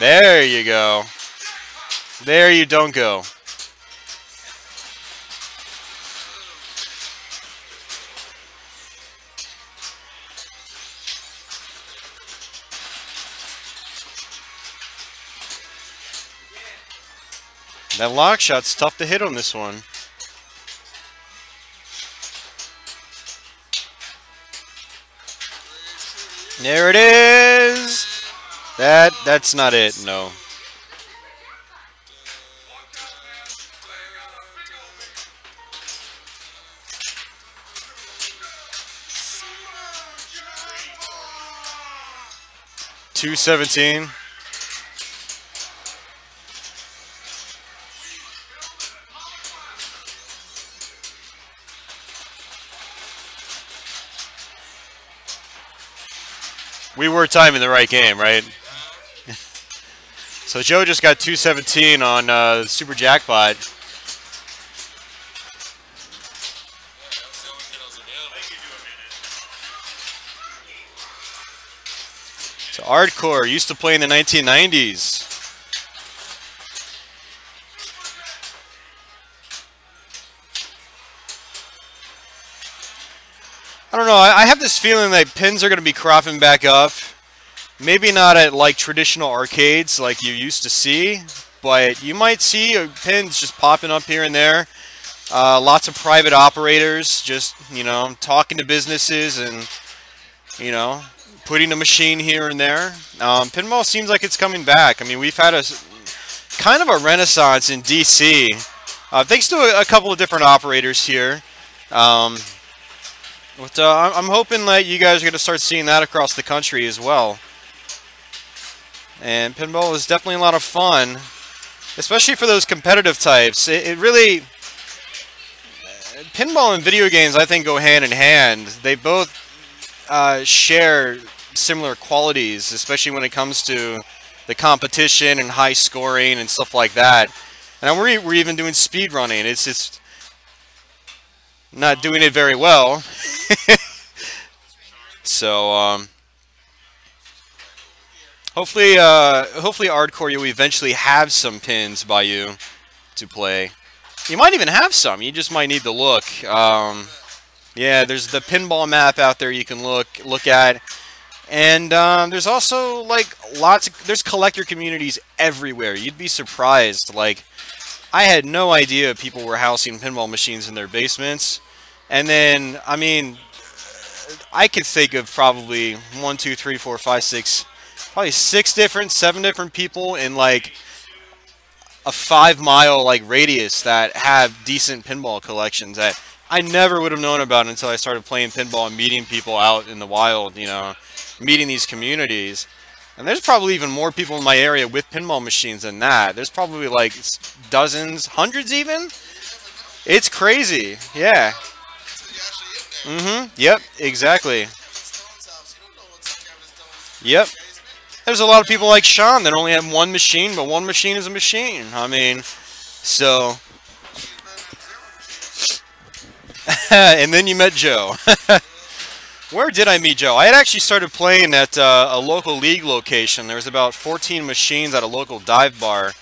There you go. There you don't go. That lock shot's tough to hit on this one. There it is. That's not it. No. $217. We were timing the right game, right? So Joe just got 217 on Super Jackpot. So Hardcore used to play in the 1990s. I don't know. I have this feeling that pins are going to be cropping back up. Maybe not at like traditional arcades like you used to see, but you might see pins just popping up here and there. Lots of private operators, just, you know, talking to businesses and, you know, putting a machine here and there. Pinball seems like it's coming back. I mean, we've had a kind of a renaissance in DC, thanks to a couple of different operators here. I'm hoping that you guys are going to start seeing that across the country as well. And pinball is definitely a lot of fun, especially for those competitive types. It really... Pinball and video games, I think, go hand in hand. They both share similar qualities, especially when it comes to the competition and high scoring and stuff like that. And we're even doing speed running. It's just not doing it very well. So hopefully Hardcore, you'll eventually have some pins by you to play. You might even have some. You just might need to look. Yeah, there's the pinball map out there you can look at. And there's also like there's collector communities everywhere. You'd be surprised. Like, I had no idea people were housing pinball machines in their basements. And then, I mean, I could think of probably 1, 2, 3, 4, 5, 6, probably 7 different people in like a 5-mile like radius that have decent pinball collections that I never would have known about until I started playing pinball and meeting people out in the wild, you know, meeting these communities. And there's probably even more people in my area with pinball machines than that. There's probably like dozens, hundreds even. It's crazy. Yeah. Yep, exactly. Yep. There's a lot of people like Sean that only have one machine, but one machine is a machine. I mean, so... And then you met Joe. Where did I meet Joe? I had actually started playing at a local league location. There was about 14 machines at a local dive bar.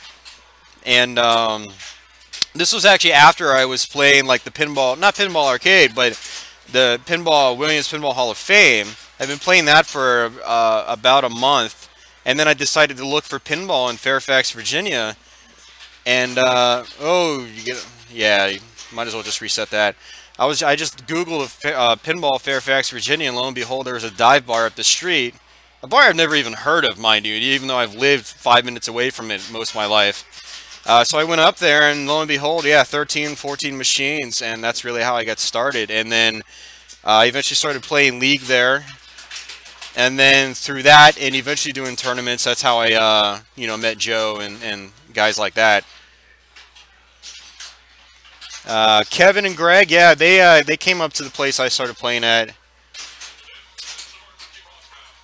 And this was actually after I was playing like the pinball, not Pinball Arcade, but the Williams Pinball Hall of Fame. I've been playing that for about a month. And then I decided to look for pinball in Fairfax, Virginia. And, yeah, you might as well just reset that. I just Googled pinball Fairfax, Virginia, and lo and behold, there was a dive bar up the street. A bar I've never even heard of, mind you, even though I've lived 5 minutes away from it most of my life. So I went up there, and lo and behold, yeah, 13, 14 machines, and that's really how I got started. And then I eventually started playing League there. And then through that, and eventually doing tournaments, that's how I, you know, met Joe and guys like that. Kevin and Greg, yeah, they came up to the place I started playing at.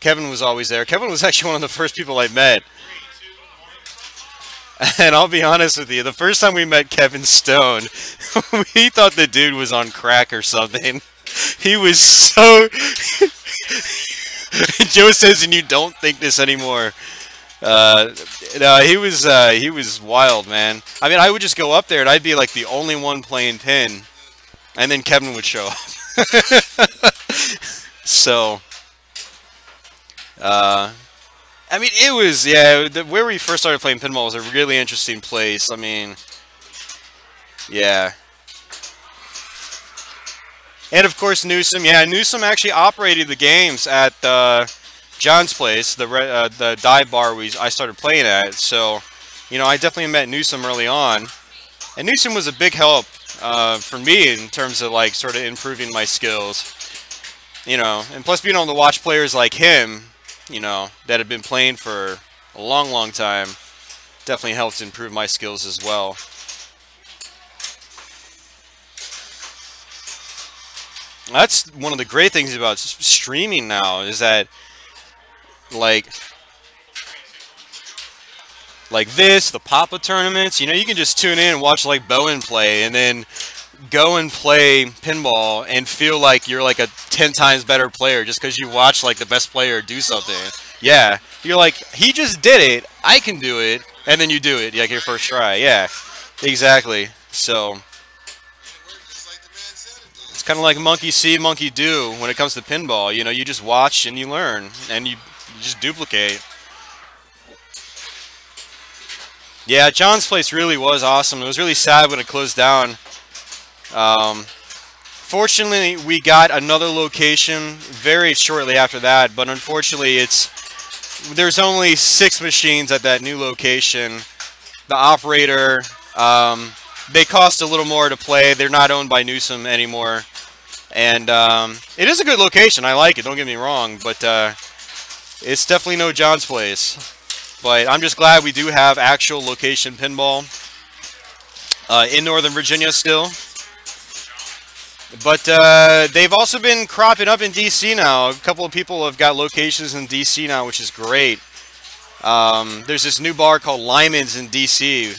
Kevin was always there. Kevin was actually one of the first people I met. And I'll be honest with you, the first time we met Kevin Stone, we thought the dude was on crack or something. He was so... Joe says, and you don't think this anymore. No, he was wild, man. I mean, I would just go up there and I'd be like the only one playing pin, and then Kevin would show up. So, I mean, it was, yeah, where we first started playing pinball was a really interesting place. I mean, yeah. And of course Newsom, yeah, Newsom actually operated the games at John's place, the dive bar I started playing at. So, you know, I definitely met Newsom early on, and Newsom was a big help for me in terms of like sort of improving my skills. You know, and plus being able to watch players like him, you know, that have been playing for a long, long time, definitely helped improve my skills as well. That's one of the great things about streaming now, is that like this, the Papa tournaments, you know, you can just tune in and watch like Bowen play and then go and play pinball and feel like you're like a 10 times better player just because you watch like the best player do something. Yeah, you're like, he just did it, I can do it, and then you do it like your first try. Yeah, exactly. So kind of like monkey see, monkey do when it comes to pinball. You know, you just watch and you learn, and you just duplicate. Yeah, John's place really was awesome. It was really sad when it closed down. Fortunately, we got another location very shortly after that, but unfortunately, there's only 6 machines at that new location. The operator, they cost a little more to play. They're not owned by Newsom anymore, and it is a good location. I like it. Don't get me wrong, but it's definitely no John's Place. But I'm just glad we do have actual location pinball in Northern Virginia still. But they've also been cropping up in DC now. A couple of people have got locations in DC now, which is great. There's this new bar called Lyman's in DC,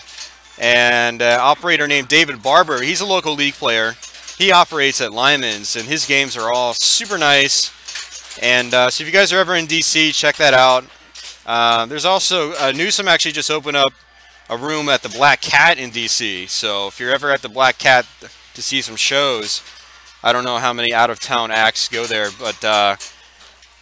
and operator named David Barber. He's a local league player. He operates at Lyman's, and his games are all super nice. And so if you guys are ever in DC, check that out. There's also Newsom actually just opened up a room at the Black Cat in DC. So if you're ever at the Black Cat to see some shows, I don't know how many out-of-town acts go there, but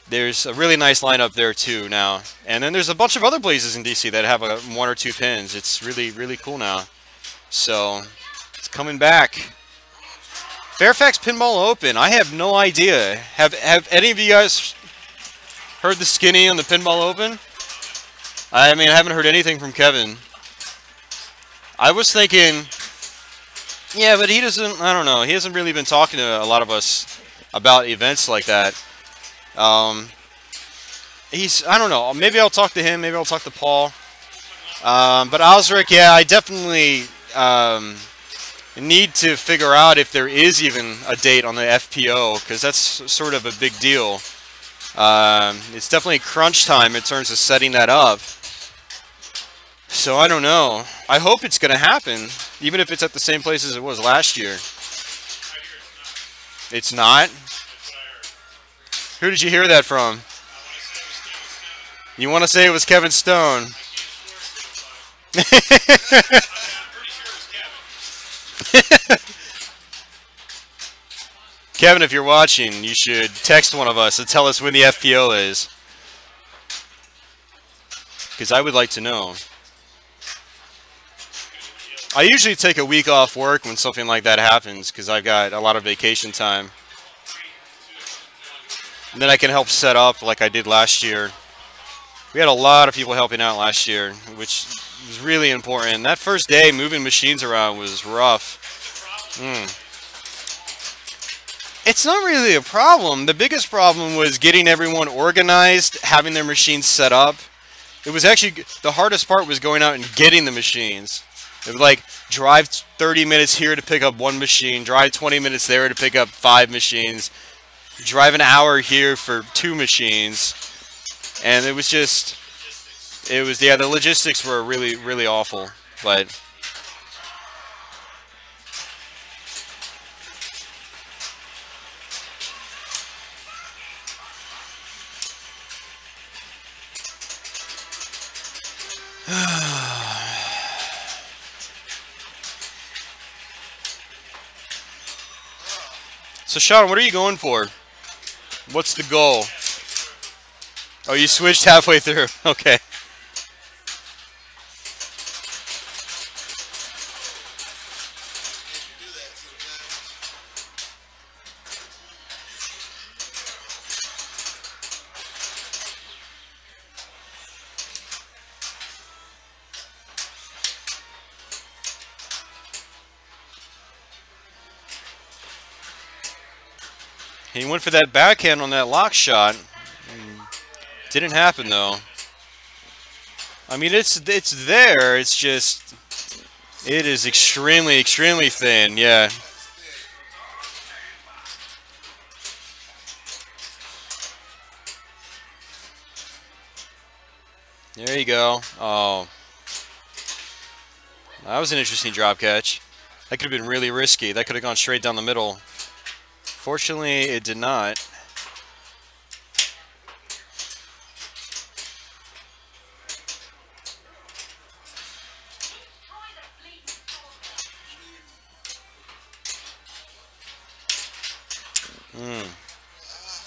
there's a really nice lineup there too now. And then there's a bunch of other places in DC that have 1 or 2 pins. It's really, really cool now. So it's coming back. Fairfax Pinball Open. I have no idea. Have any of you guys heard the skinny on the Pinball Open? I mean, I haven't heard anything from Kevin. I was thinking, yeah, but he doesn't, I don't know, he hasn't really been talking to a lot of us about events like that. I don't know, maybe I'll talk to him, maybe I'll talk to Paul. But Osric, yeah, I definitely need to figure out if there is even a date on the FPO, because that's sort of a big deal. It's definitely crunch time in terms of setting that up. So I don't know. I hope it's going to happen, even if it's at the same place as it was last year. It's not? Who did you hear that from? You want to say it was Kevin Stone? Kevin, if you're watching, you should text one of us and tell us when the FPO is. Because I would like to know. I usually take a week off work when something like that happens because I've got a lot of vacation time. And then I can help set up like I did last year. We had a lot of people helping out last year, which was really important. That first day moving machines around was rough. It's not really a problem. The biggest problem was getting everyone organized, having their machines set up. It was actually, the hardest part was going out and getting the machines. It was like, drive 30 minutes here to pick up 1 machine, drive 20 minutes there to pick up 5 machines, drive an hour here for 2 machines. And it was just, yeah, the logistics were really, really awful. But so, Sean, what are you going for? What's the goal? Oh, you switched halfway through. Okay. He went for that backhand on that lock shot. Didn't happen though. I mean, it's there. It's just, it is extremely, extremely thin. Yeah. There you go. Oh, that was an interesting drop catch. That could have been really risky. That could have gone straight down the middle. Fortunately, it did not.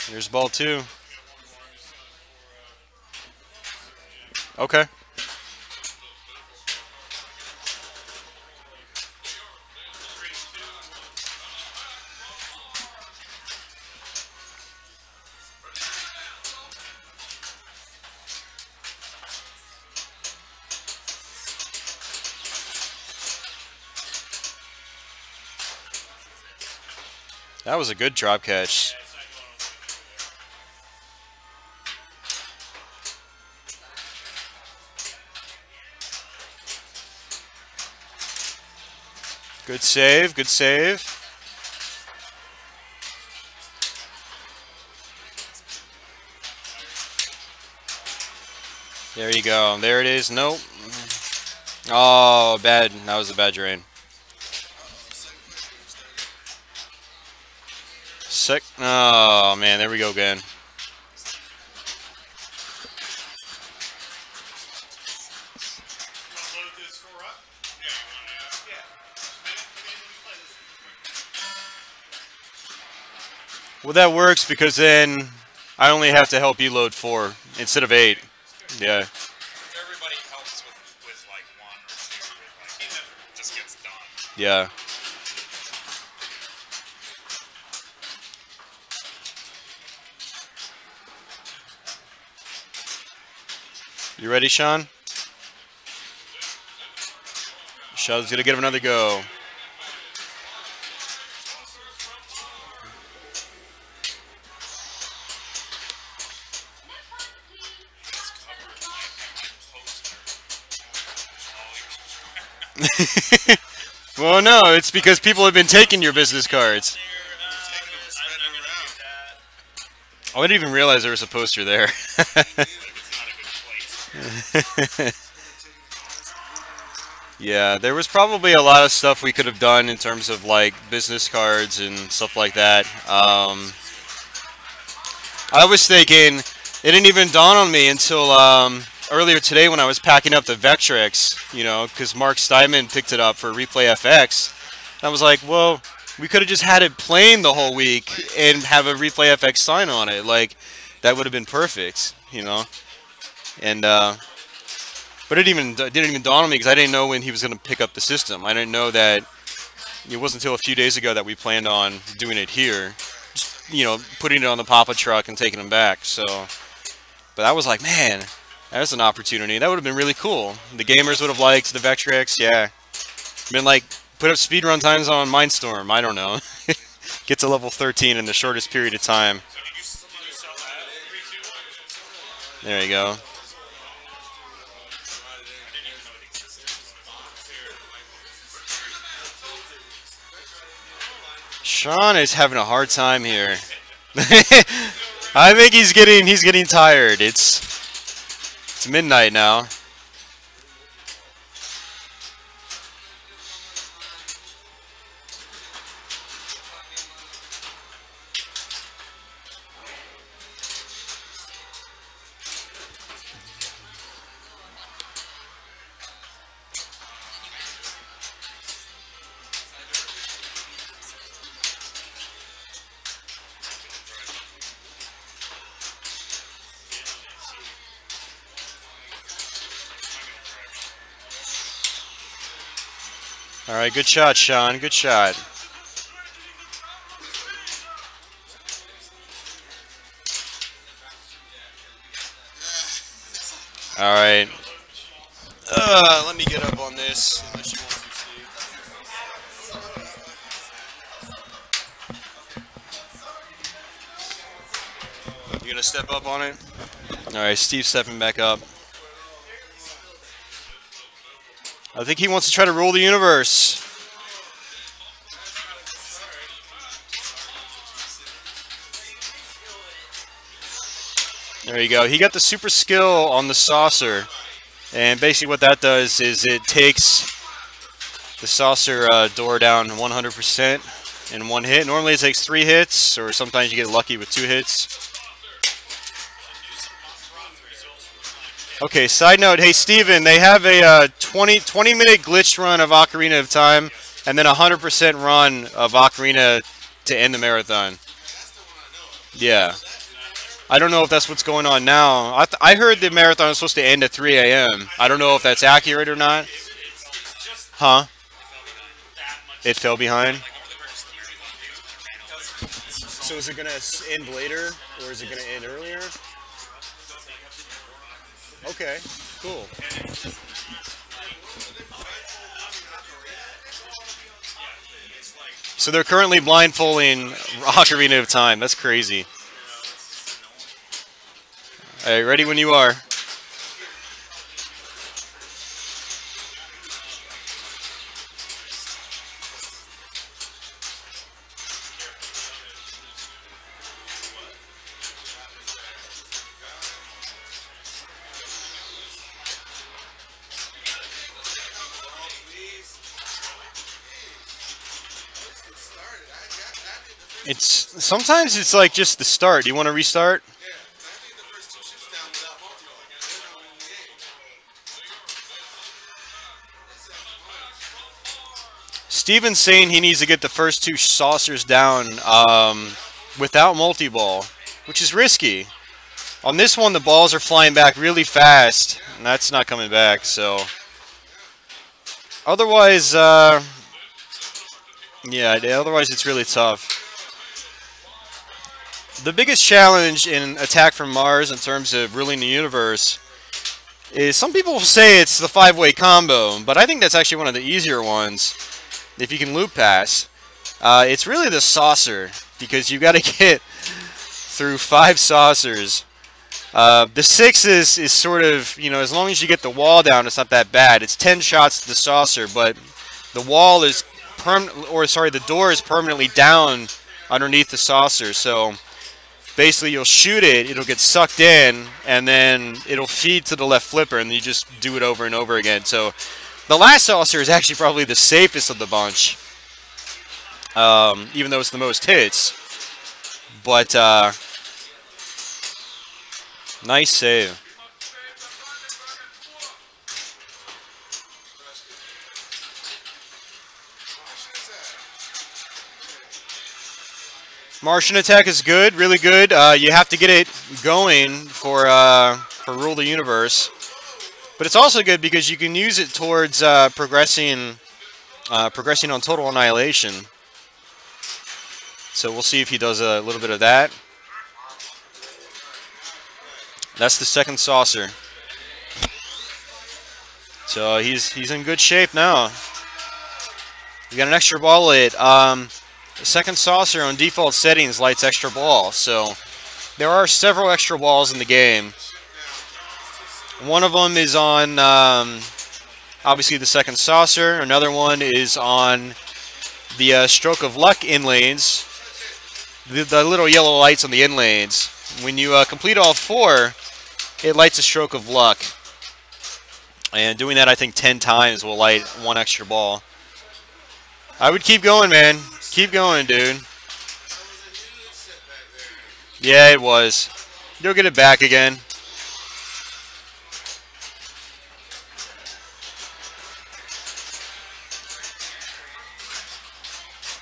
Here's ball 2. Okay. That was a good drop catch. Good save, good save. There you go. There it is. Nope. Oh, bad. That was a bad drain. Oh, man. There we go again. Well, that works because then I only have to help you load 4 instead of 8. Yeah. Everybody helps with like 1 or 2. Like, it just gets done. Yeah. You ready, Sean? Sean's gonna give it another go. Well, no, it's because people have been taking your business cards. Oh, I didn't even realize there was a poster there. Yeah, there was probably a lot of stuff we could have done in terms of like business cards and stuff like that. I was thinking, it didn't even dawn on me until earlier today when I was packing up the Vectrex, you know, because Mark Steinman picked it up for Replay FX. And I was like, well, we could have just had it playing the whole week and have a Replay FX sign on it. Like, that would have been perfect, you know. And but it didn't even dawn on me because I didn't know when he was going to pick up the system. I didn't know that it wasn't until a few days ago that we planned on doing it here. Just, you know, putting it on the Papa truck and taking them back. So, but I was like, man, that's an opportunity. That would have been really cool. The gamers would have liked the Vectrex. Yeah, been like put up speedrun times on Mindstorm. I don't know. Get to level 13 in the shortest period of time. There you go. Sean is having a hard time here. I think he's getting tired. It's midnight now. All right, good shot, Sean. Good shot. All right. Let me get up on this. Unless you want to, Steve. You gonna step up on it? All right, Steve's stepping back up. I think he wants to try to rule the universe. There you go. He got the super skill on the saucer. And basically what that does is it takes the saucer door down 100% in one hit. Normally it takes 3 hits, or sometimes you get lucky with 2 hits. Okay, side note, hey Steven, they have a 20-minute glitched run of Ocarina of Time, and then a 100% run of Ocarina to end the marathon. Yeah. I don't know if that's what's going on now. I heard the marathon is supposed to end at 3 a.m. I don't know if that's accurate or not. Huh? It fell behind? So is it going to end later, or is it going to end earlier? Okay, cool. So they're currently blindfolding Ocarina of Time. That's crazy. All right, ready when you are. It's sometimes it's like just the start. Do you want to restart? Yeah, I think the first two ships down without multi-ball. They're not winning the game. Steven's saying he needs to get the first two saucers down without multi-ball, which is risky. On this one, the balls are flying back really fast, and that's not coming back. So, otherwise, yeah, otherwise it's really tough. The biggest challenge in Attack from Mars in terms of ruling the universe is some people say it's the five-way combo, but I think that's actually one of the easier ones if you can loop pass. It's really the saucer, because you got to get through 5 saucers. The 6 is sort of, you know, as long as you get the wall down, it's not that bad. It's 10 shots to the saucer, but the wall is the door is permanently down underneath the saucer. So basically, you'll shoot it, it'll get sucked in, and then it'll feed to the left flipper, and you just do it over and over again. So the last saucer is actually probably the safest of the bunch, even though it's the most hits. But nice save. Martian attack is good, really good. You have to get it going for Rule the Universe. But it's also good because you can use it towards progressing on Total Annihilation. So we'll see if he does a little bit of that. That's the second saucer. So he's in good shape now. You got an extra ball lit. The second saucer on default settings lights extra ball, so there are several extra balls in the game. One of them is on, obviously, the second saucer. Another one is on the Stroke of Luck inlanes, the little yellow lights on the inlanes. When you complete all 4, it lights a Stroke of Luck. And doing that, I think, 10 times will light 1 extra ball. I would keep going, man. Keep going, dude. Yeah, it was. You'll get it back again.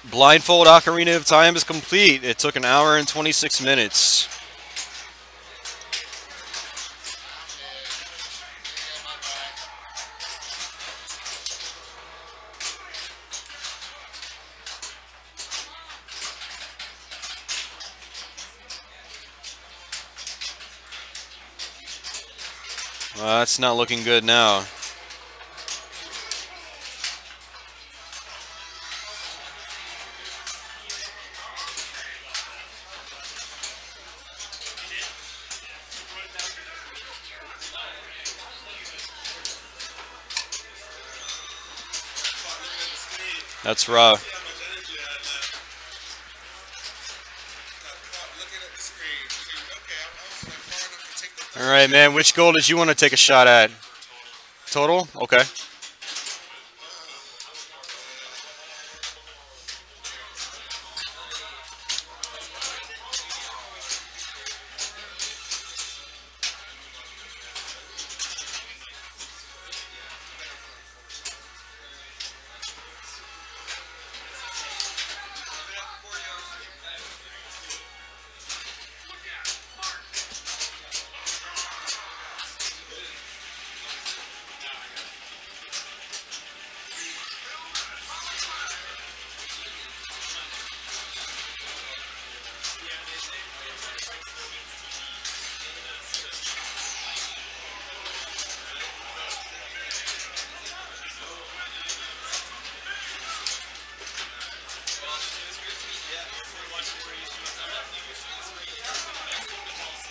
Blindfold Ocarina of Time is complete. It took 1 hour and 26 minutes. Well, that's not looking good now. That's rough. All right, man. Which goal did you want to take a shot at? Total? Okay.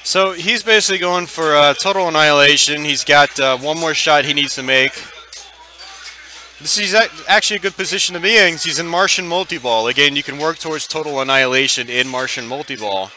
So he's basically going for total annihilation. He's got one more shot he needs to make. This is actually a good position to be in 'cause he's in Martian multi-ball. Again, you can work towards total annihilation in Martian multi-ball.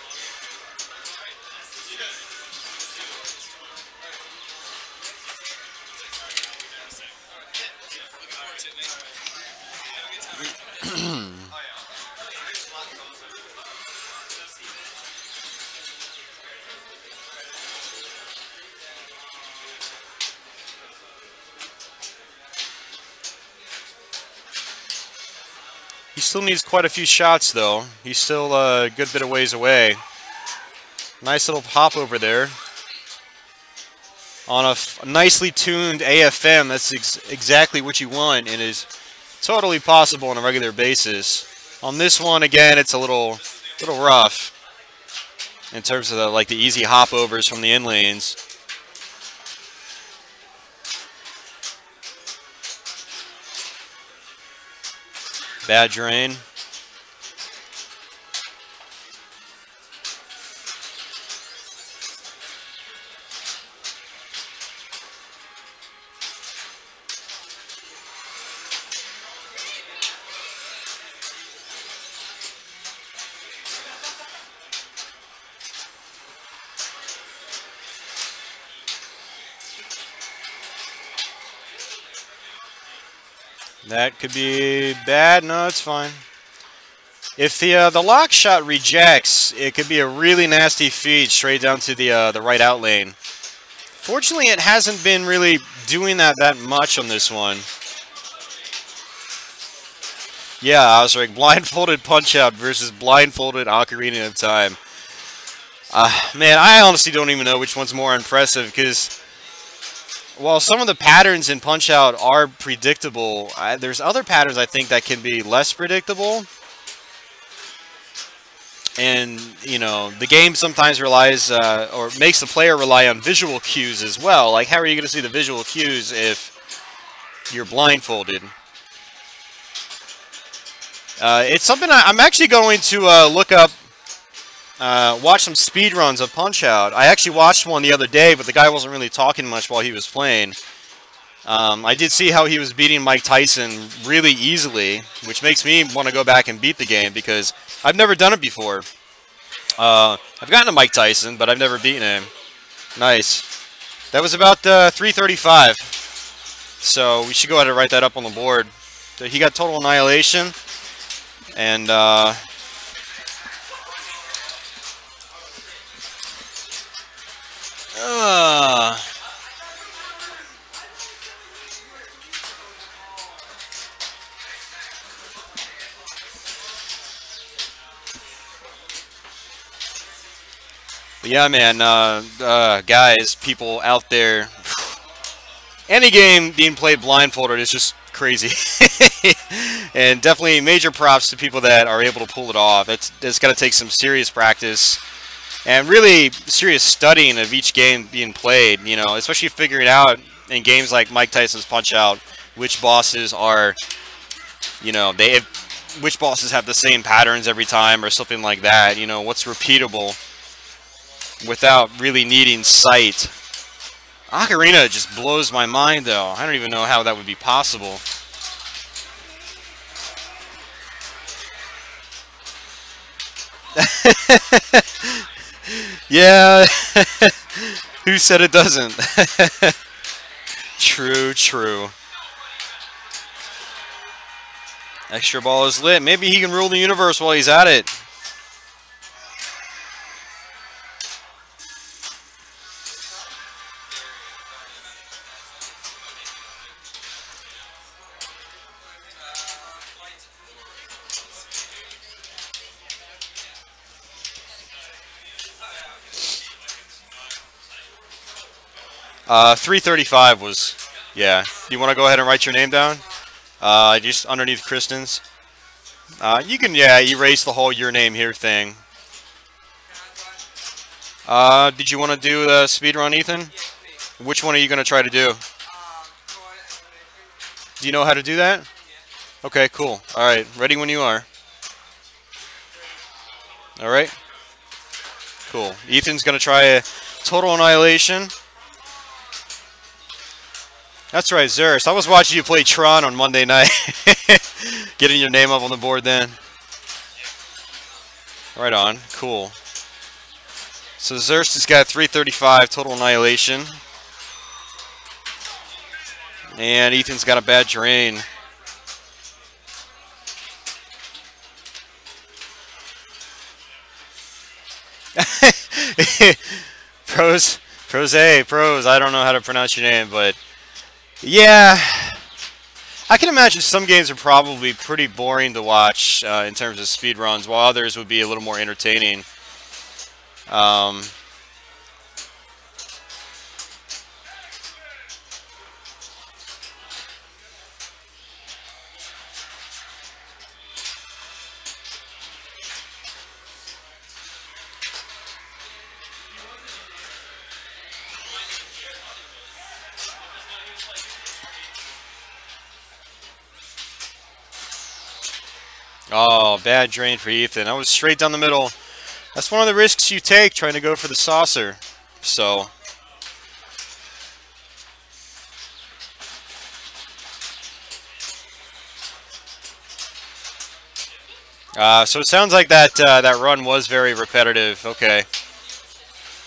He still needs quite a few shots, though. He's still a good bit of ways away. Nice little hop over there. On a nicely tuned AFM, that's exactly what you want and is totally possible on a regular basis. On this one, again, it's a little rough in terms of the easy hop overs from the in lanes. Bad drain. That could be bad. No, it's fine. If the lock shot rejects, it could be a really nasty feed straight down to the right out lane. Fortunately, it hasn't been really doing that much on this one. Yeah, I was like blindfolded punch out versus blindfolded Ocarina of Time. Man, I honestly don't even know which one's more impressive because while some of the patterns in Punch-Out are predictable, there's other patterns I think that can be less predictable. And, you know, the game sometimes relies, or makes the player rely on visual cues as well. Like, how are you going to see the visual cues if you're blindfolded? It's something I'm actually going to look up. Watch some speedruns of Punch-Out. I actually watched one the other day, but the guy wasn't really talking much while he was playing. I did see how he was beating Mike Tyson really easily, which makes me want to go back and beat the game because I've never done it before. I've gotten to Mike Tyson, but I've never beaten him. Nice. That was about 335. So we should go ahead and write that up on the board. So he got total annihilation. And but yeah, man, guys, people out there, any game being played blindfolded is just crazy. And definitely major props to people that are able to pull it off. It's got to take some serious practice and really serious studying of each game being played, you know, especially figuring out in games like Mike Tyson's Punch-Out which bosses are, you know, which bosses have the same patterns every time or something like that, you know, what's repeatable without really needing sight. Ocarina just blows my mind, though. I don't even know how that would be possible. Yeah. Who said it doesn't? True, true. Extra ball is lit. Maybe he can rule the universe while he's at it. Uh, 335 was, yeah. Do you want to go ahead and write your name down? Just underneath Kristen's. You can, yeah, erase the whole your name here thing. Did you want to do the speedrun, Ethan? Which one are you going to try to do? Do you know how to do that? Okay, cool. Alright, ready when you are. All right. Cool. Ethan's going to try a total annihilation. That's right, Zerst. I was watching you play Tron on Monday night. Getting your name up on the board then. Right on. Cool. So Zerst has got 335 total annihilation. And Ethan's got a bad drain. Pros. I don't know how to pronounce your name, but yeah. I can imagine some games are probably pretty boring to watch in terms of speed runs, while others would be a little more entertaining. Oh, bad drain for Ethan. I was straight down the middle. That's one of the risks you take trying to go for the saucer. So it sounds like that that run was very repetitive. Okay.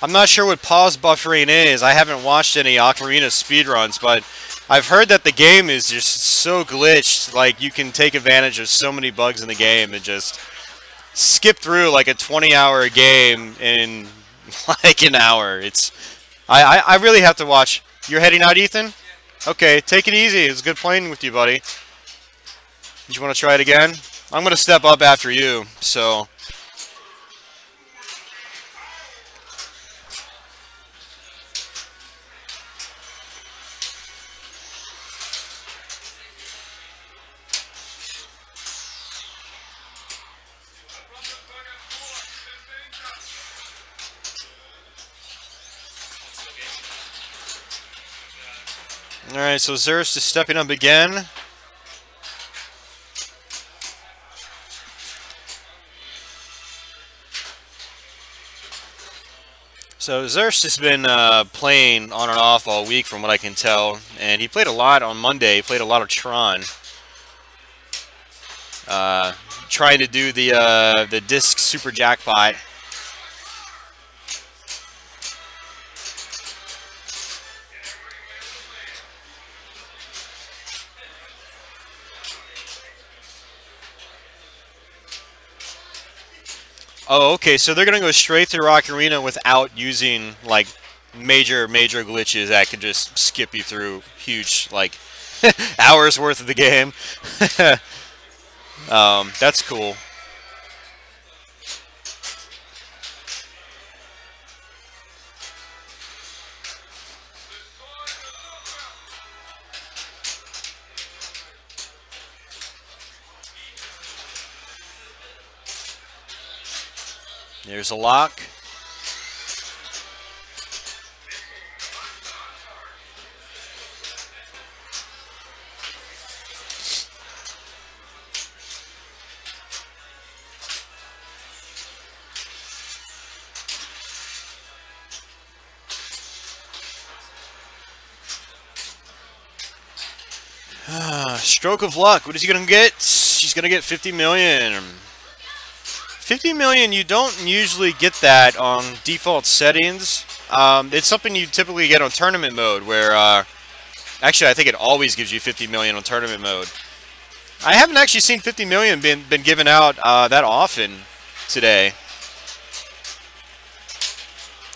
I'm not sure what pause buffering is. I haven't watched any Ocarina speedruns, but I've heard that the game is just so glitched. Like, you can take advantage of so many bugs in the game and just skip through like a 20-hour game in like an hour. I really have to watch. You're heading out, Ethan? Okay, take it easy. It's good playing with you, buddy. Did you want to try it again? I'm going to step up after you, so... Alright, so Zerst is stepping up again. So Zerst has been playing on and off all week from what I can tell. And he played a lot on Monday. He played a lot of Tron. Trying to do the disc super jackpot. Oh, okay, so they're going to go straight through Rock Arena without using, like, major glitches that could just skip you through huge, like, hours worth of the game. That's cool. There's a lock. Stroke of luck. What is he going to get? He's going to get 50 million. 50 million, you don't usually get that on default settings. It's something you typically get on tournament mode, where, actually, I think it always gives you 50 million on tournament mode. I haven't actually seen 50 million been given out that often today.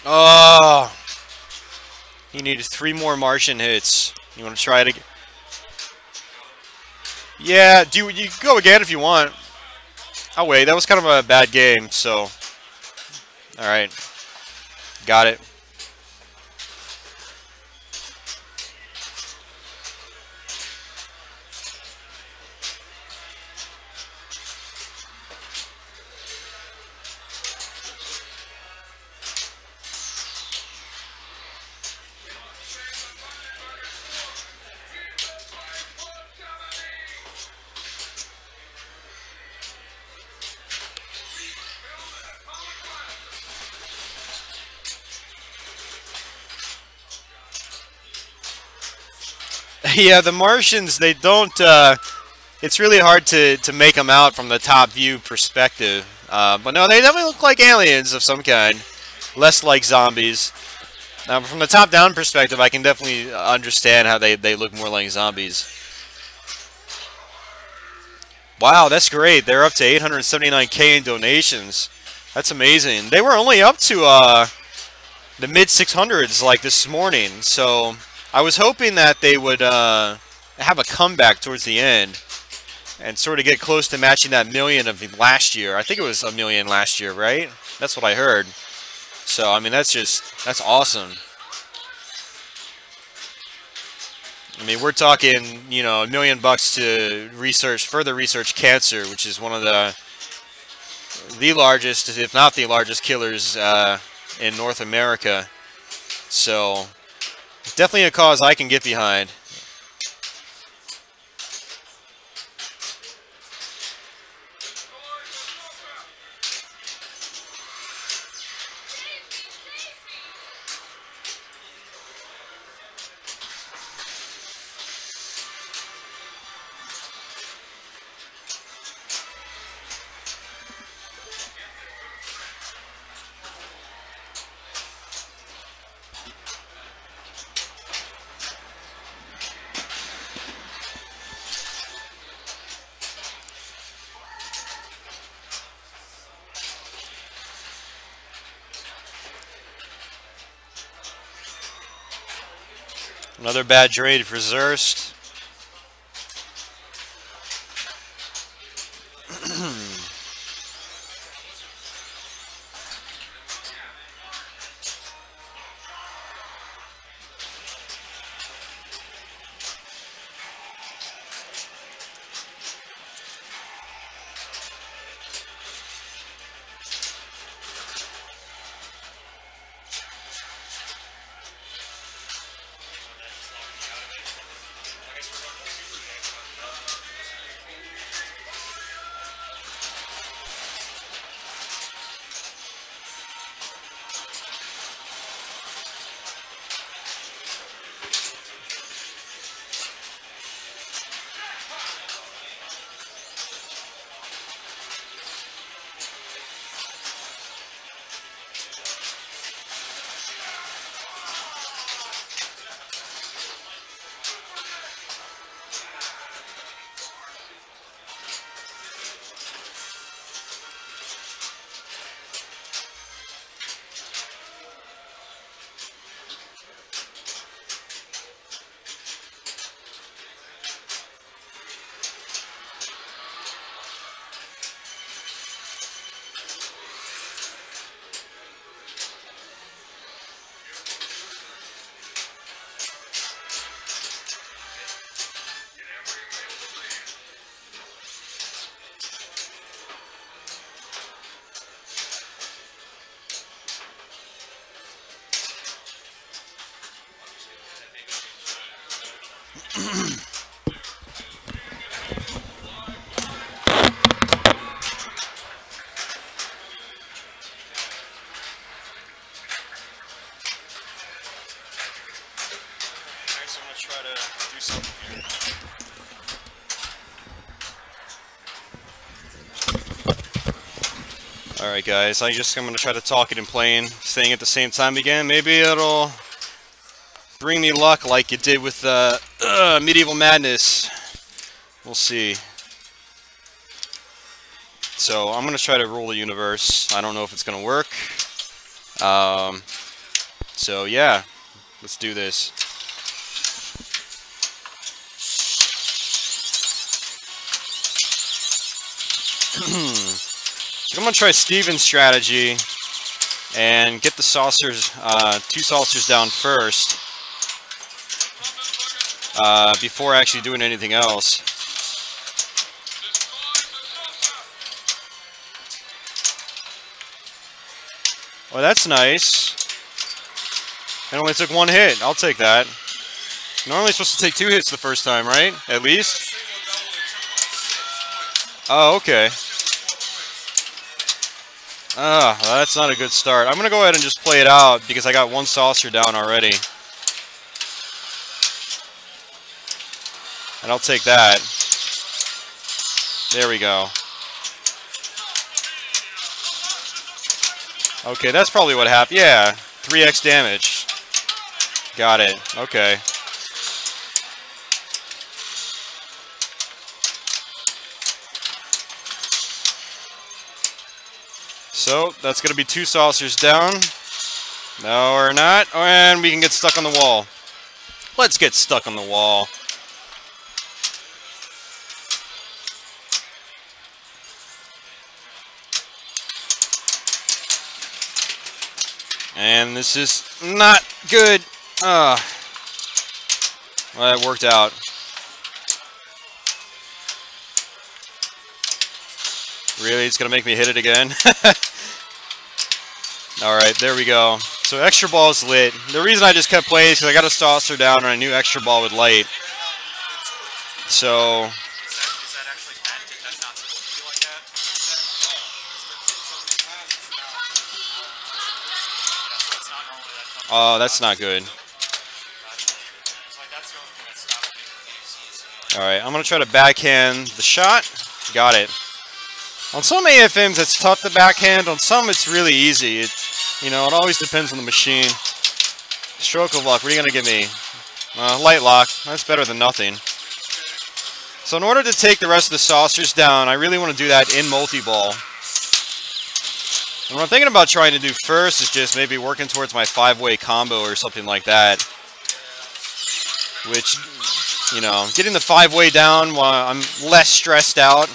Oh, he needed 3 more Martian hits. You want to try it again? Yeah, you can go again if you want. Oh wait, that was kind of a bad game, so... Alright. Got it. Yeah, the Martians, they don't, it's really hard to make them out from the top view perspective. But no, they definitely look like aliens of some kind. Less like zombies. Now, from the top-down perspective, I can definitely understand how they look more like zombies. Wow, that's great. They're up to 879K in donations. That's amazing. They were only up to the mid-600s like this morning, so I was hoping that they would have a comeback towards the end and sort of get close to matching that million of last year. I think it was a million last year, right? That's what I heard. So, I mean, that's awesome. I mean, we're talking, you know, $1 million to further research cancer, which is one of the largest, if not the largest, killers in North America. So, definitely a cause I can get behind. Another bad trade for Zurst. So I'm going to try to do something here. Alright guys, I'm going to try to talk it and playing thing at the same time again. Maybe it'll bring me luck like it did with Medieval Madness. We'll see. So I'm going to try to rule the universe. I don't know if it's going to work. So yeah, let's do this. I'm going to try Steven's strategy and get the saucers, 2 saucers down first before actually doing anything else. Well, that's nice. It only took 1 hit. I'll take that. Normally supposed to take 2 hits the first time, right? At least? Oh, okay. Well, that's not a good start. I'm going to go ahead and just play it out because I got 1 saucer down already. And I'll take that. There we go. Okay, that's probably what happened. Yeah, 3x damage. Got it. Okay. So, that's going to be 2 saucers down. No, we're not. And we can get stuck on the wall. Let's get stuck on the wall. And this is not good. Well, it worked out. Really? It's going to make me hit it again? Alright, there we go. So extra ball is lit. The reason I just kept playing is because I got a saucer down and I knew extra ball would light. So... Is that actually bad? That's not supposed to be like that? Yeah, so it's not normally that tough. Oh, that's not good. It's like that's the only thing that stopped me from ACs. Alright, I'm going to try to backhand the shot. Got it. On some AFMs, it's tough to backhand. On some, it's really easy. You know, it always depends on the machine. Stroke of luck. What are you going to give me? Light lock. That's better than nothing. So in order to take the rest of the saucers down, I really want to do that in multi-ball. And what I'm thinking about trying to do first is just maybe working towards my 5-way combo or something like that. Which, you know, getting the 5-way down while I'm less stressed out.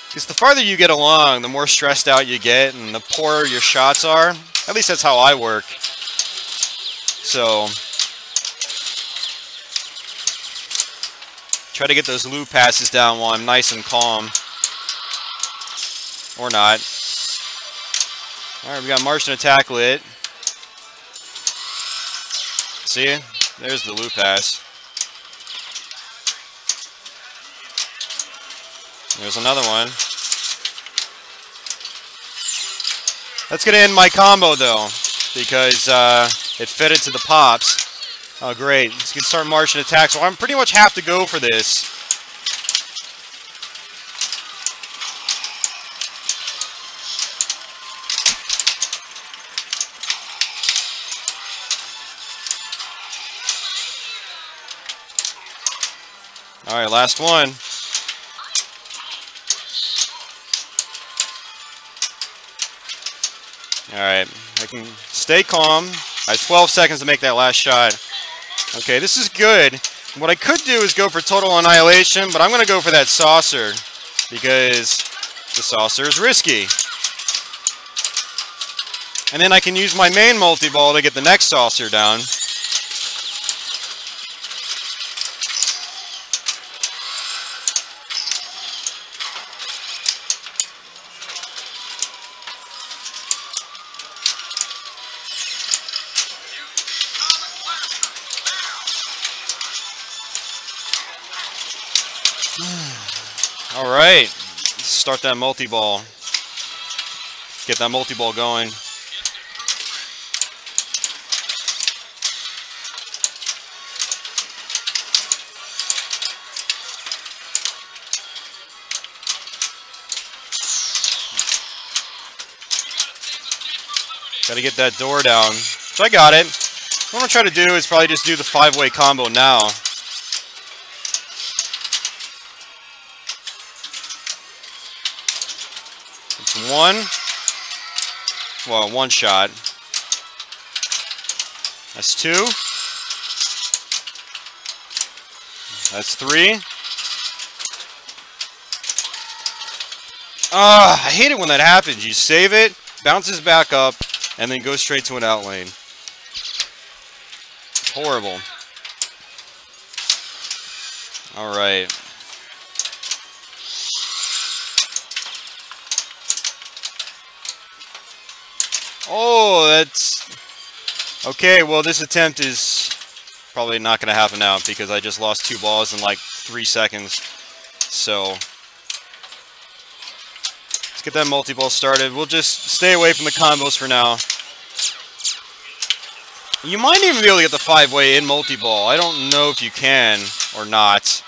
Because the farther you get along, the more stressed out you get, and the poorer your shots are. At least that's how I work. So, try to get those loop passes down while I'm nice and calm. Or not. Alright, we got Martian attack lit. See? There's the loop pass. There's another one. That's going to end my combo, though, because it fed it to the pops. Oh, great. Let's get start Martian attack. So I pretty much have to go for this. All right, last one. Alright, I can stay calm. I have 12 seconds to make that last shot. Okay, this is good. What I could do is go for total annihilation, but I'm going to go for that saucer because the saucer is risky. And then I can use my main multi-ball to get the next saucer down. All right, let's start that multi-ball. Get that multi-ball going. Got to get that door down. So I got it. What I'm going to try to do is probably just do the 5-way combo now. It's one. Well, one shot. That's two. That's three. I hate it when that happens. You save it, bounces back up, and then goes straight to an out lane. Horrible. All right. Oh, that's... Okay, well, this attempt is probably not going to happen now because I just lost 2 balls in like 3 seconds. So, let's get that multi-ball started. We'll just stay away from the combos for now. You might even be able to get the 5-way in multi-ball. I don't know if you can or not.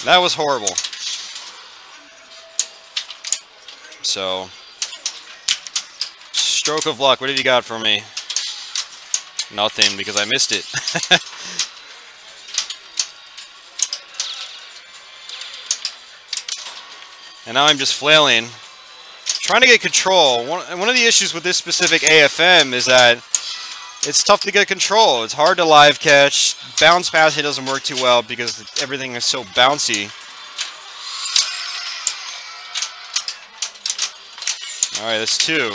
That was horrible. So, stroke of luck. What have you got for me? Nothing, because I missed it. And now I'm just flailing. Trying to get control. One of the issues with this specific AFM is that it's tough to get control. It's hard to live catch. Bounce passing doesn't work too well because everything is so bouncy. Alright, that's 2.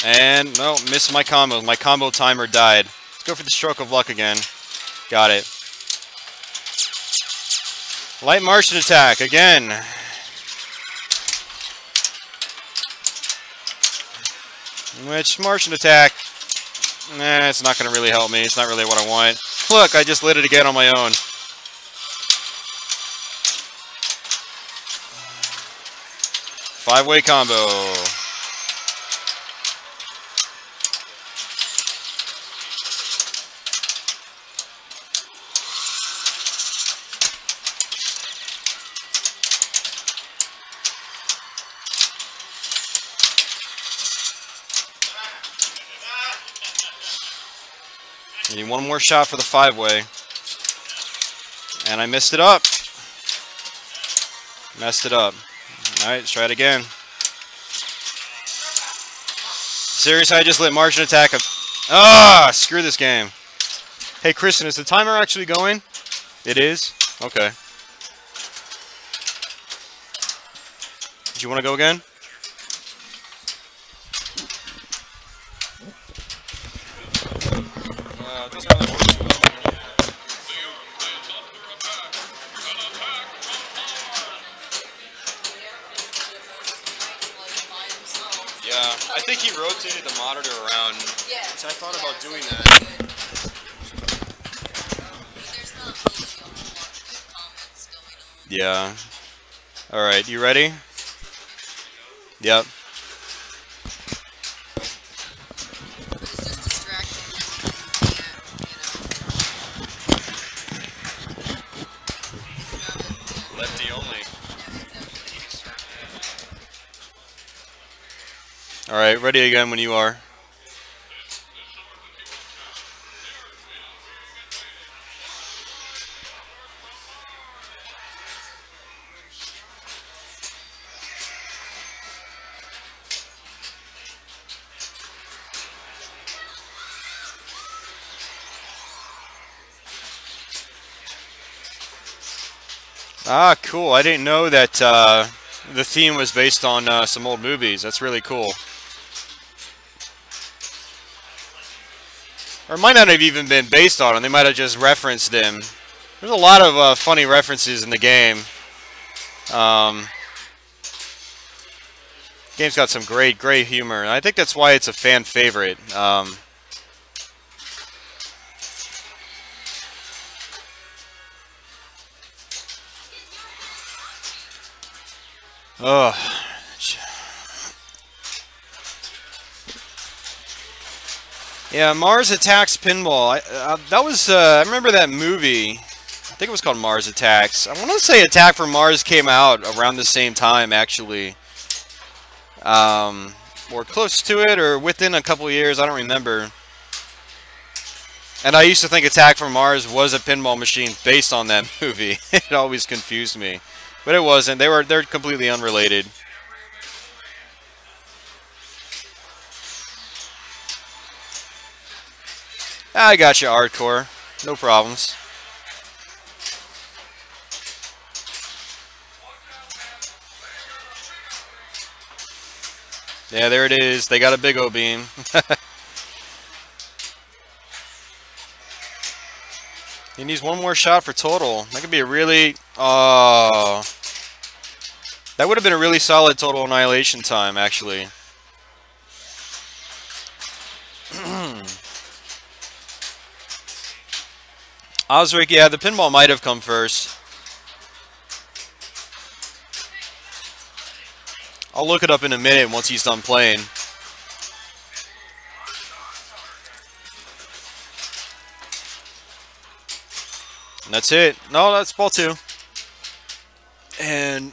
And, no, missed my combo. My combo timer died. Let's go for the stroke of luck again. Got it. Light Martian attack, again. Which, Martian attack, nah, it's not going to really help me. It's not really what I want. Look, I just lit it again on my own. Five-way combo. Need one more shot for the 5-way. And I messed it up. Messed it up. Alright, let's try it again. Seriously, I just lit Martian attack. Ah, screw this game. Hey, Kristen, is the timer actually going? It is? Okay. Do you want to go again? It doesn't really work too well. Yeah, I think he rotated the monitor around. Yeah. So I thought about doing that. There's not really a whole lot of good comments going on. Yeah. Alright, you ready? Yep. It's just distracting. Lefty only. Alright, ready again when you are. Ah, cool. I didn't know that the theme was based on some old movies. That's really cool. Or it might not have even been based on them. They might have just referenced them. There's a lot of funny references in the game. Game's got some great humor. And I think that's why it's a fan favorite. Oh, yeah, Mars Attacks Pinball. I remember that movie. I think it was called Mars Attacks. I want to say Attack from Mars came out around the same time, actually. Or close to it, or within a couple years. I don't remember. And I used to think Attack from Mars was a pinball machine based on that movie. It always confused me. But it wasn't. They're completely unrelated. I got you, hardcore. No problems. Yeah, there it is. They got a big O beam. He needs one more shot for total. That could be a really... Oh... That would have been a really solid total annihilation time, actually. Osric, yeah, the pinball might have come first. I'll look it up in a minute once he's done playing. And that's it. No, that's ball 2. And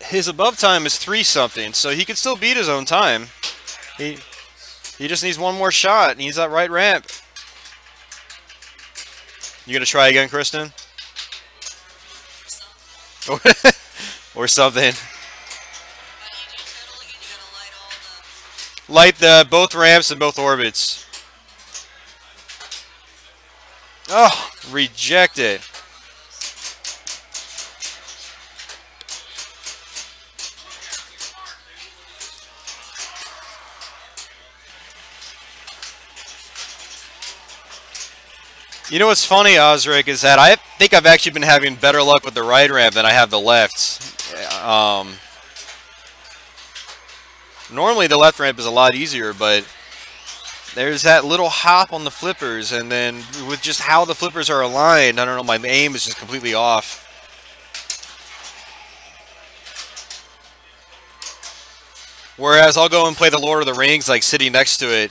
his above time is 3 something, so he could still beat his own time. He just needs one more shot. He needs that right ramp. You gonna try again, Kristen? Or something. Light both ramps and both orbits. Oh, rejected. You know what's funny, Osric, is that I think I've actually been having better luck with the right ramp than I have the left. Normally the left ramp is a lot easier, but there's that little hop on the flippers, and then with just how the flippers are aligned, I don't know, my aim is just completely off. Whereas I'll go and play the Lord of the Rings, like sitting next to it,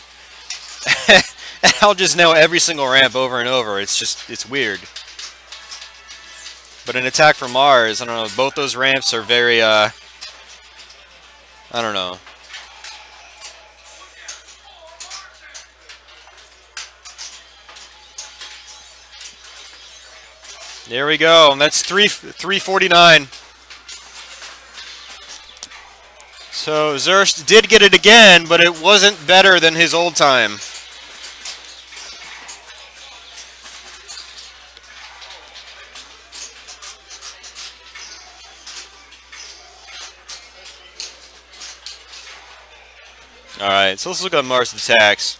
and I'll just know every single ramp over and over. It's weird. But in Attack from Mars, I don't know, both those ramps are very, I don't know. There we go, and that's 349. So Zurst did get it again, but it wasn't better than his old time. Alright, so let's look at Mars attacks.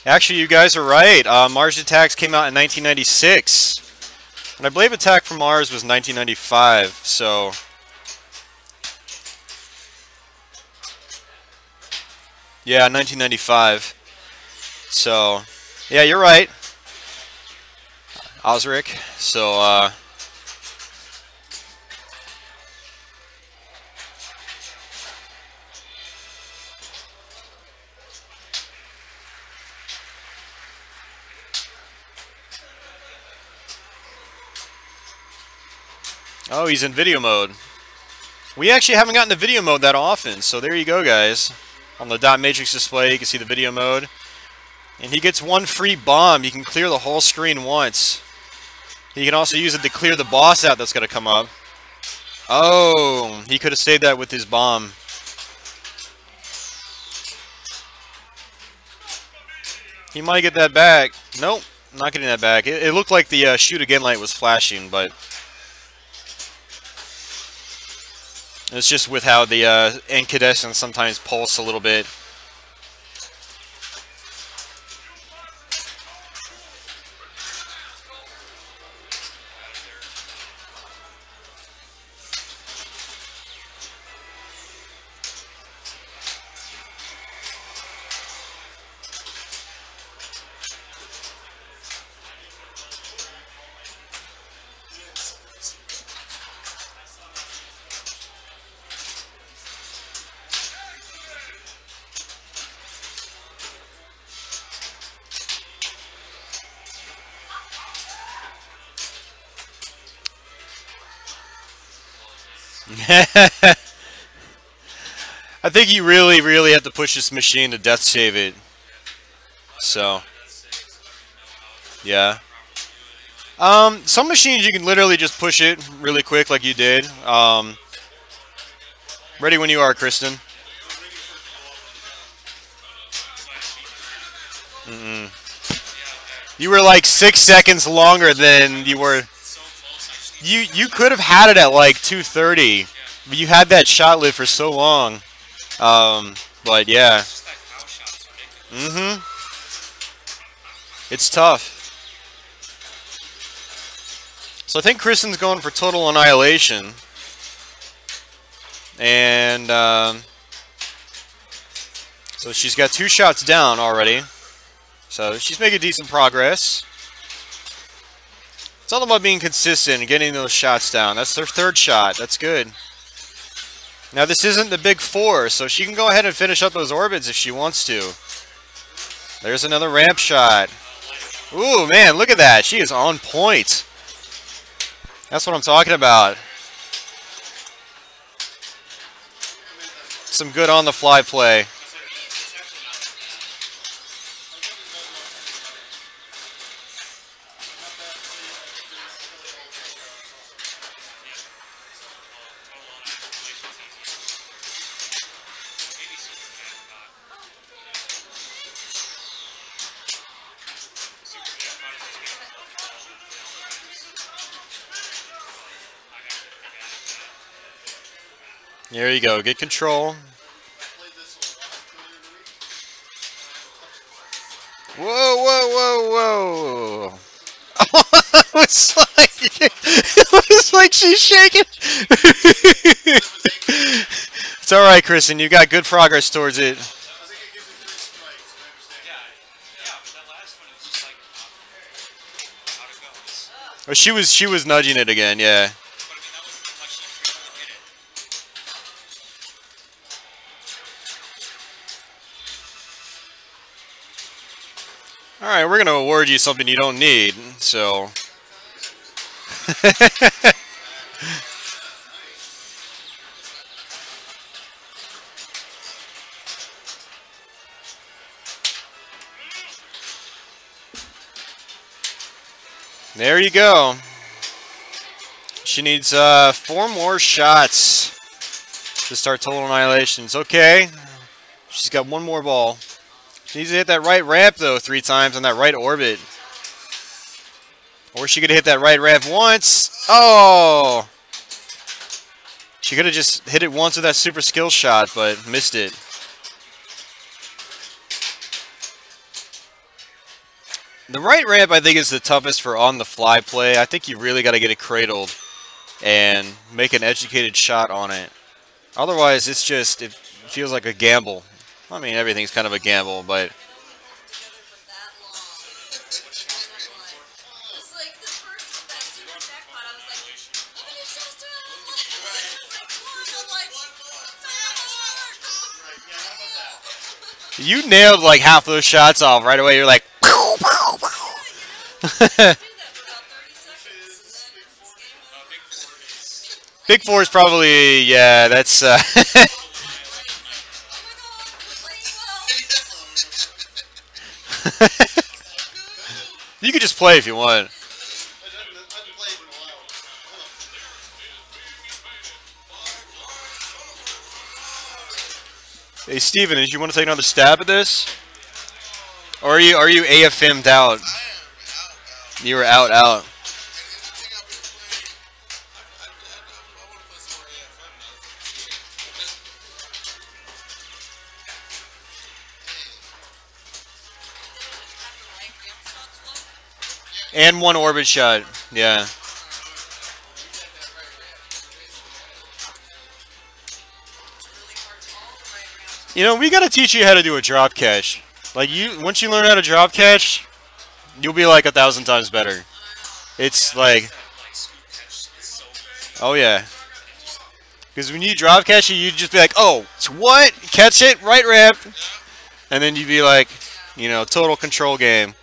Actually, you guys are right. Mars Attacks came out in 1996. And I believe Attack from Mars was 1995, so... Yeah, 1995. So, yeah, you're right, Osric. So, oh, he's in video mode. We actually haven't gotten to video mode that often, so there you go, guys. On the dot matrix display, you can see the video mode. And he gets one free bomb. You can clear the whole screen once. He can also use it to clear the boss out that's going to come up. Oh, he could have saved that with his bomb. He might get that back. Nope, not getting that back. It looked like the shoot again light was flashing, but... It's just with how the incandescents sometimes pulse a little bit. I think you really, really have to push this machine to death save it. So, yeah. Some machines you can literally just push it really quick like you did. Ready when you are, Kristen. You were like 6 seconds longer than you were. You could have had it at like 2:30, but you had that shot live for so long. But yeah. It's tough. So I think Kristen's going for total annihilation. And so she's got 2 shots down already. So she's making decent progress. It's all about being consistent and getting those shots down. That's their third shot. That's good. Now this isn't the big four, so she can go ahead and finish up those orbits if she wants to. There's another ramp shot. Ooh, man, look at that. She is on point. That's what I'm talking about. Some good on-the-fly play. There you go. Get control. Whoa, whoa, whoa, whoa. It was like she's shaking. It's all right, Kristen. You got good progress towards it. Oh, she was nudging it again, yeah. All right, we're gonna award you something you don't need, so. There you go. She needs 4 more shots to start total annihilations. Okay, she's got 1 more ball. She needs to hit that right ramp, though, 3 times on that right orbit. Or she could hit that right ramp once. Oh! She could have just hit it once with that super skill shot, but missed it. The right ramp, I think, is the toughest for on-the-fly play. I think you really got to get it cradled and make an educated shot on it. Otherwise, it's just, it feels like a gamble. I mean, everything's kind of a gamble, but... You nailed like half those shots off right away. You're like... Big four is probably, yeah, that's... You could just play if you want. Hey Steven, did you want to take another stab at this? Or are you AFM'd out? You were out. And 1 orbit shot, yeah. You know, we gotta teach you how to do a drop catch. Like once you learn how to drop catch, you'll be like 1,000 times better. It's like, oh yeah. Because when you drop catch it, you'd just be like, oh, it's what? Catch it, right ramp. And then you'd be like, you know, total control game.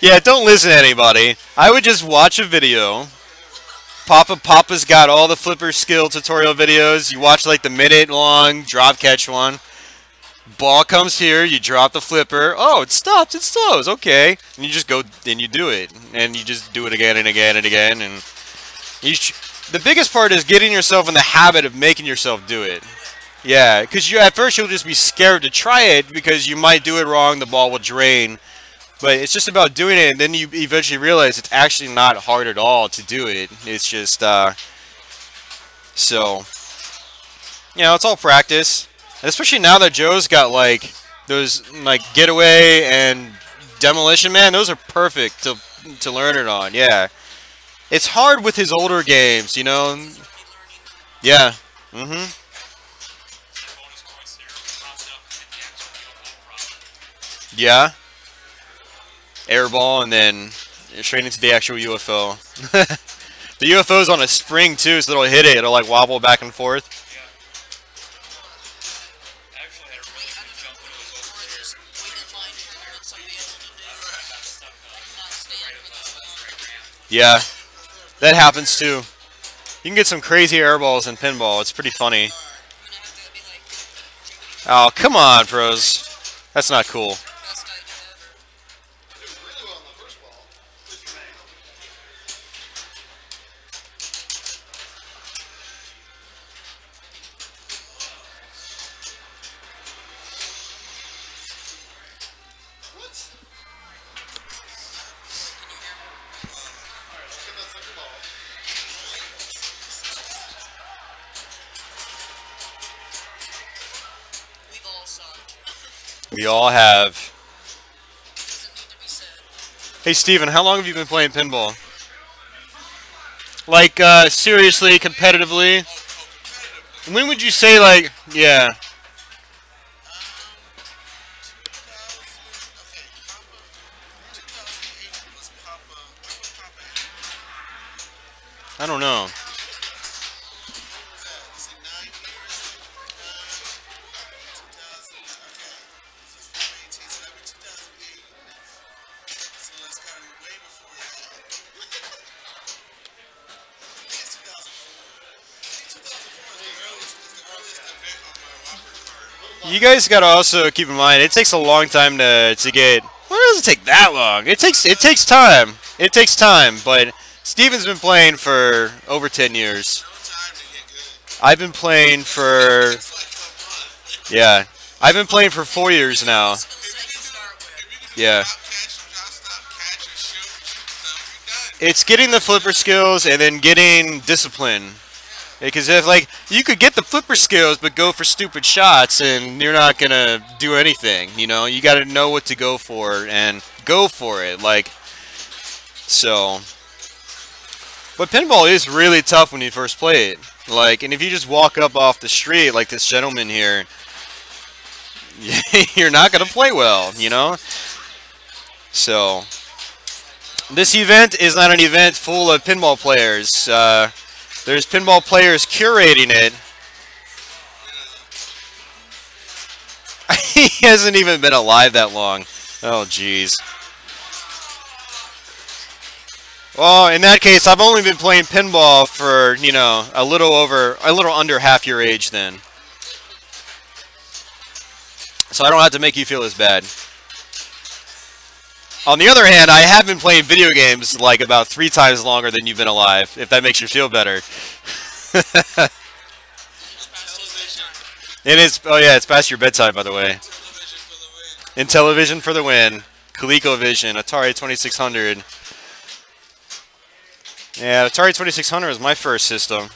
Yeah, don't listen to anybody. I would just watch a video. Papa's got all the flipper skill tutorial videos. You watch like the minute-long drop catch one. Ball comes here, you drop the flipper. Oh, it stops, it slows. Okay, and you just go and you do it, and you just do it again and again and again. And the biggest part is getting yourself in the habit of making yourself do it. Yeah, because at first you'll just be scared to try it because you might do it wrong. The ball will drain. But it's just about doing it, and then you eventually realize it's actually not hard at all to do it. It's just, so, you know, it's all practice. Especially now that Joe's got like those like getaway and demolition, man. Those are perfect to learn it on. Yeah, it's hard with his older games, you know. Yeah. Mhm. Yeah. Airball and then straight into the actual UFO. The UFO's on a spring too, so it'll hit it. It'll like wobble back and forth. Yeah, that happens too. You can get some crazy airballs in pinball. It's pretty funny. Oh, come on, pros. That's not cool. We all have. Hey, Steven, how long have you been playing pinball? Like, seriously, competitively? When would you say, like, yeah. I don't know. You guys gotta also keep in mind it takes a long time to get. Why does it take that long? It takes time. It takes time. But Steven's been playing for over 10 years. I've been playing for yeah. I've been playing for 4 years now. Yeah. It's getting the flipper skills and then getting discipline. Because if like you could get the flipper skills but go for stupid shots and you're not gonna do anything, you know, you gotta know what to go for and go for it. Like so. But pinball is really tough when you first play it. Like, and if you just walk up off the street like this gentleman here, you're not gonna play well, you know? So this event is not an event full of pinball players. There's pinball players curating it. He hasn't even been alive that long. Oh, jeez. Well, in that case, I've only been playing pinball for, you know, a little under half your age then. So I don't have to make you feel as bad. On the other hand, I have been playing video games like about 3 times longer than you've been alive, if that makes you feel better. It is, oh yeah, it's past your bedtime, by the way. Intellivision for the win. ColecoVision, Atari 2600. Yeah, Atari 2600 was my first system.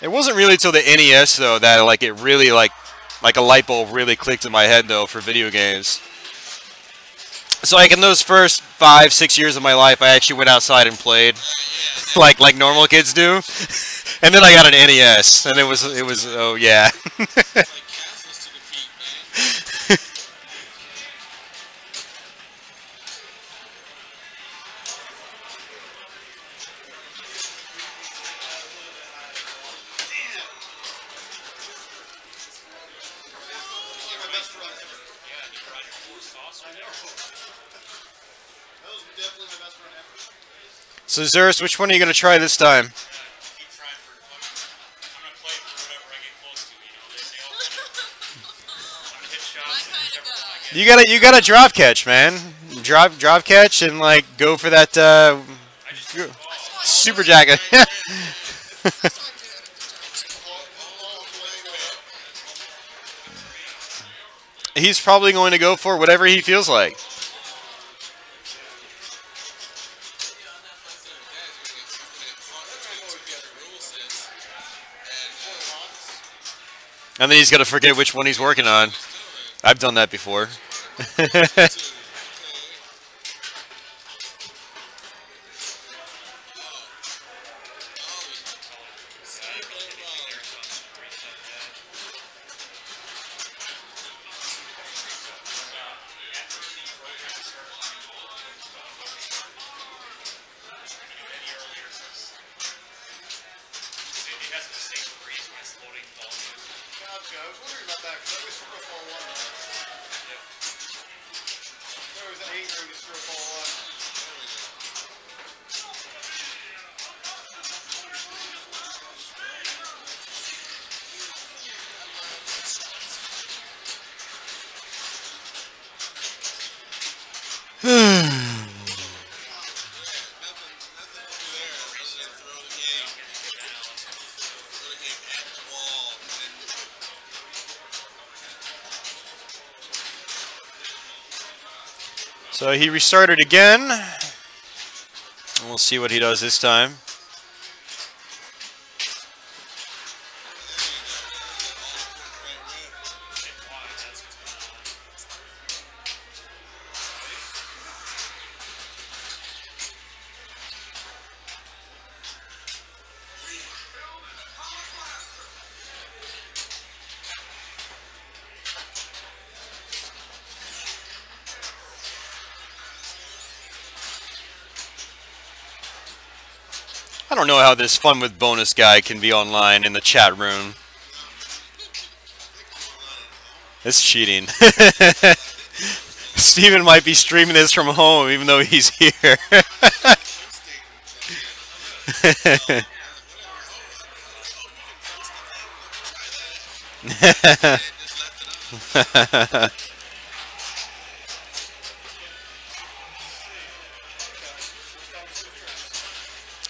It wasn't really till the NES, though, that like it really like a light bulb really clicked in my head, though, for video games. So, like, in those first 5-6 years of my life, I actually went outside and played, like normal kids do. And then I got an NES, and it was oh yeah. So Zerus, which one are you going to try this time? You gotta drop catch, man. Drop catch and like go for that super jacket. He's probably going to go for whatever he feels like. And then he's got to forget which one he's working on. I've done that before. It has to stay freeze when it's loading the ball. Gotcha. I was wondering about that because I was strip ball one. There was an 8 room to strip ball one. So he restarted again. And we'll see what he does this time. I don't know how this Fun with Bonus guy can be online in the chat room. It's cheating. Steven might be streaming this from home even though he's here.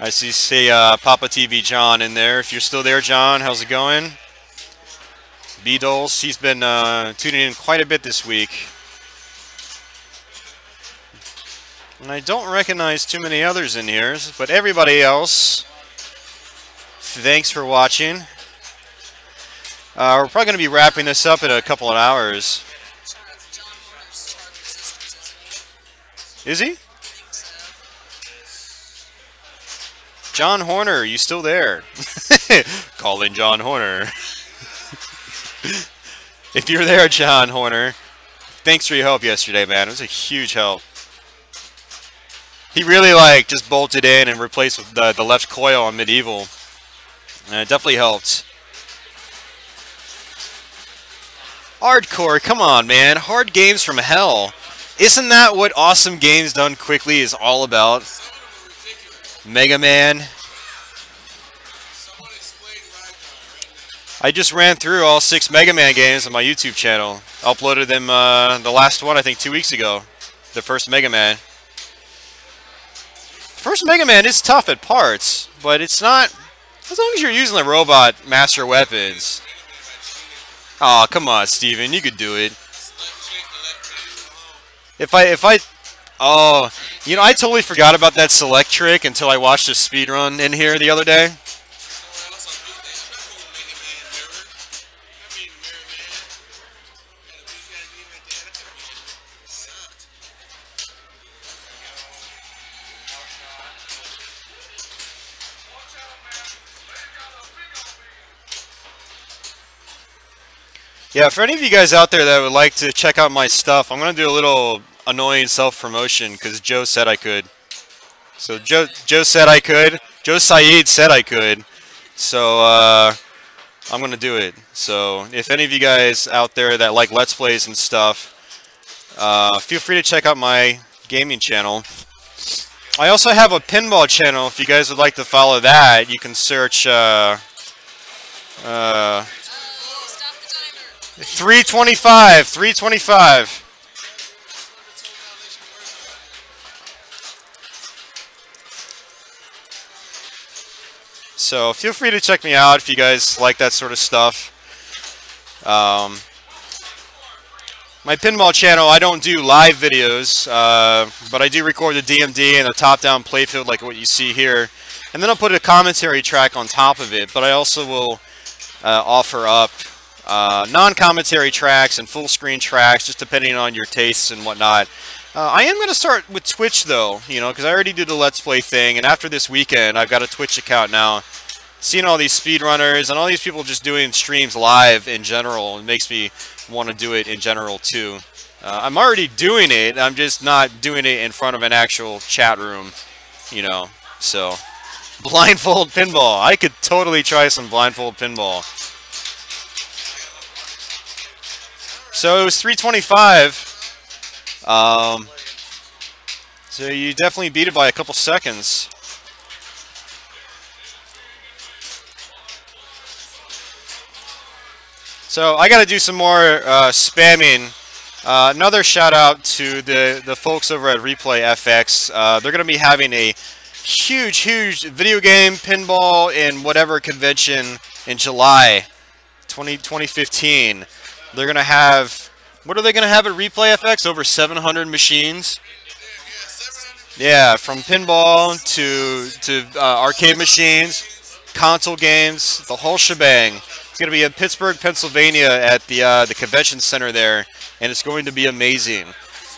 I see Papa TV John in there. If you're still there, John, how's it going? B-Doles, he's been tuning in quite a bit this week. And I don't recognize too many others in here, but everybody else, thanks for watching. We're probably going to be wrapping this up in a couple of hours. Is he? John Horner, you still there? Calling John Horner. If you're there, John Horner, thanks for your help yesterday, man. It was a huge help. He really just bolted in and replaced the left coil on Medieval. And it definitely helped. Hardcore, come on, man. Hard games from hell. Isn't that what awesome games done quickly is all about? Mega Man. I just ran through all 6 Mega Man games on my YouTube channel. Uploaded them, the last one, I think, 2 weeks ago. The first Mega Man. First Mega Man is tough at parts, but it's not... As long as you're using the robot master weapons. Aw, come on, Steven. You could do it. If I... Oh, you know, I totally forgot about that select trick until I watched a speedrun in here the other day. Yeah, for any of you guys out there that would like to check out my stuff, I'm going to do a little annoying self-promotion because Joe said I could. So Joe said I could. Joe Saeed said I could. So I'm going to do it. So if any of you guys out there that like Let's Plays and stuff, feel free to check out my gaming channel. I also have a pinball channel. If you guys would like to follow that, you can search 325. So feel free to check me out if you guys like that sort of stuff. My pinball channel, I don't do live videos, but I do record the DMD and a top-down playfield like what you see here. And then I'll put a commentary track on top of it, but I also will offer up non-commentary tracks and full screen tracks, just depending on your tastes and whatnot. I am going to start with Twitch though, you know, because I already did the Let's Play thing, and after this weekend, I've got a Twitch account now. Seeing all these speedrunners and all these people just doing streams live in general, it makes me want to do it in general too. I'm already doing it, I'm just not doing it in front of an actual chat room, you know, so. Blindfold pinball. I could totally try some blindfold pinball. So it was 325. So you definitely beat it by a couple seconds. So I got to do some more spamming. Another shout out to the folks over at Replay FX. They're going to be having a huge video game pinball and whatever convention in July 2015. They're going to have, what are they going to have at Replay FX? Over 700 machines. Yeah, from pinball to arcade machines, console games, the whole shebang. It's going to be in Pittsburgh, Pennsylvania at the convention center there, and it's going to be amazing.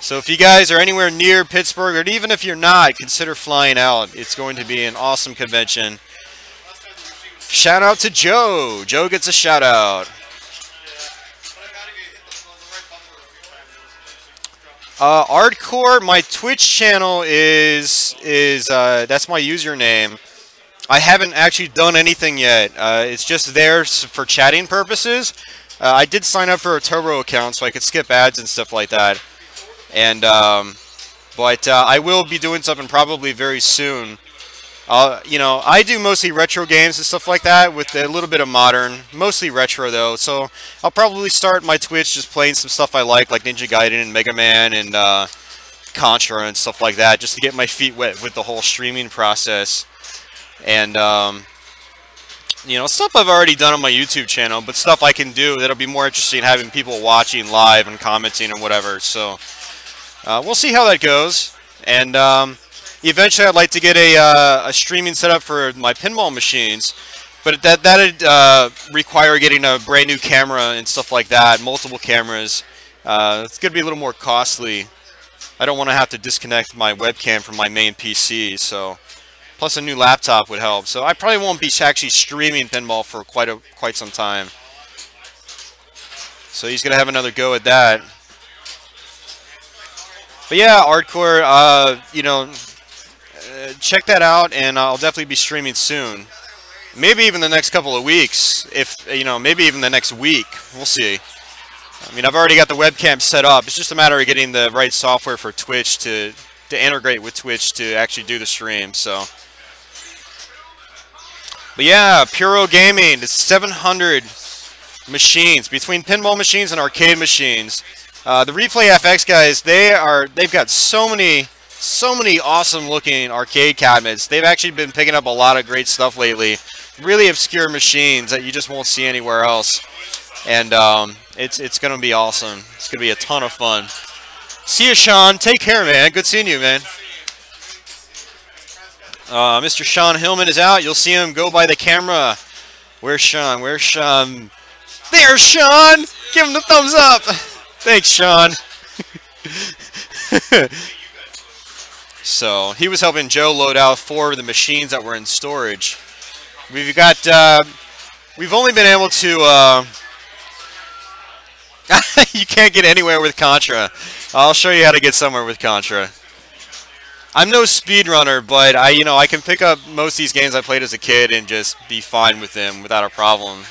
So if you guys are anywhere near Pittsburgh, or even if you're not, consider flying out. It's going to be an awesome convention. Shout out to Joe. Joe gets a shout out. Hardcore, my Twitch channel is that's my username. I haven't actually done anything yet. It's just there for chatting purposes. I did sign up for a Turbo account so I could skip ads and stuff like that. And but I will be doing something probably very soon. You know, I do mostly retro games and stuff like that with a little bit of modern, mostly retro though. So I'll probably start my Twitch just playing some stuff I like Ninja Gaiden and Mega Man and Contra and stuff like that, just to get my feet wet with the whole streaming process. And you know, stuff I've already done on my YouTube channel, but stuff I can do that'll be more interesting having people watching live and commenting and whatever. So we'll see how that goes. And eventually I'd like to get a streaming setup for my pinball machines, but that'd require getting a brand new camera and stuff like that, multiple cameras. It's going to be a little more costly. I don't want to have to disconnect my webcam from my main PC, so plus a new laptop would help. So I probably won't be actually streaming pinball for quite some time. So he's going to have another go at that. But yeah, Hardcore, you know, check that out, and I'll definitely be streaming soon. Maybe even the next couple of weeks, if, you know, maybe even the next week. We'll see. I mean, I've already got the webcam set up. It's just a matter of getting the right software for Twitch to integrate with Twitch to actually do the stream, so. But yeah, Puro Gaming, it's 700 machines, between pinball machines and arcade machines. The Replay FX guys, they've got so many awesome looking arcade cabinets. They've actually been picking up a lot of great stuff lately. Really obscure machines that you just won't see anywhere else. And it's going to be awesome. It's going to be a ton of fun. See you, Sean. Take care, man. Good seeing you, man. Mr. Sean Hillman is out. You'll see him go by the camera. Where's Sean? Where's Sean? There's Sean! Give him the thumbs up. Thanks, Sean. So he was helping Joe load out 4 of the machines that were in storage. We've got, we've only been able to, you can't get anywhere with Contra. I'll show you how to get somewhere with Contra. I'm no speedrunner, but I can pick up most of these games I played as a kid and just be fine with them without a problem.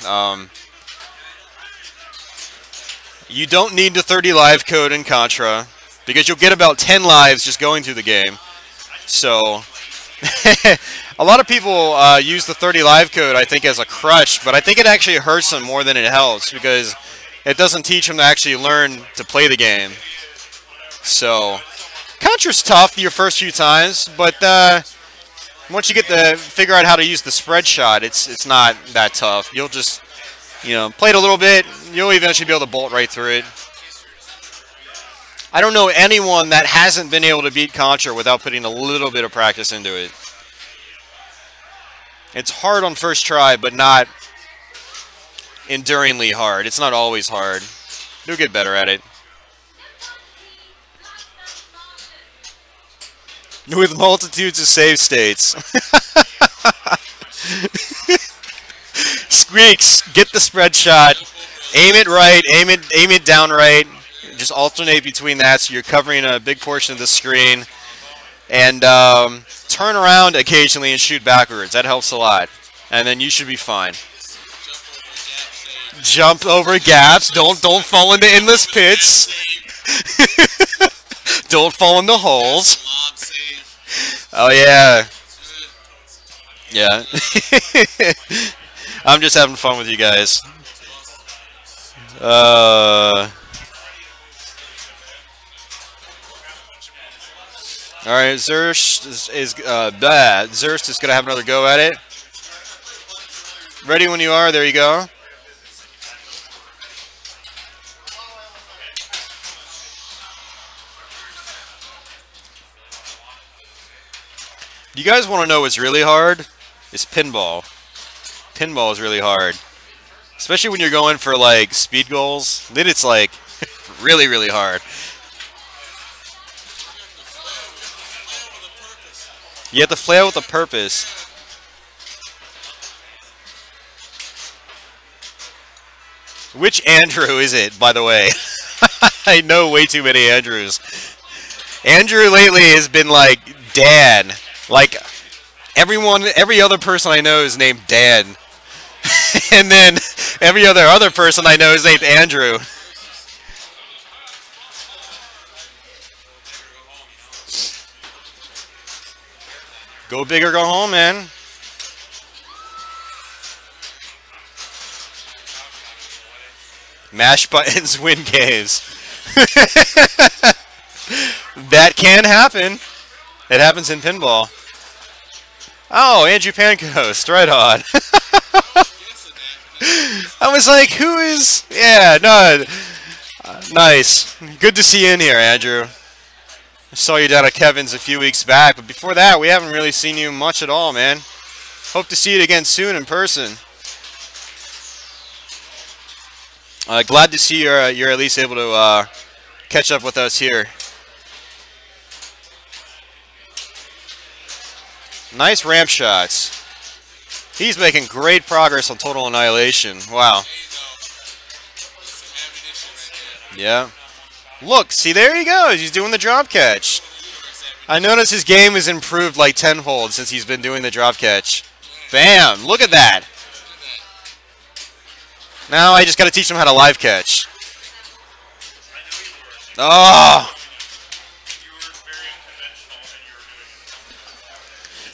You don't need the 30 live code in Contra, because you'll get about 10 lives just going through the game. So, a lot of people use the 30 live code, I think, as a crutch, but I think it actually hurts them more than it helps, because it doesn't teach them to actually learn to play the game. So, Contra's tough your first few times, but once you get to figure out how to use the spread shot, it's not that tough. You'll just, play it a little bit, you'll eventually be able to bolt right through it. I don't know anyone that hasn't been able to beat Contra without putting a little bit of practice into it. It's hard on first try, but not enduringly hard. It's not always hard. You'll get better at it. With multitudes of save states. Squeaks, get the spread shot. Aim it right, aim it down right. Just alternate between that so you're covering a big portion of the screen. And turn around occasionally and shoot backwards. That helps a lot. And then you should be fine. Jump over gaps. Don't fall into endless pits. Don't fall into holes. Oh yeah. Yeah. I'm just having fun with you guys. Alright, Zerst is bad. Zerst is gonna have another go at it. Ready when you are, there you go. You guys want to know what's really hard? It's pinball. Pinball is really hard. Especially when you're going for like speed goals. Then it's like really, really hard. You have to flail with a purpose. Which Andrew is it, by the way? I know way too many Andrews. Andrew lately has been like Dan. Like every other person I know is named Dan. And then every other person I know is named Andrew. Go big or go home, man. Mash buttons, win games. That can happen. It happens in pinball. Oh, Andrew Pancoast, right on. I was like, who is... Yeah, no. Nice. Good to see you in here, Andrew. I saw you down at Kevin's a few weeks back, but before that, we haven't really seen you much at all, man. Hope to see you again soon in person. Glad to see you're at least able to catch up with us here. Nice ramp shots. He's making great progress on Total Annihilation. Wow. Yeah. Look, see, there he goes. He's doing the drop catch. I noticed his game has improved like tenfold since he's been doing the drop catch. Bam! Look at that. Now I just got to teach him how to live catch. Oh!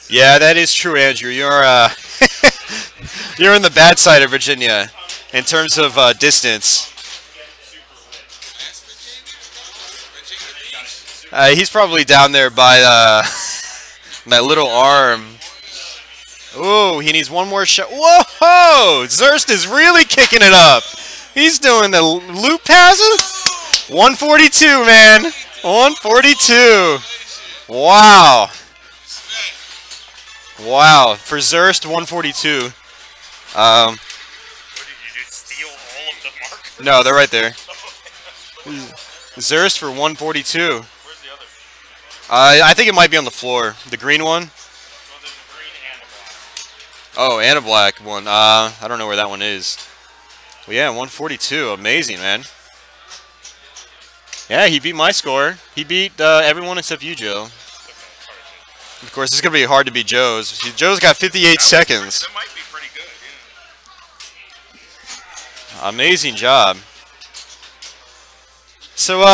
Yeah, that is true, Andrew. You're you're on the bad side of Virginia in terms of distance. He's probably down there by that little arm. Ooh, he needs one more shot. Whoa! Zerst is really kicking it up. He's doing the loop passes. 142, man. 142. Wow. Wow. For Zerst, 142. What did you just steal all of the markers? No, they're right there. Zerst for 142. Where's the other? I think it might be on the floor. The green one? Well, there's a green and a black. Oh, and a black one. I don't know where that one is. Well, yeah, 142. Amazing, man. Yeah, he beat my score. He beat everyone except you, Joe. Of course, it's going to be hard to beat Joe's. Joe's got 58 seconds. That might be pretty good, yeah. Amazing job. So,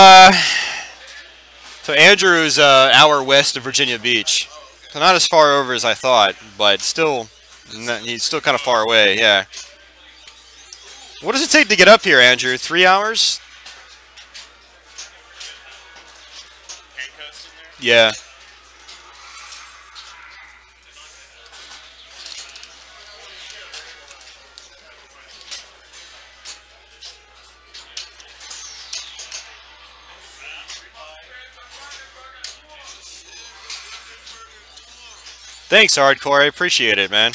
so Andrew's hour west of Virginia Beach. So not as far over as I thought, but still, he's still kind of far away, yeah. What does it take to get up here, Andrew? 3 hours? Handcuffs in there? Yeah. Thanks, Hardcore. I appreciate it, man.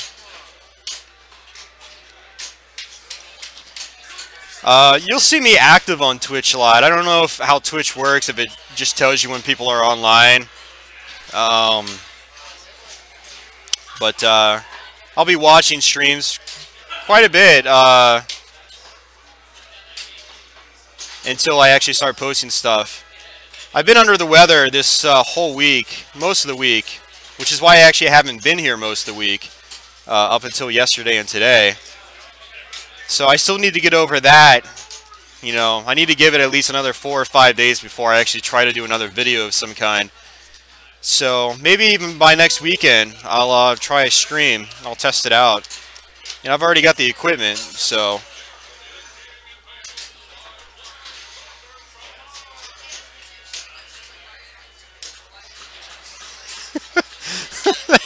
You'll see me active on Twitch a lot. I don't know how Twitch works, if it just tells you when people are online. But I'll be watching streams quite a bit until I actually start posting stuff. I've been under the weather this whole week, most of the week, which is why I actually haven't been here most of the week, up until yesterday and today. So I still need to get over that. You know, I need to give it at least another 4 or 5 days before I actually try to do another video of some kind. So maybe even by next weekend, I'll try a stream. I'll test it out. You know, I've already got the equipment, so.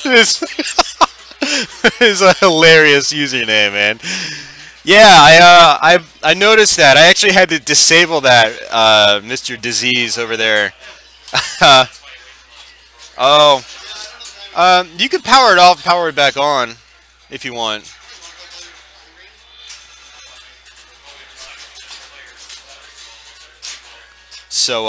This is a hilarious username, man. Yeah, I noticed that. I actually had to disable that, Mr. Disease over there. Oh, you can power it off, power it back on, if you want. So,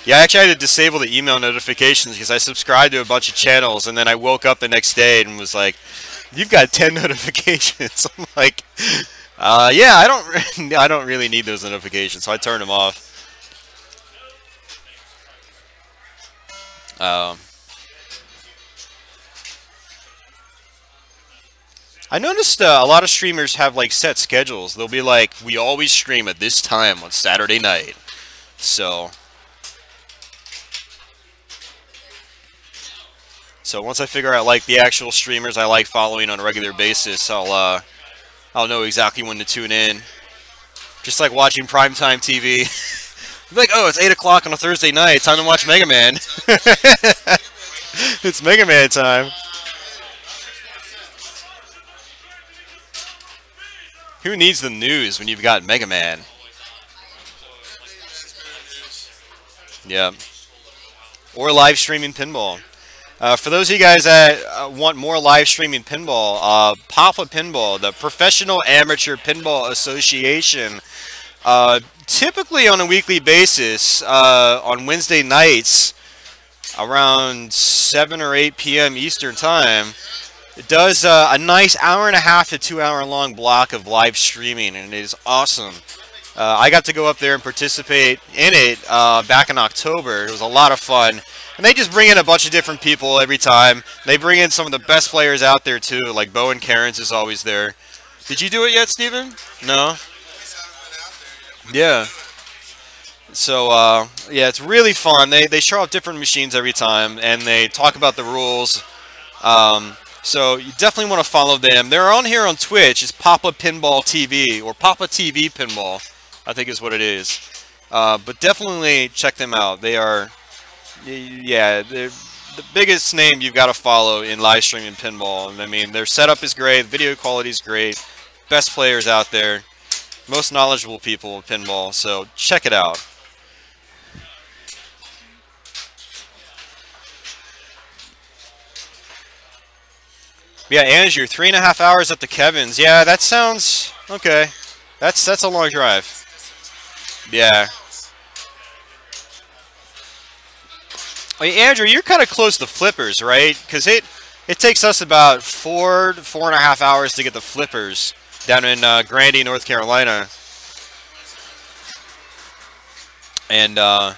yeah, I actually had to disable the email notifications because I subscribed to a bunch of channels, and then I woke up the next day and was like, "You've got 10 notifications." I'm like, "Yeah, I don't really need those notifications," so I turned them off. I noticed a lot of streamers have like set schedules. They'll be like, "We always stream at this time on Saturday night," so. So once I figure out like the actual streamers I like following on a regular basis, I'll know exactly when to tune in. Just like watching primetime TV. Like, oh, it's 8 o'clock on a Thursday night. Time to watch Mega Man. It's Mega Man time. Who needs the news when you've got Mega Man? Yeah. Or live streaming pinball. For those of you guys that want more live streaming pinball, Papa Pinball, the Professional Amateur Pinball Association, typically on a weekly basis, on Wednesday nights, around 7 or 8 p.m. Eastern Time, it does a nice 1.5 to 2 hour long block of live streaming, and it is awesome. I got to go up there and participate in it back in October. It was a lot of fun. And they just bring in a bunch of different people every time. They bring in some of the best players out there, too. Like Bowen Cairns is always there. Did you do it yet, Steven? No? Yeah. So, yeah, it's really fun. They show off different machines every time, and they talk about the rules. So you definitely want to follow them. They're on here on Twitch. It's Papa Pinball TV, or Papa TV Pinball, I think is what it is. But definitely check them out. They are... Yeah, they're the biggest name you've got to follow in live streaming pinball. I mean, their setup is great, video quality is great, best players out there, most knowledgeable people in pinball, so check it out. Yeah, Andrew, 3.5 hours up to Kevin's. Yeah, that sounds okay. That's a long drive. Yeah. Hey, Andrew, you're kind of close to Flippers, right? Because it takes us about 4 to 4.5 hours to get the Flippers down in Grandy, North Carolina. And I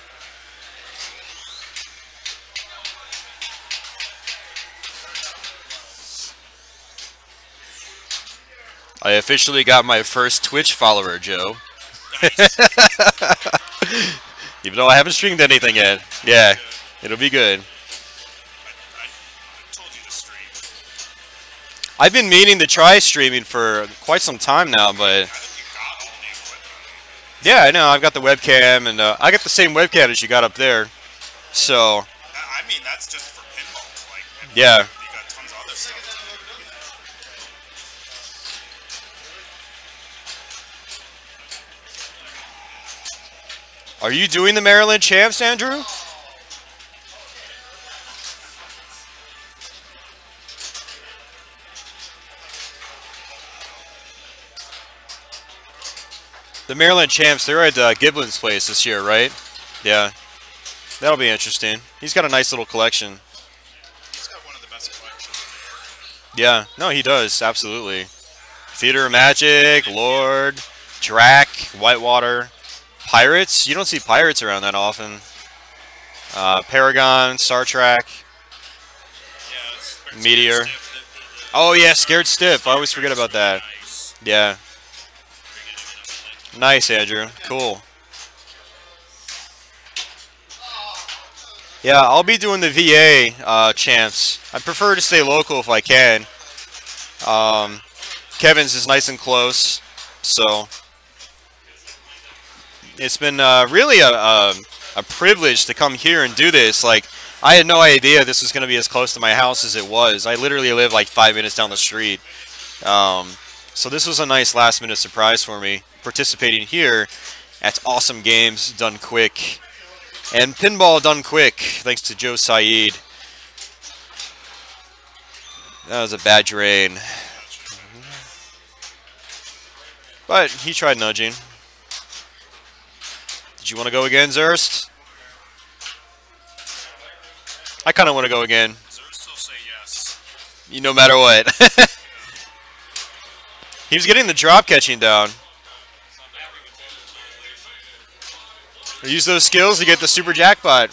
officially got my first Twitch follower, Joe. Nice. Even though I haven't streamed anything yet. Yeah. It'll be good. I told you to stream. I've been meaning to try streaming for quite some time now, but I think you got all the equipment. yeah, I know. I've got the webcam, and I got the same webcam as you got up there. So I mean, that's just for pinball. Like, yeah. You got tons of other stuff. Are you doing the Maryland Champs, Andrew? The Maryland champs, they're at Giblin's place this year, right? Yeah. That'll be interesting. He's got a nice little collection. He's got one of the best collections in the Yeah. No, he does. Absolutely. Theater of Magic, Lord, Drac, Whitewater, Pirates. You don't see Pirates around that often. Paragon, Star Trek, Yeah, Meteor. Oh, yeah, Scared Stiff. I always forget about that. Yeah. Nice, Andrew. Cool. Yeah, I'll be doing the VA champs. I prefer to stay local if I can. Kevin's is nice and close, so it's been really a privilege to come here and do this. Like, I had no idea this was going to be as close to my house as it was. I literally live like 5 minutes down the street. So this was a nice last-minute surprise for me, participating here at Awesome Games Done Quick. And Pinball Done Quick, thanks to Joe Saeed. That was a bad drain. But he tried nudging. Did you want to go again, Zurst? I kind of want to go again. Zurst will say yes. No matter what. He was getting the drop catching down. Use those skills to get the super jackpot.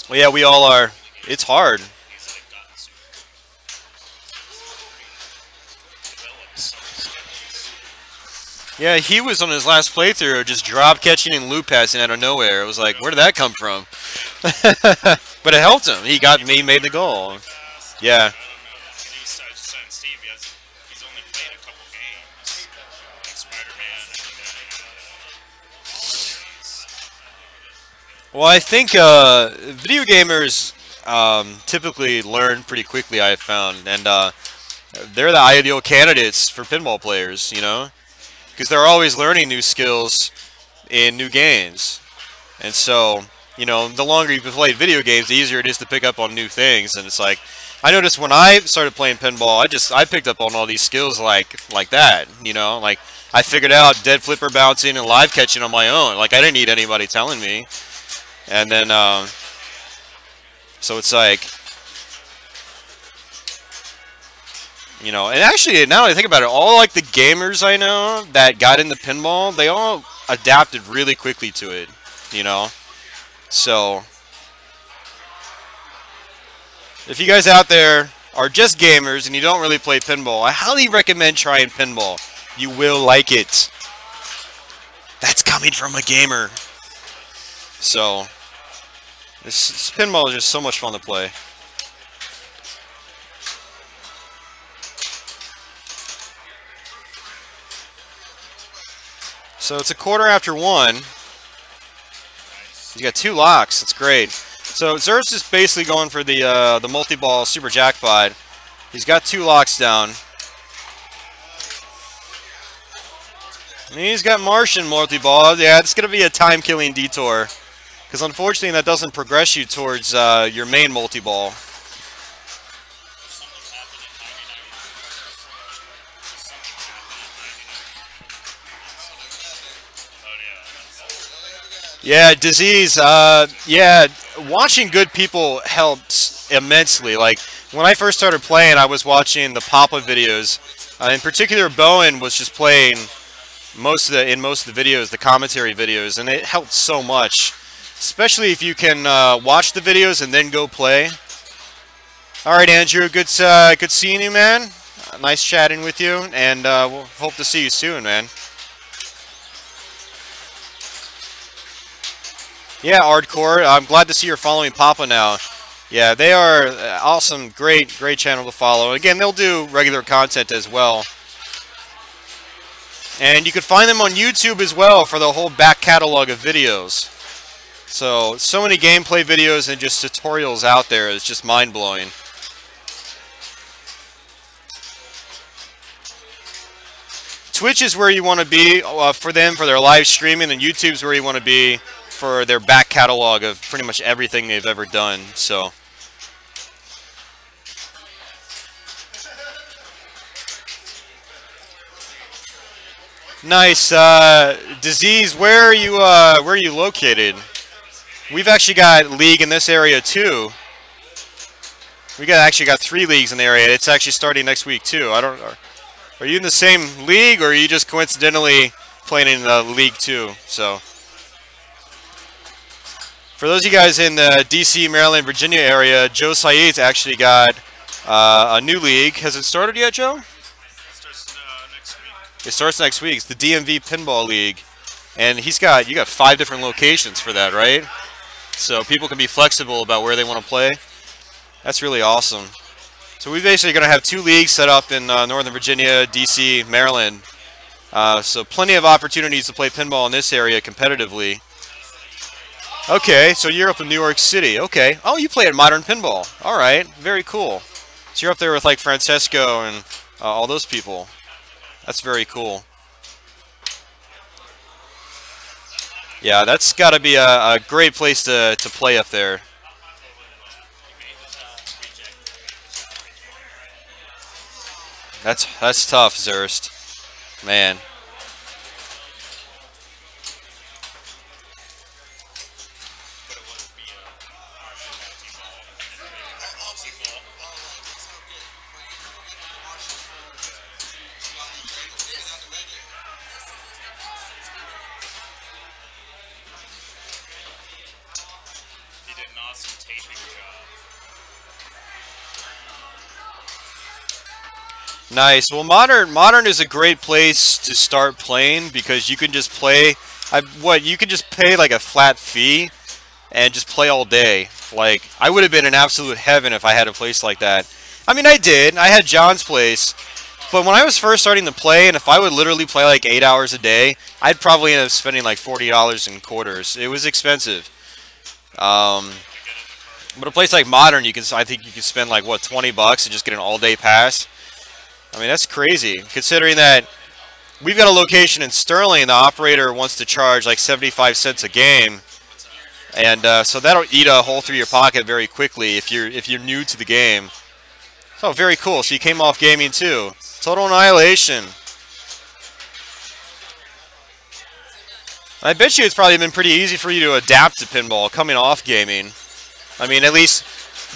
Well, yeah, we all are. It's hard. Yeah, he was on his last playthrough just drop catching and loop passing out of nowhere. It was like, where did that come from? But it helped him. He made the goal. Yeah. He's only played a couple games. Like Spider-Man. Well, I think video gamers typically learn pretty quickly, I've found. And they're the ideal candidates for pinball players, you know? Because they're always learning new skills in new games. And so, you know, the longer you've played video games, the easier it is to pick up on new things. And it's like, I noticed when I started playing pinball, I picked up on all these skills like that, you know? Like, I figured out dead flipper bouncing and live catching on my own. Like, I didn't need anybody telling me. And then, so it's like, you know, and actually, now that I think about it, all like the gamers I know that got into pinball, they all adapted really quickly to it, you know? So, if you guys out there are just gamers and you don't really play pinball, I highly recommend trying pinball. You will like it. That's coming from a gamer. So, this pinball is just so much fun to play. So it's 1:15. He's got 2 locks. That's great. So Zurst is basically going for the multi-ball super jackpot. He's got 2 locks down. And he's got Martian multi-ball. Yeah, it's going to be a time-killing detour. Because unfortunately that doesn't progress you towards your main multi-ball. Yeah, disease. Yeah, watching good people helps immensely. Like, when I first started playing, I was watching the Papa videos. In particular, Bowen was just playing in most of the videos, the commentary videos, and it helped so much. Especially if you can watch the videos and then go play. All right, Andrew, good seeing you, man. Nice chatting with you, and we'll hope to see you soon, man. Yeah, Hardcore. I'm glad to see you're following Papa now. Yeah, they are awesome, great channel to follow. Again, they'll do regular content as well. And you can find them on YouTube as well for the whole back catalog of videos. So many gameplay videos and just tutorials out there. It's just mind-blowing. Twitch is where you want to be for them for their live streaming, and YouTube's where you want to be for their back catalog of pretty much everything they've ever done. So Nice. Disease, where are you located? We've actually got league in this area too. We actually got 3 leagues in the area. It's actually starting next week too. Are you in the same league, or are you just coincidentally playing in League 2? So, for those of you guys in the DC, Maryland, Virginia area, Joe Saeed's actually got a new league. Has it started yet, Joe? Starts next week. It starts next week. It's the DMV Pinball League, and you got 5 different locations for that, right? So people can be flexible about where they want to play. That's really awesome. So we're basically going to have 2 leagues set up in Northern Virginia, DC, Maryland. So plenty of opportunities to play pinball in this area competitively. Okay, so you're up in New York City. Okay. Oh, you play at Modern Pinball. All right. Very cool. So you're up there with like Francesco and all those people. That's very cool. Yeah, that's got to be a great place to play up there. That's tough, Zurst. Man. He did an awesome taping job. Nice. Well, modern is a great place to start playing because you can just play. You can just pay like a flat fee and just play all day. Like, I would have been in absolute heaven if I had a place like that. I mean, I did. I had John's place. But when I was first starting to play, and if I would literally play like 8 hours a day, I'd probably end up spending like $40 in quarters. It was expensive. But a place like Modern, I think you can spend like, what, 20 bucks and just get an all-day pass. I mean, that's crazy, considering that we've got a location in Sterling. The operator wants to charge like 75 cents a game, and so that'll eat a hole through your pocket very quickly if you're new to the game. So very cool. So you came off gaming too. Total Annihilation. I bet you it's probably been pretty easy for you to adapt to pinball coming off gaming. I mean, at least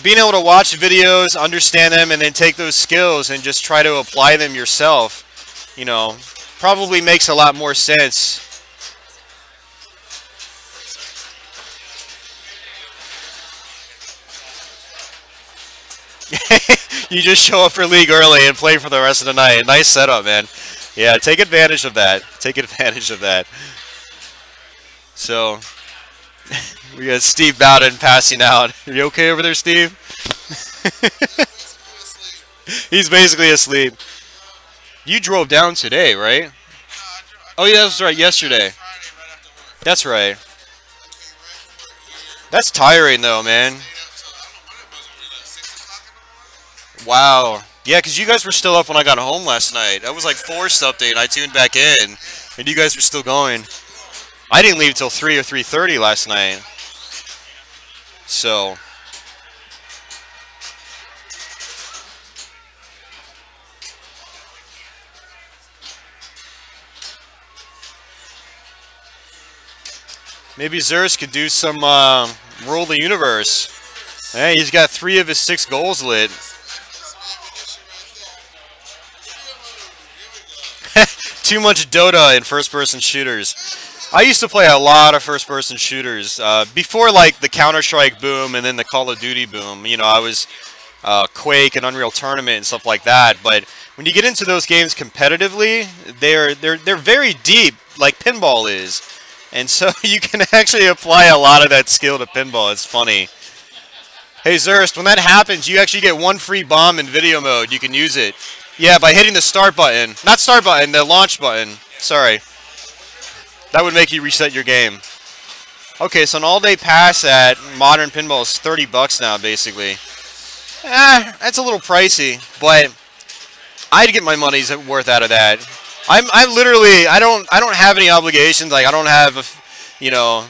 being able to watch videos, understand them, and then take those skills and just try to apply them yourself, you know, probably makes a lot more sense. You just show up for league early and play for the rest of the night. Nice setup, man. Yeah, take advantage of that. Take advantage of that. So, we got Steve Bowden passing out. Are you okay over there, Steve? He's basically asleep. You drove down today, right? Oh, yeah, that's right. Yesterday. That's right. That's tiring, though, man. Wow. Yeah, because you guys were still up when I got home last night. That was like 4-something. I tuned back in, and you guys were still going. I didn't leave till 3 or 3:30 last night. So, maybe Zurus could do some Rule the Universe. Hey, he's got 3 of his 6 goals lit. Too much Dota in first-person shooters. I used to play a lot of first-person shooters before, like, the Counter-Strike boom and then the Call of Duty boom. You know, I was Quake and Unreal Tournament and stuff like that. But when you get into those games competitively, they're very deep, like pinball is, and so you can actually apply a lot of that skill to pinball. It's funny. Hey Zurst, when that happens, you actually get 1 free bomb in video mode. You can use it. Yeah, by hitting the start button. Not start button, the launch button. Sorry. That would make you reset your game. Okay, so an all-day pass at Modern Pinball is 30 bucks now, basically. That's a little pricey, but I'd get my money's worth out of that. I don't have any obligations. Like, I don't have,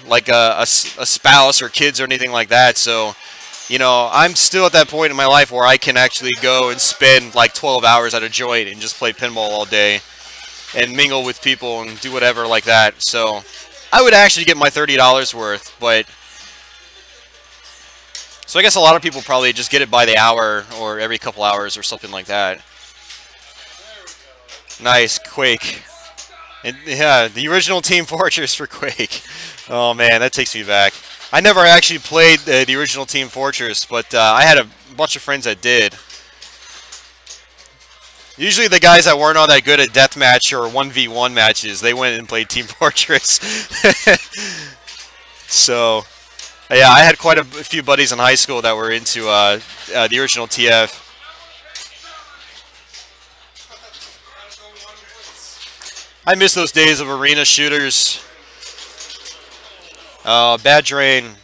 like a spouse or kids or anything like that, so... I'm still at that point in my life where I can actually go and spend like 12 hours at a joint and just play pinball all day. and mingle with people and do whatever like that. So I would actually get my $30 worth, but so I guess a lot of people probably just get it by the hour or every couple hours or something like that. Nice, Quake. And, yeah, the original Team Fortress for Quake. Oh man, that takes me back. I never actually played the original Team Fortress, but I had a bunch of friends that did. Usually the guys that weren't all that good at deathmatch or 1v1 matches, they went and played Team Fortress. So, yeah, I had quite a few buddies in high school that were into the original TF. I miss those days of arena shooters. Bad drain.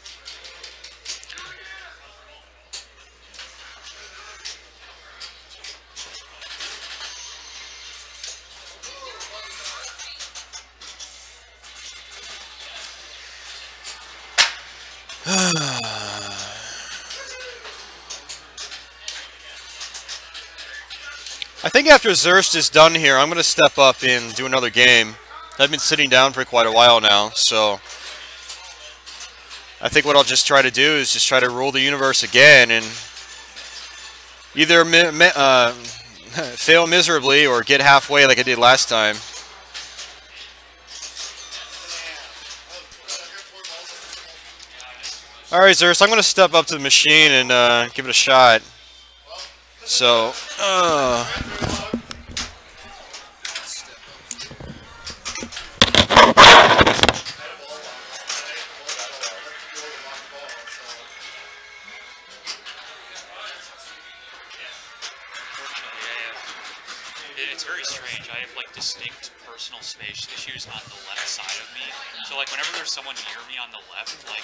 I think after Zerst is done here, I'm going to step up and do another game. I've been sitting down for quite a while now, so I think what I'll just try to do is just try to rule the universe again and either fail miserably or get halfway like I did last time. Alright, Zerst, I'm going to step up to the machine and give it a shot. So, It's very strange. I have like distinct personal space issues on the left side of me. So like whenever there's someone near me on the left, like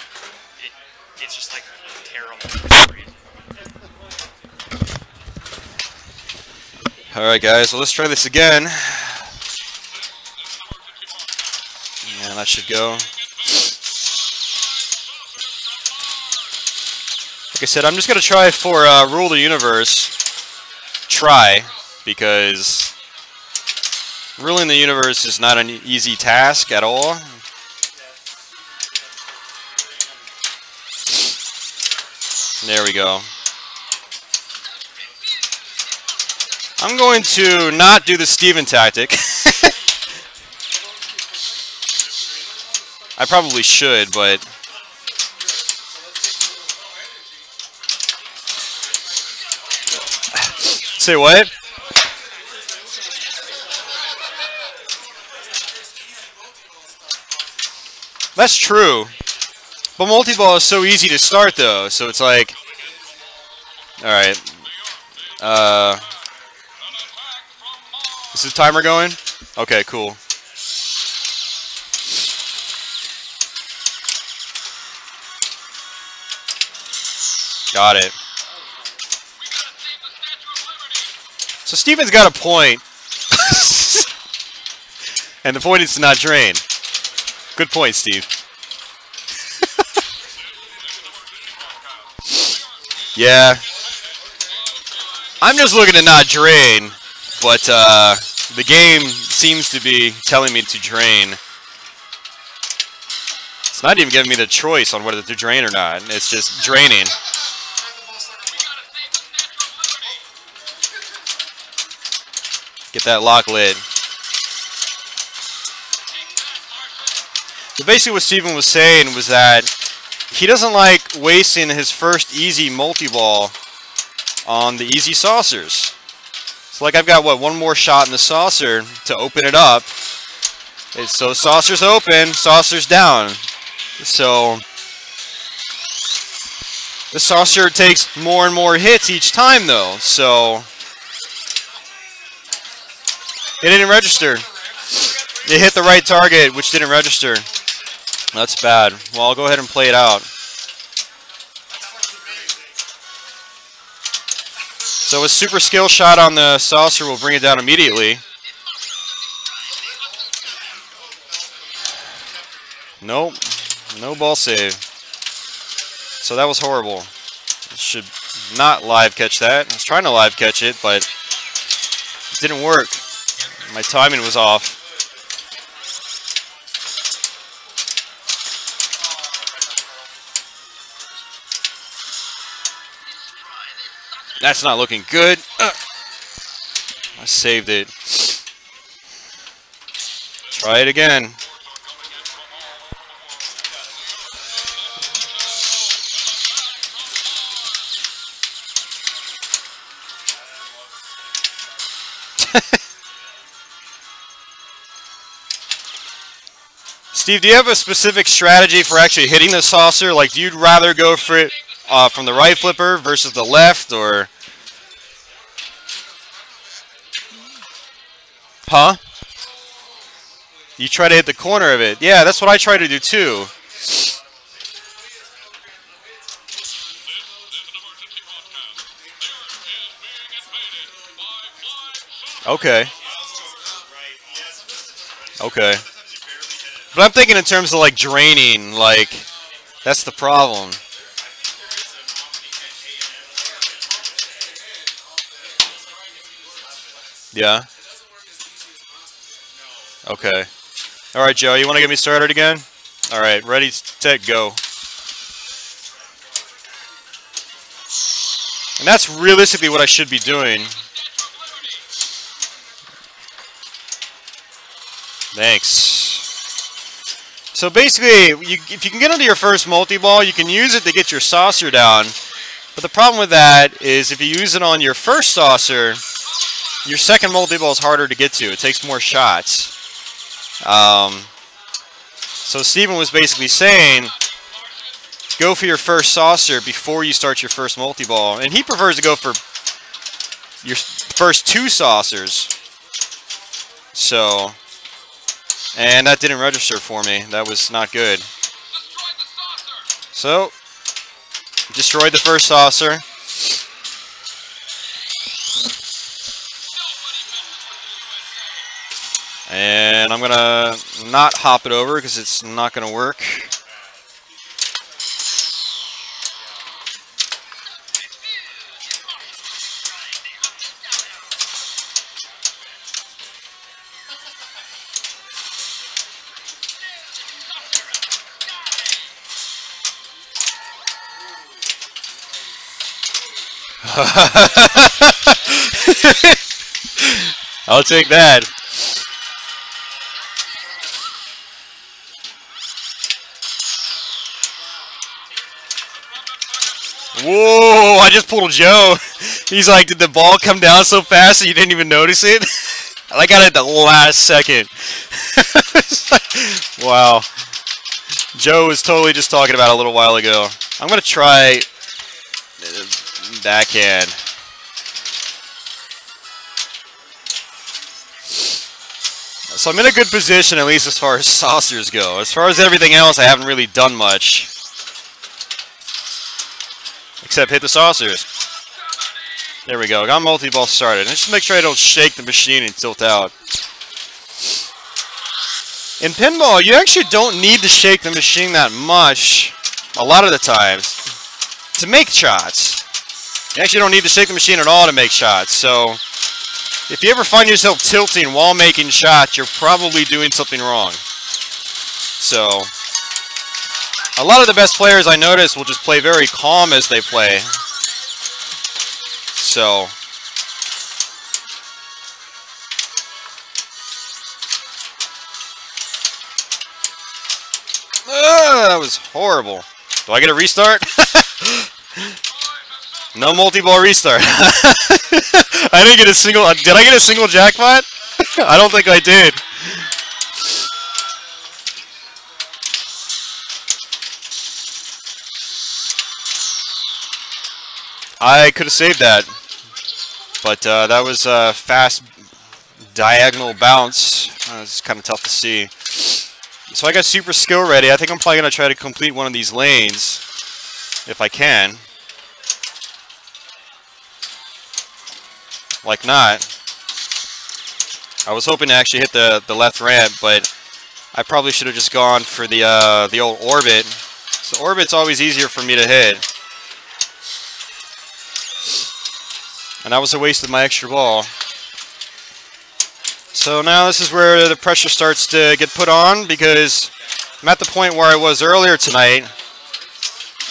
it's just like terrible for some reason. alright guys, well let's try this again. And that should go. Like I said, I'm just going to try for Rule the Universe. Try, because ruling the universe is not an easy task at all. There we go. I'm going to not do the Steven tactic. I probably should, but say what? That's true. But multi-ball is so easy to start though, so it's like, alright. Is the timer going? Okay, cool. Got it. So Steven's got a point. And the point is to not drain. Good point, Steve. Yeah. I'm just looking to not drain, but the game seems to be telling me to drain. It's not even giving me the choice on whether to drain or not. It's just draining. Get that lock lit. So basically what Steven was saying was that he doesn't like wasting his first easy multi-ball on the easy saucers. So like I've got, what, one more shot in the saucer to open it up. So saucer's open, saucer's down. So the saucer takes more and more hits each time though, so it didn't register. It hit the right target, which didn't register. That's bad. Well, I'll go ahead and play it out. So a super skill shot on the saucer will bring it down immediately. Nope. No ball save. So that was horrible. Should not live catch that. I was trying to live catch it, but it didn't work. My timing was off. That's not looking good. I saved it. Try it again. Steve, do you have a specific strategy for actually hitting the saucer? Like, do you rather go for it from the right flipper versus the left, or? Huh? You try to hit the corner of it. Yeah, that's what I try to do too. Okay. Okay. But I'm thinking in terms of like draining, like that's the problem. Yeah. Okay. All right, Joe, you want to get me started again? All right, ready, set, go. And that's realistically what I should be doing. Thanks. So basically, if you can get onto your first multi-ball, you can use it to get your saucer down. But the problem with that is if you use it on your first saucer, your second multi-ball is harder to get to. It takes more shots. So Steven was basically saying, go for your first saucer before you start your first multi-ball. And he prefers to go for your first two saucers. So, and that didn't register for me. That was not good. So, destroyed the first saucer. And I'm going to not hop it over because it's not going to work. I'll take that. Whoa, I just pulled Joe. He's like, did the ball come down so fast that you didn't even notice it? I got it at the last second. Wow. Joe was totally just talking about it a little while ago. I'm going to try backhand. So I'm in a good position, at least as far as saucers go. As far as everything else, I haven't really done much. Except hit the saucers. There we go. Got multi-ball started. And just make sure I don't shake the machine and tilt out. In pinball, you actually don't need to shake the machine that much, a lot of the times, to make shots. You actually don't need to shake the machine at all to make shots. So, if you ever find yourself tilting while making shots, you're probably doing something wrong. So, a lot of the best players I notice will just play very calm as they play. So, that was horrible. Do I get a restart? No multi-ball restart. I didn't get a single. Did I get a single jackpot? I don't think I did. I could have saved that, but that was a fast diagonal bounce. It's kind of tough to see. So I got super skill ready. I think I'm probably going to try to complete one of these lanes, if I can. Like not. I was hoping to actually hit the left ramp, but I probably should have just gone for the old orbit. So orbit's always easier for me to hit. And that was a waste of my extra ball. So now this is where the pressure starts to get put on, because I'm at the point where I was earlier tonight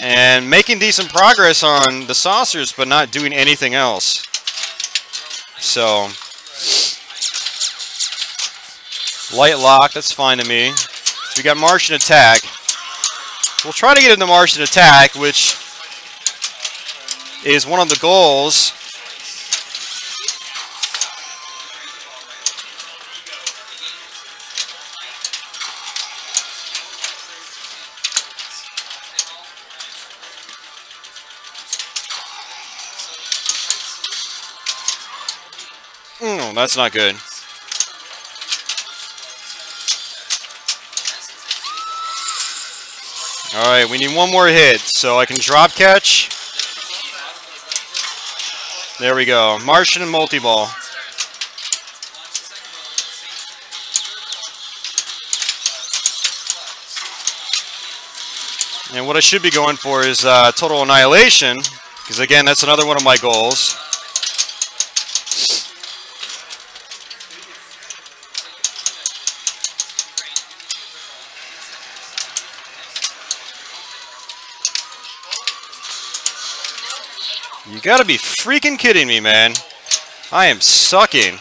and making decent progress on the saucers, but not doing anything else. So light lock, that's fine to me. So we got Martian attack. We'll try to get into Martian attack, which is one of the goals. That's not good. Alright, we need one more hit, so I can drop catch. There we go. Martian and multi-ball. And what I should be going for is total annihilation, because again, that's another one of my goals. You gotta be freaking kidding me, man. I am sucking.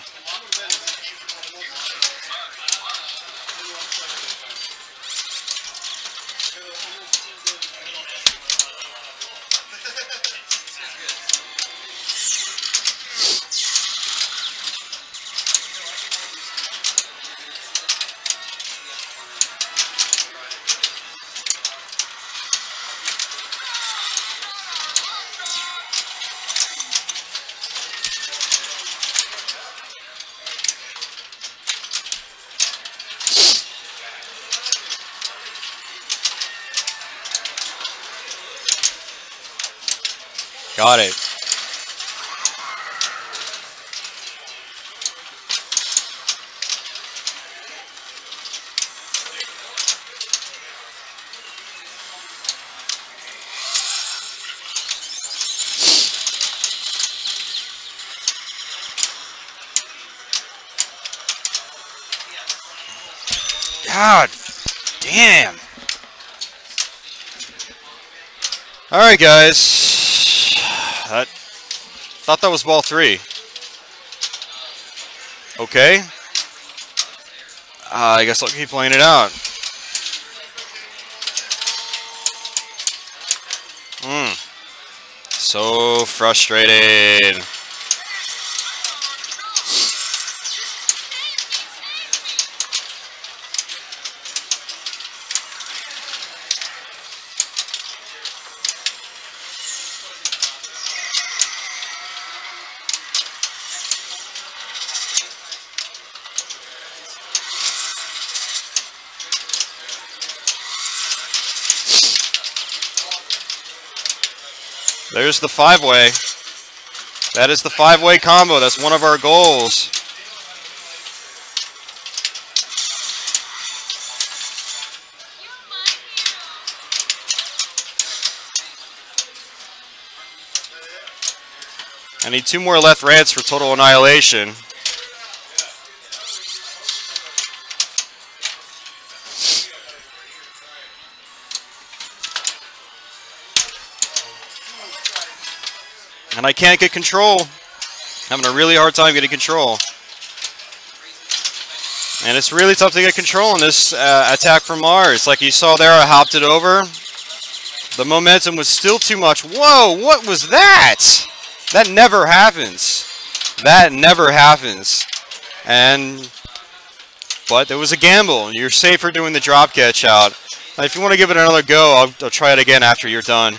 Got it. God damn. All right, guys. I thought that was ball 3. Okay. I guess I'll keep playing it out. So frustrated. There's the 5-way. That is the 5-way combo. That's one of our goals. I need 2 more left reds for total annihilation. And I can't get control. I'm having a really hard time getting control. And it's really tough to get control in this attack from Mars. Like you saw there, I hopped it over. The momentum was still too much. Whoa, what was that? That never happens. That never happens. But there was a gamble. You're safer doing the drop catch out. If you want to give it another go, I'll try it again after you're done.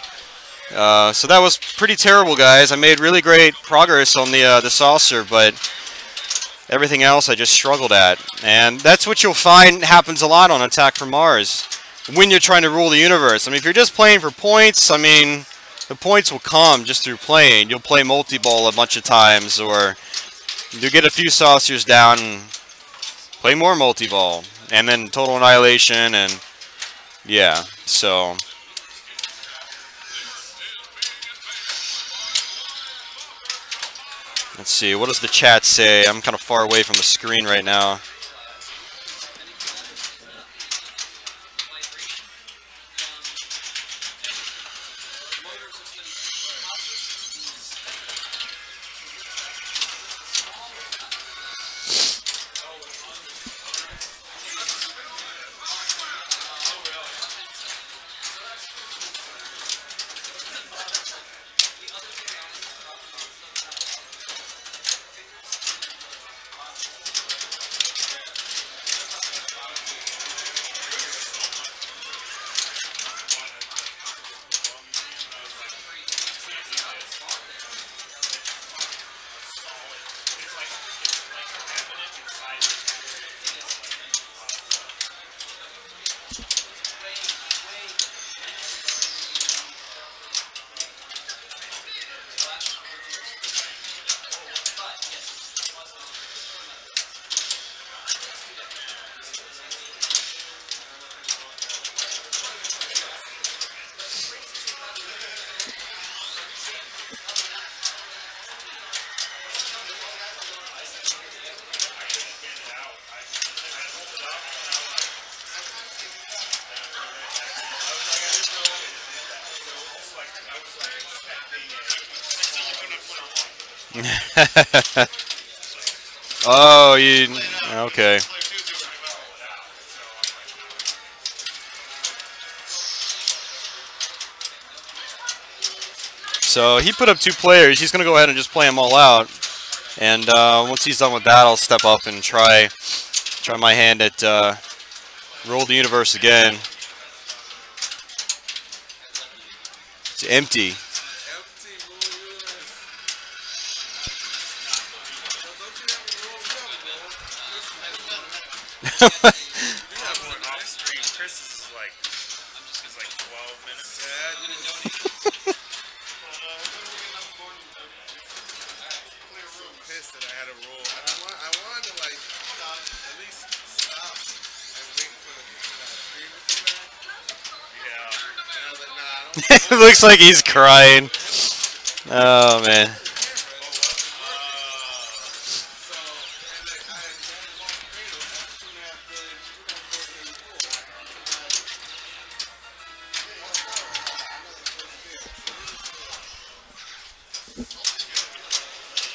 So that was pretty terrible, guys. I made really great progress on the saucer, but everything else I just struggled at. And that's what you'll find happens a lot on Attack from Mars when you're trying to rule the universe. I mean, if you're just playing for points, I mean, the points will come just through playing. You'll play multi-ball a bunch of times, or you'll get a few saucers down and play more multi-ball. And then total annihilation, and yeah, so... Let's see, what does the chat say? I'm kind of far away from the screen right now. Oh, you okay? So he put up 2 players. He's gonna go ahead and just play them all out. And once he's done with that, I'll step up and try my hand at Roll the Universe again. It's empty. Chris's is like 12 minutes. Pissed that I had to roll. I wanted to like at least stop and wait for the stream to come back. Yeah. And I was like, nah, I don't. It looks like he's crying. Oh man. So, and like I had lost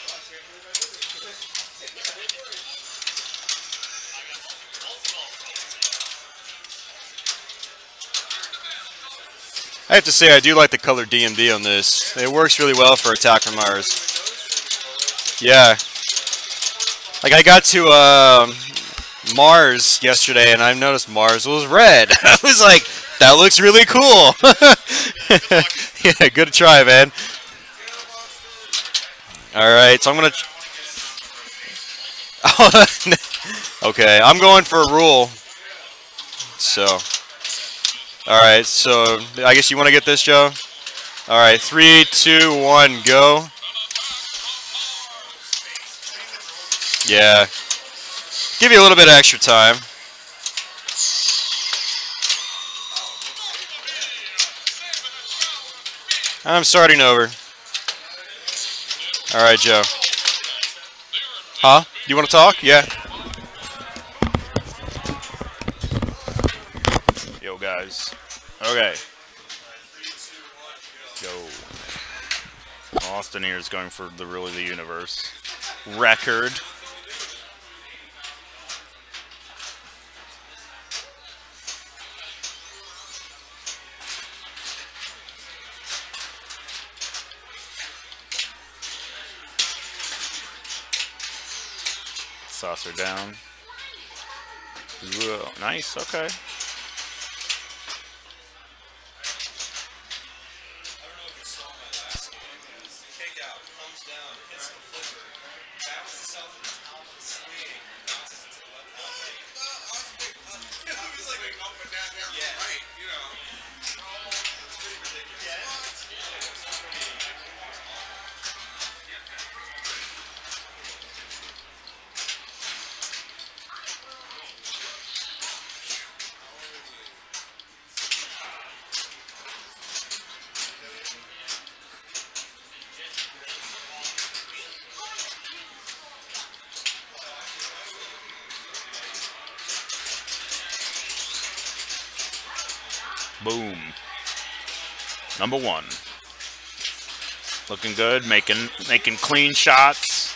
Kratos after 2.5 billion, 'cause I have to say, I do like the color DMD on this. It works really well for attack from Mars. Yeah. Like, I got to Mars yesterday, and I noticed Mars was red. I was like, that looks really cool. Yeah, good try, man. All right, so I'm going to... Okay, I'm going for a rule. So... Alright, so I guess you want to get this, Joe? Alright, 3, 2, 1, go. Yeah. Give you a little bit of extra time. I'm starting over. Alright, Joe. Huh? You want to talk? Yeah. Yo, guys. Okay. Go. Austin here is going for the Really the Universe record. Saucer down. Whoa, nice, okay. Boom. Number 1. Looking good, making clean shots.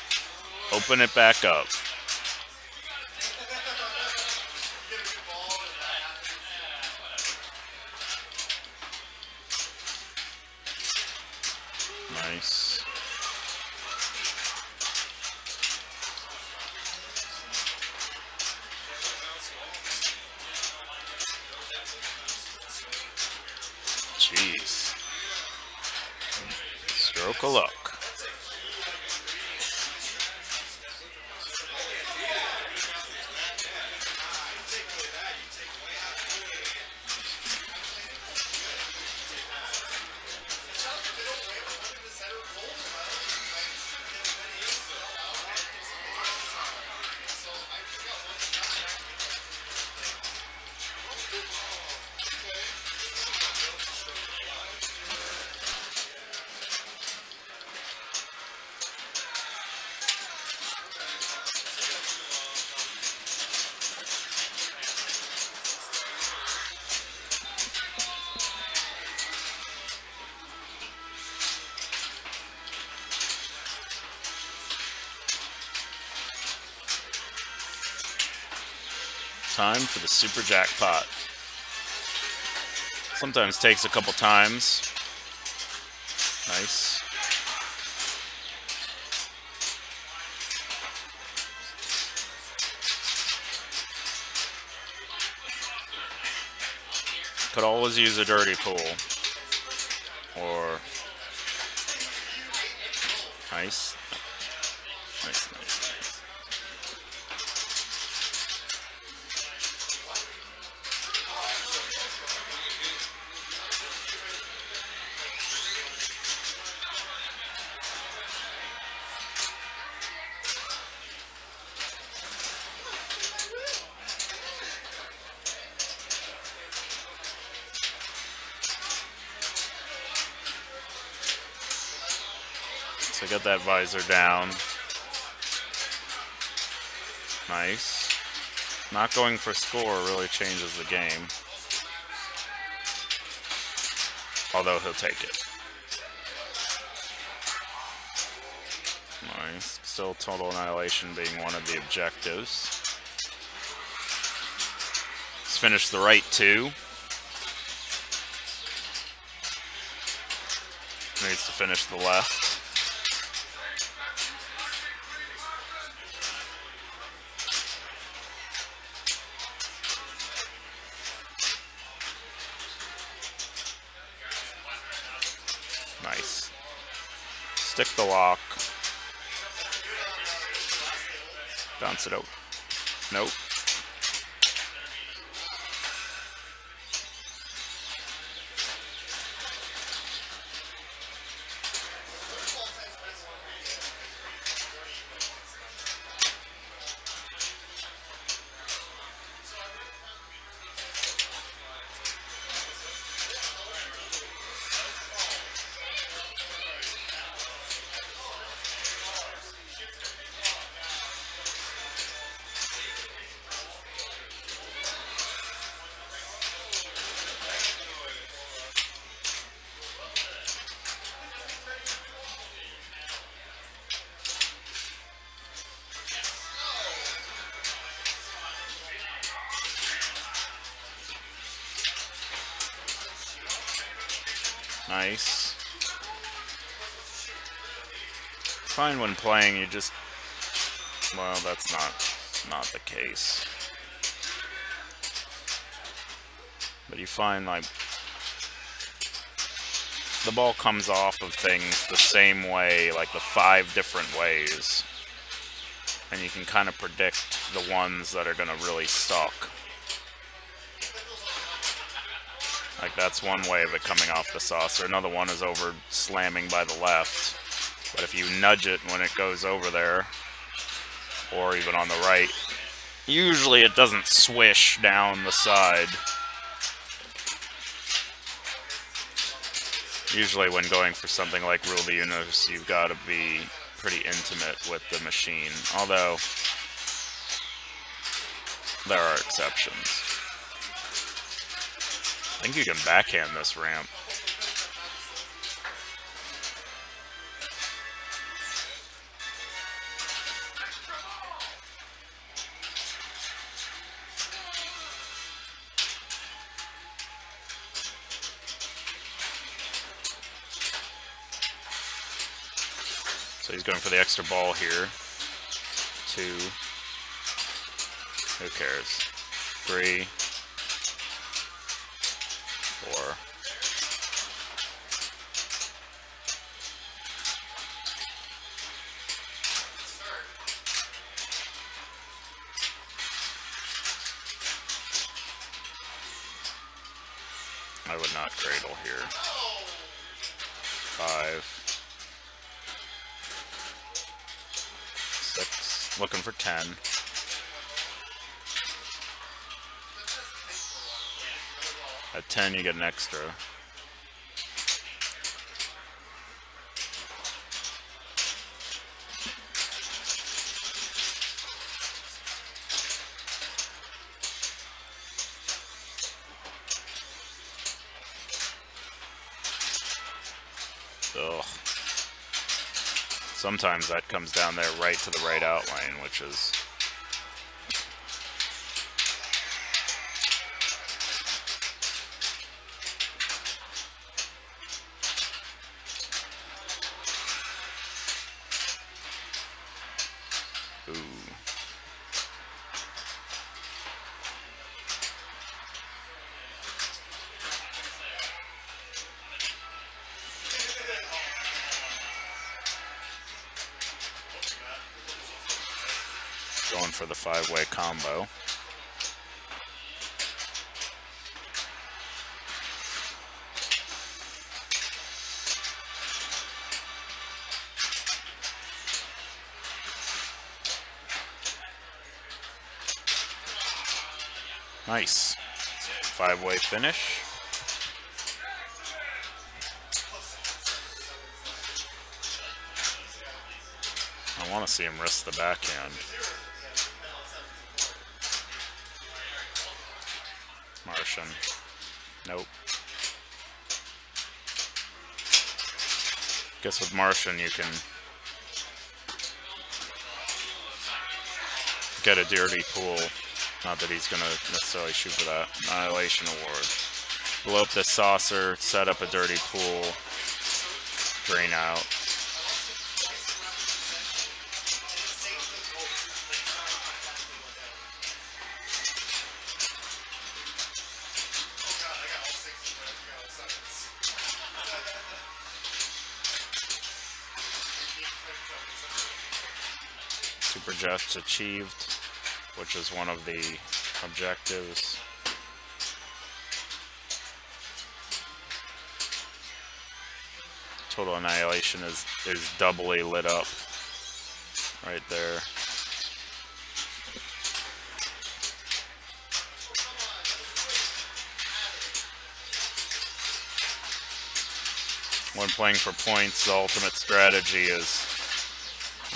Open it back up. Nice. Jeez. Stroke of luck. Time for the super jackpot. Sometimes takes a couple times. Nice. Could always use a dirty pool. Or nice. Nice, nice, nice. So get that visor down. Nice. Not going for score really changes the game. Although he'll take it. Nice. Still total annihilation being one of the objectives. Let's finish the right 2. Needs to finish the left. Nice. Stick the lock. Bounce it out. Nope. Nice. Fine when playing, you just... Well, that's not the case. But you find, like, the ball comes off of things the same way, like the 5 different ways. And you can kind of predict the ones that are going to really stuck. Like, that's one way of it coming off the saucer. Another one is over slamming by the left. But if you nudge it when it goes over there, or even on the right, usually it doesn't swish down the side. Usually when going for something like Rule the Universe, you've got to be pretty intimate with the machine. Although, there are exceptions. I think you can backhand this ramp. So he's going for the extra ball here. 2. Who cares? 3. 4. I would not cradle here. 5. 6. Looking for 10. At 10, you get an extra. Ugh. Sometimes that comes down there right to the right out lane, which is... Ooh. Going for the 5-way combo. Nice. 5-way finish. I want to see him risk the backhand. Martian. Nope. Guess with Martian you can get a dirty pool. Not that he's going to necessarily shoot for that. Annihilation Award. Blow up the saucer, set up a dirty pool, drain out. Super Jets achieved, which is one of the objectives. Total Annihilation is doubly lit up right there. When playing for points, the ultimate strategy is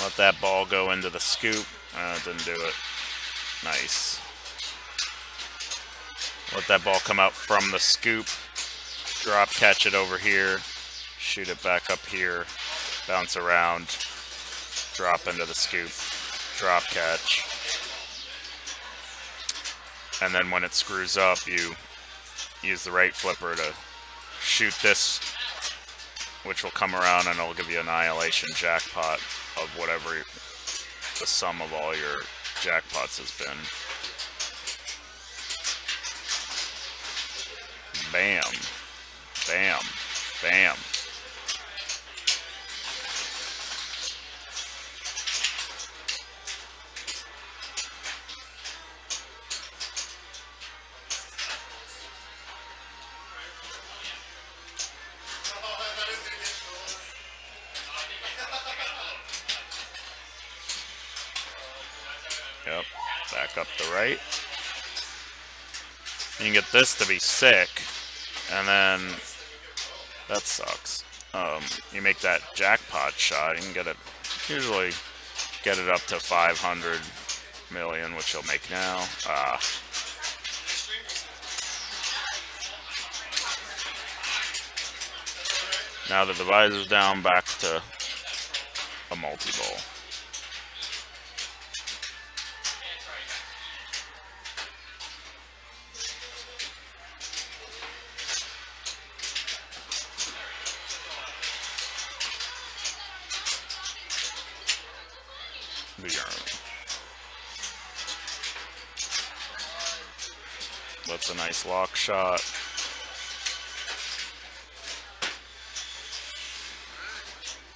let that ball go into the scoop. Didn't do it. Nice. Let that ball come out from the scoop. Drop catch it over here. Shoot it back up here. Bounce around. Drop into the scoop. Drop catch. And then when it screws up, you use the right flipper to shoot this, which will come around and it'll give you Annihilation jackpot of whatever the sum of all your jackpots has been. Bam. Bam. Bam. Yep, back up the right. You can get this to be sick, and then that sucks. You make that jackpot shot, you can get it, usually get it up to 500 million, which you'll make now. Now that the visor's down, back to a multi-ball. That's a nice lock shot.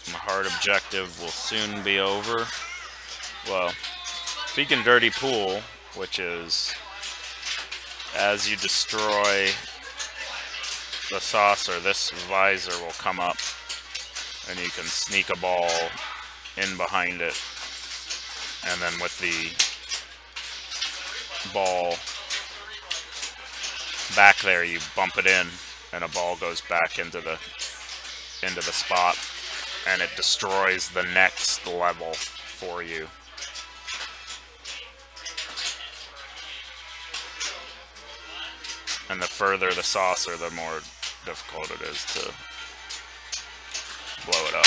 The hard objective will soon be over. Well, speaking dirty pool, which is as you destroy the saucer, this visor will come up and you can sneak a ball in behind it. And then with the ball back there, you bump it in and a ball goes back into the spot, and it destroys the next level for you. And the further the saucer, the more difficult it is to blow it up.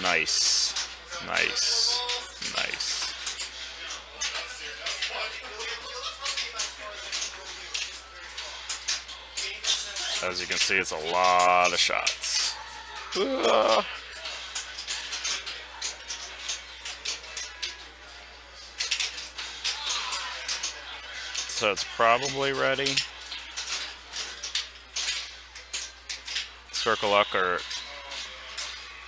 Nice, nice, nice. As you can see, it's a lot of shots. So it's probably ready. Circle up or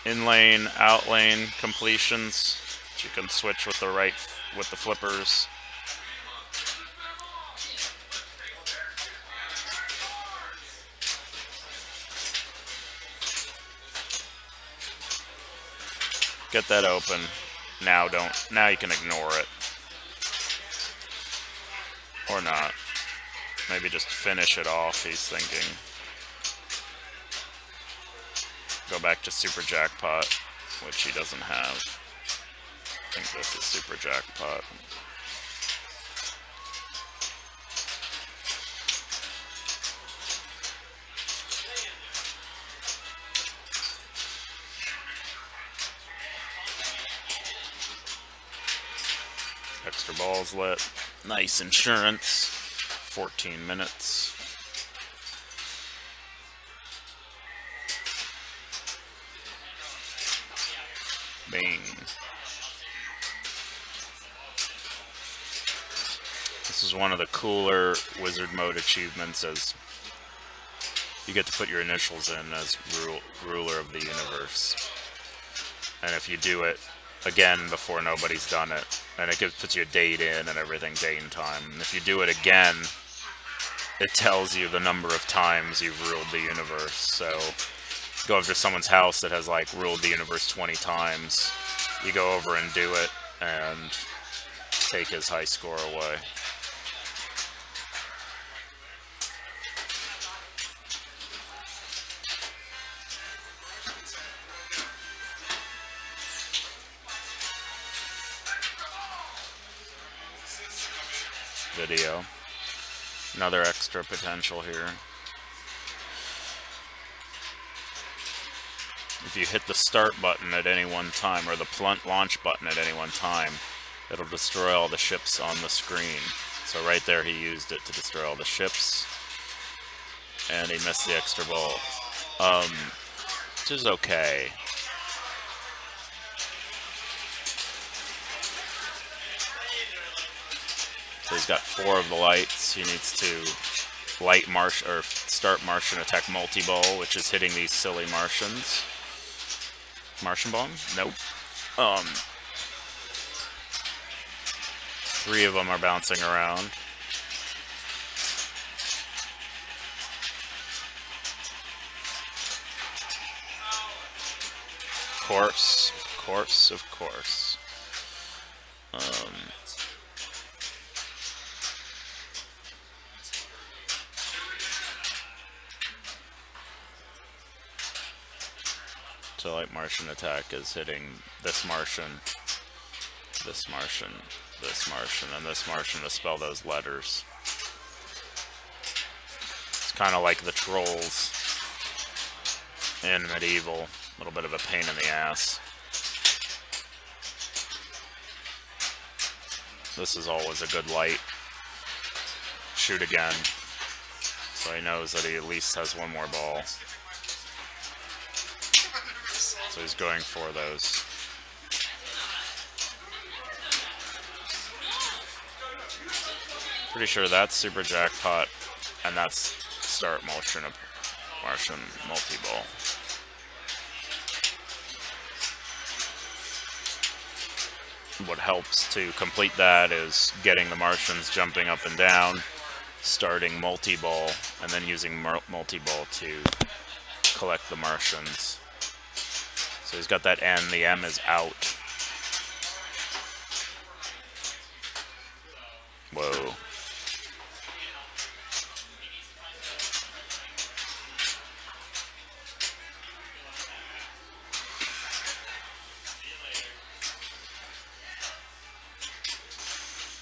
in lane, out lane completions. You can switch with with the flippers. Get that open. Now you can ignore it. Or not. Maybe just finish it off, he's thinking. Go back to Super Jackpot, which he doesn't have. I think this is Super Jackpot. Extra balls lit. Nice insurance. 14 minutes. Bing. This is one of the cooler Wizard Mode achievements, as you get to put your initials in as ruler of the universe. And if you do it again before nobody's done it, and it puts you a date in and everything, date and time. And if you do it again, it tells you the number of times you've ruled the universe. So go over to someone's house that has like ruled the universe 20 times. You go over and do it and take his high score away. Video. Another extra potential here. If you hit the start button at any one time, or the launch button at any one time, it'll destroy all the ships on the screen. So right there he used it to destroy all the ships. And he missed the extra ball. Which is okay. So he's got 4 of the lights. He needs to light start Martian attack multi-ball, which is hitting these silly Martians. Martian bomb? Nope. 3 of them are bouncing around. Of course, of course, of course. So like Martian attack is hitting this Martian, this Martian, this Martian, and this Martian to spell those letters. It's kind of like the trolls in Medieval. A little bit of a pain in the ass. This is always a good light. Shoot again. So he knows that he at least has one more ball. So he's going for those. Pretty sure that's Super Jackpot, and that's Start Martian Multi-Ball. What helps to complete that is getting the Martians jumping up and down, starting multi-ball, and then using multi-ball to collect the Martians. So he's got that N, the M is out. Whoa.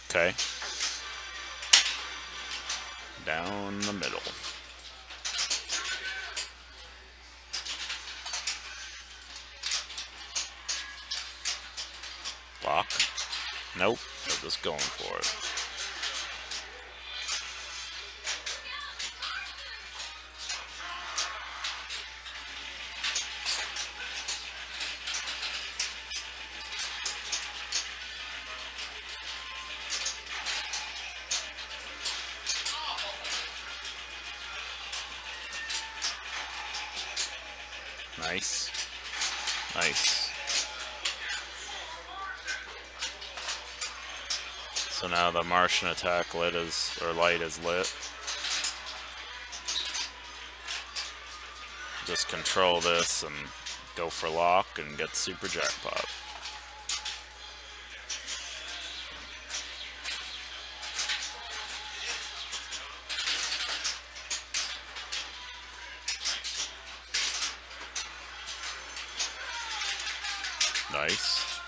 Okay. Down the middle. Lock. Nope. They're just going for it. Nice. Nice. So now the Martian attack light is lit. Just control this and go for lock and get Super Jackpot. Nice.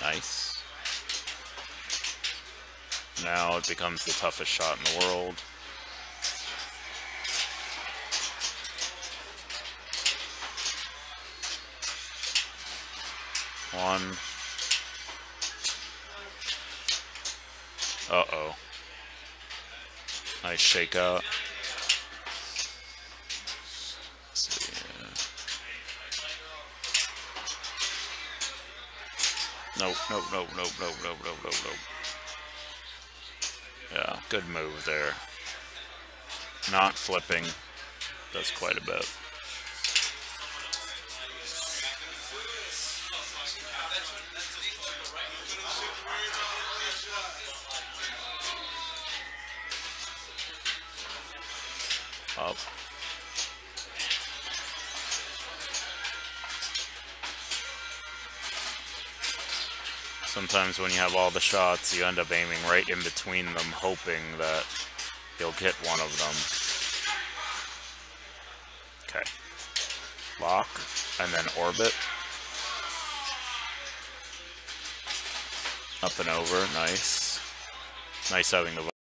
Nice. Now it becomes the toughest shot in the world. One. Uh-oh. Nice shake out. Let's see. Nope. Yeah, good move there. Not flipping. Does quite a bit. Up. Sometimes when you have all the shots, you end up aiming right in between them, hoping that you'll get one of them. Okay. Lock, and then orbit. Up and over, nice. Nice having the